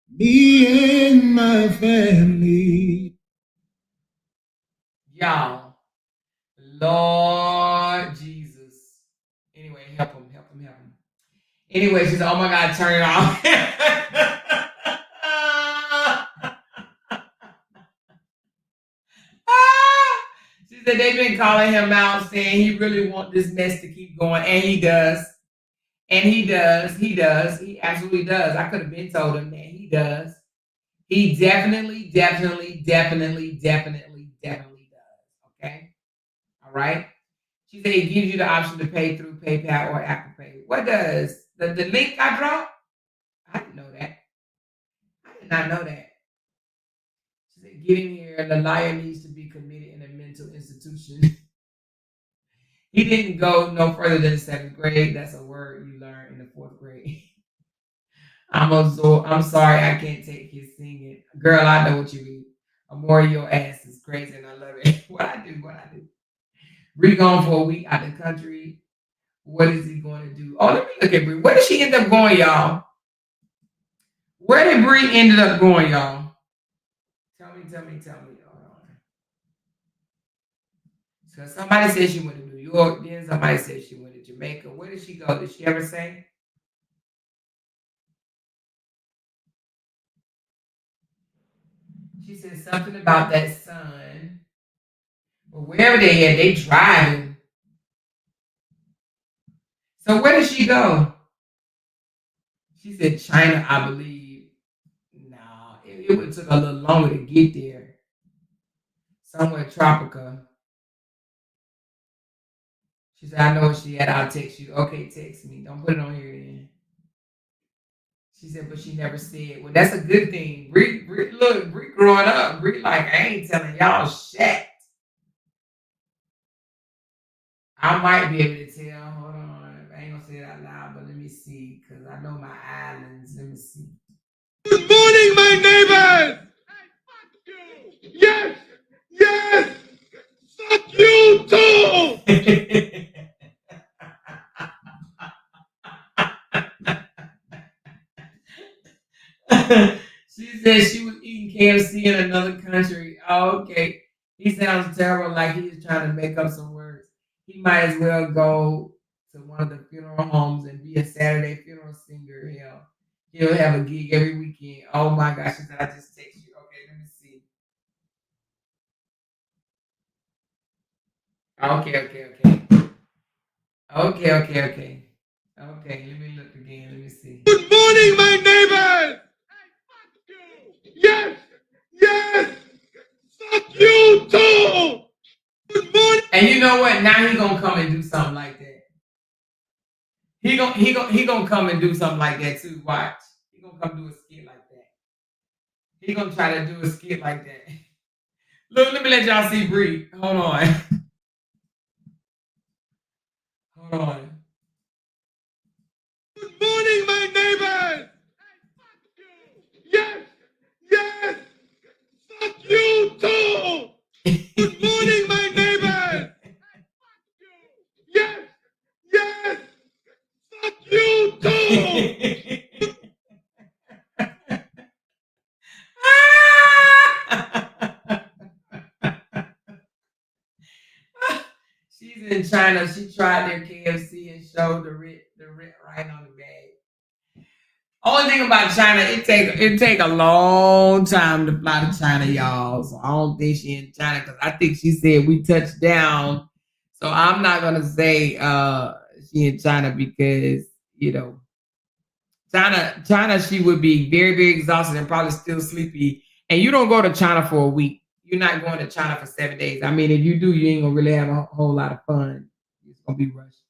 me and my family. Y'all, Lord Jesus. Anyway, help him. Anyway, she said, oh my God, turn it off. She said they've been calling him out, saying he really wants this mess to keep going, and he does. He absolutely does. I could have been told him that. He does. He definitely does. Okay? All right? She said it gives you the option to pay through PayPal or Apple Pay. What does? The link I dropped? I didn't know that. I did not know that. She said, getting here, the liar needs to be committed in a mental institution. He didn't go no further than 7th grade. That's a word you learn in the 4th grade. I'm sorry, I can't take his singing. Girl, I know what you mean. Amore, your ass is crazy and I love it. What I do. Bree gone for a week out of the country. What is he going to do? Oh, let me look at Bree. Where did she end up going, y'all? Where did Bree ended up going, y'all? Tell me. Hold on. So somebody said she went to New York. Then somebody said she went to Jamaica. Where did she go? Did she ever say? She said something about that son. But wherever they at, they driving. So where did she go? She said China, I believe. No, it would have took a little longer to get there. Somewhere tropical. She said, I know where she at. I'll text you. Okay, text me. Don't put it on here then. She said, but she never said. Well, that's a good thing. Look, Bree growing up, Bree like, I ain't telling y'all shit. I might be able to tell. Hold on. I ain't gonna say it out loud, but let me see. Because I know my islands. Let me see. Good morning, my neighbors! Yes! Yes! Fuck you too! She said she was eating KFC in another country. Oh, okay. He sounds terrible, like he's trying to make up some words. He might as well go to one of the funeral homes and be a Saturday funeral singer. He'll have a gig every weekend. Oh my gosh, she said, I just text you. Okay, let me see. Okay. Okay, let me look again. Let me see. Good morning, my neighbors! Yes! Yes! Fuck you too! Good morning! And you know what? Now he gonna come and do something like that. He gonna come and do something like that too. Watch. He gonna come do a skit like that. He gonna try to do a skit like that. Look, let me let y'all see Bree. Hold on. Hold on. Good morning, my neighbors! Yes! Yes! Fuck you too! Good morning, my neighbors! Yes! Yes! Fuck you too! She's in China. She tried their KFC and showed the writ right on the bag. Only thing about China, it take a long time to fly to China, y'all. So I don't think she in China because I think she said we touched down. So I'm not gonna say she in China because China, she would be very, very exhausted and probably still sleepy. And you don't go to China for a week. You're not going to China for 7 days. I mean, if you do, you ain't gonna really have a whole lot of fun. It's gonna be rushed.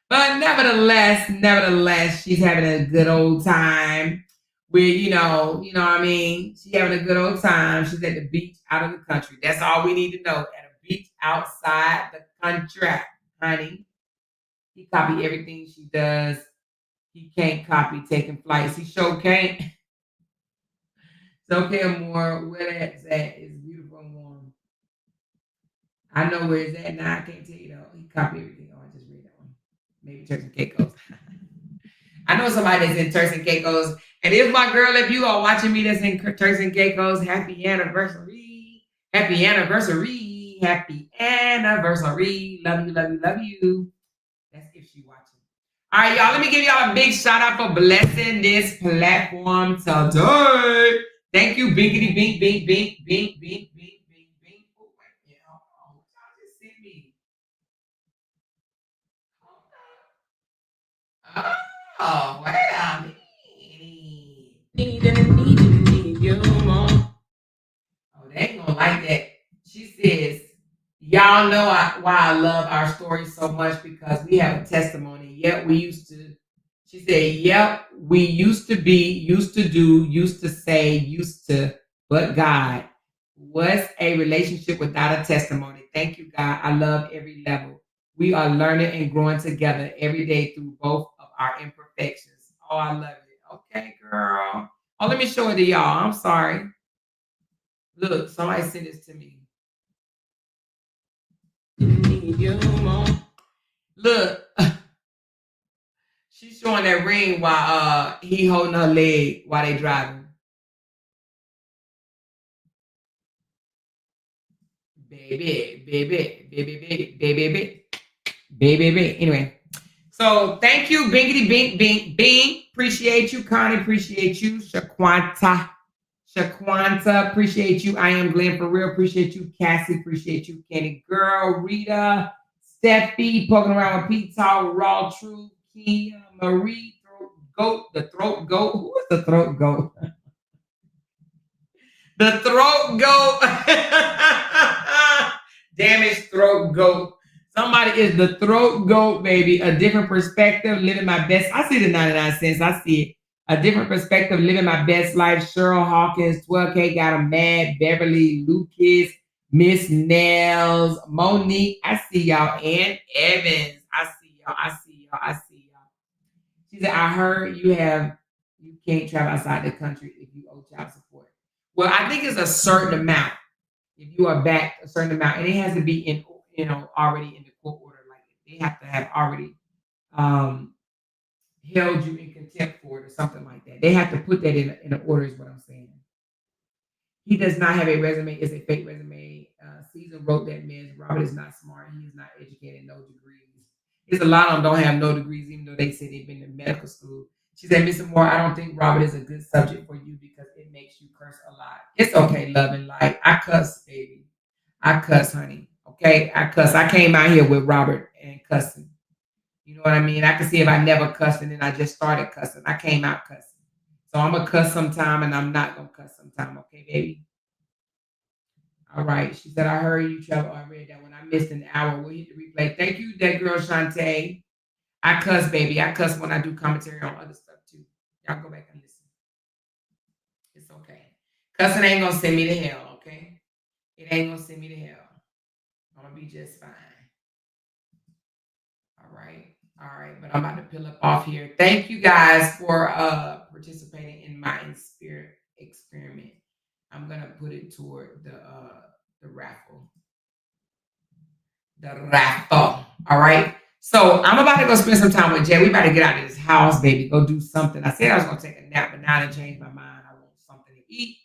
But nevertheless, she's having a good old time with, you know what I mean? She's having a good old time. She's at the beach out of the country. That's all we need to know. At a beach outside the country, honey. He copy everything she does. He can't copy taking flights. He sure can't. It's okay, more where that's at is beautiful and warm. I know where it's at now. I can't tell you though. He copy everything. Oh, I just read that one. Maybe Turks and Caicos. I know somebody that's in Turks and Caicos. And if my girl, if you are watching me that's in Turks and Caicos, happy anniversary. Happy anniversary. Happy anniversary. Love you, love you, love you. That's if she watching. All right, y'all, let me give y'all a big shout out for blessing this platform today. Thank you, binkity bink, bink, bink, bink, bink, bink, bink, bink. Oh, wait, yeah, hold on. What y'all just sent me? Oh, wait a minute. Need you more. Oh, they ain't gonna like that. She says, y'all know why I love our story so much because we have a testimony. Yep, we used to. She said, yep, we used to be, used to do, used to say, used to, but God. What's a relationship without a testimony? Thank you, God. I love every level. We are learning and growing together every day through both of our imperfections. Oh, I love it. Okay, girl. Oh, let me show it to y'all. I'm sorry. Look, somebody sent this to me. Look, she's showing that ring while he holding her leg while they driving. Baby. Anyway, so thank you, Binkity Bink Bink Bink. Appreciate you, Connie. Appreciate you, Shaquanta, appreciate you. I am Glenn for real. Appreciate you, Cassie. Appreciate you, Kenny Girl, Rita, Steffi, poking around with Pete Talk, Raw Truth, Kia, Marie, the throat goat. Who is the throat goat? The throat goat. Damaged throat goat. Somebody is the throat goat, baby. A different perspective, living my best. I see the 99 cents. I see it. A different perspective, living my best life. Cheryl Hawkins, 12K got him mad. Beverly Lucas, Miss Nels, Monique. I see y'all. And Evans. I see y'all. I see y'all. I see y'all. She said, I heard you can't travel outside the country if you owe child support. Well, I think it's a certain amount. If you are back a certain amount, and it has to be in, already in the court order. Like they have to have already held you in contempt for it or something like that. They have to put that in an order is what I'm saying. He does not have a resume. It's a fake resume. Caesar wrote that mess. Robert is not smart. He is not educated, no degrees. There's a lot of them don't have no degrees, even though they say they've been to medical school. She said, Mr. Moore, I don't think Robert is a good subject for you because it makes you curse a lot. It's okay, love and light. I cuss, baby. I cuss, honey. Okay? I cuss. I came out here with Robert and cussing. You know what I mean? I can see if I never cussed and then I just started cussing. I came out cussing. So I'm going to cuss sometime and I'm not going to cuss sometime. Okay, baby? All right. She said, I heard you travel. I read that when I missed an hour. We'll hit the replay. Thank you, that girl, Shantae. I cuss, baby. I cuss when I do commentary on other stuff, too. Y'all go back and listen. It's okay. Cussing ain't going to send me to hell, okay? It ain't going to send me to hell. I'm going to be just fine. All right. All right. But I'm about to peel up off here. Thank you guys for participating in my experiment. I'm going to put it toward the raffle. The raffle. All right. So I'm about to go spend some time with Jay. We about to get out of this house, baby. Go do something. I said I was going to take a nap, but now I changed my mind. I want something to eat,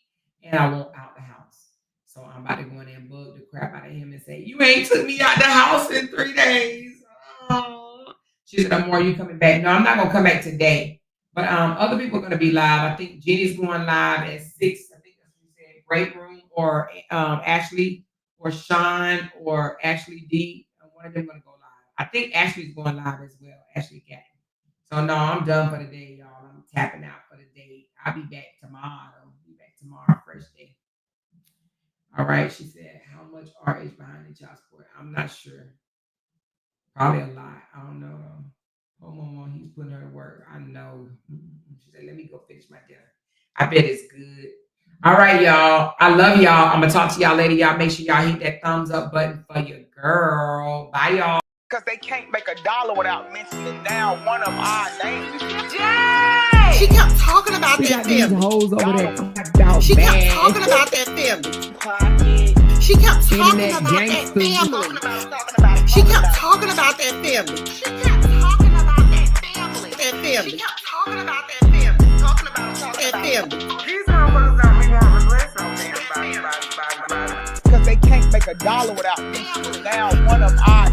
and I want out the house. So I'm about to go in there and bug the crap out of him and say, you ain't took me out the house in 3 days. Oh. She said, Amor, you coming back? No, I'm not going to come back today. But other people are going to be live. I think Jenny's going live at 6. I think that's what she said. Break Room or Ashley or Sean or Ashley D. One of them going to go live. I think Ashley's going live as well. Ashley Cat. So no, I'm done for the day, y'all. I'm tapping out for the day. I'll be back tomorrow. Fresh day. All right. She said, how much RH behind the child support? I'm not sure. Probably a lot. I don't know. Hold on, he's putting her to work. I know. She said, let me go finish my dinner. I bet it's good. All right, y'all. I love y'all. I'm going to talk to y'all later. Y'all make sure y'all hit that thumbs up button for your girl. Bye, y'all. Because they can't make $1 without mentioning down one of our names. Jay! She kept talking about that family. Hoes over there. She kept talking about that family. She kept talking about that family. She kept talking about that family. She kept talking about that family. That family. She kept talking about that family. Talking about that family. These motherfuckers don't be wanting to listen on them. Because they can't make $1 without mentioning down one of our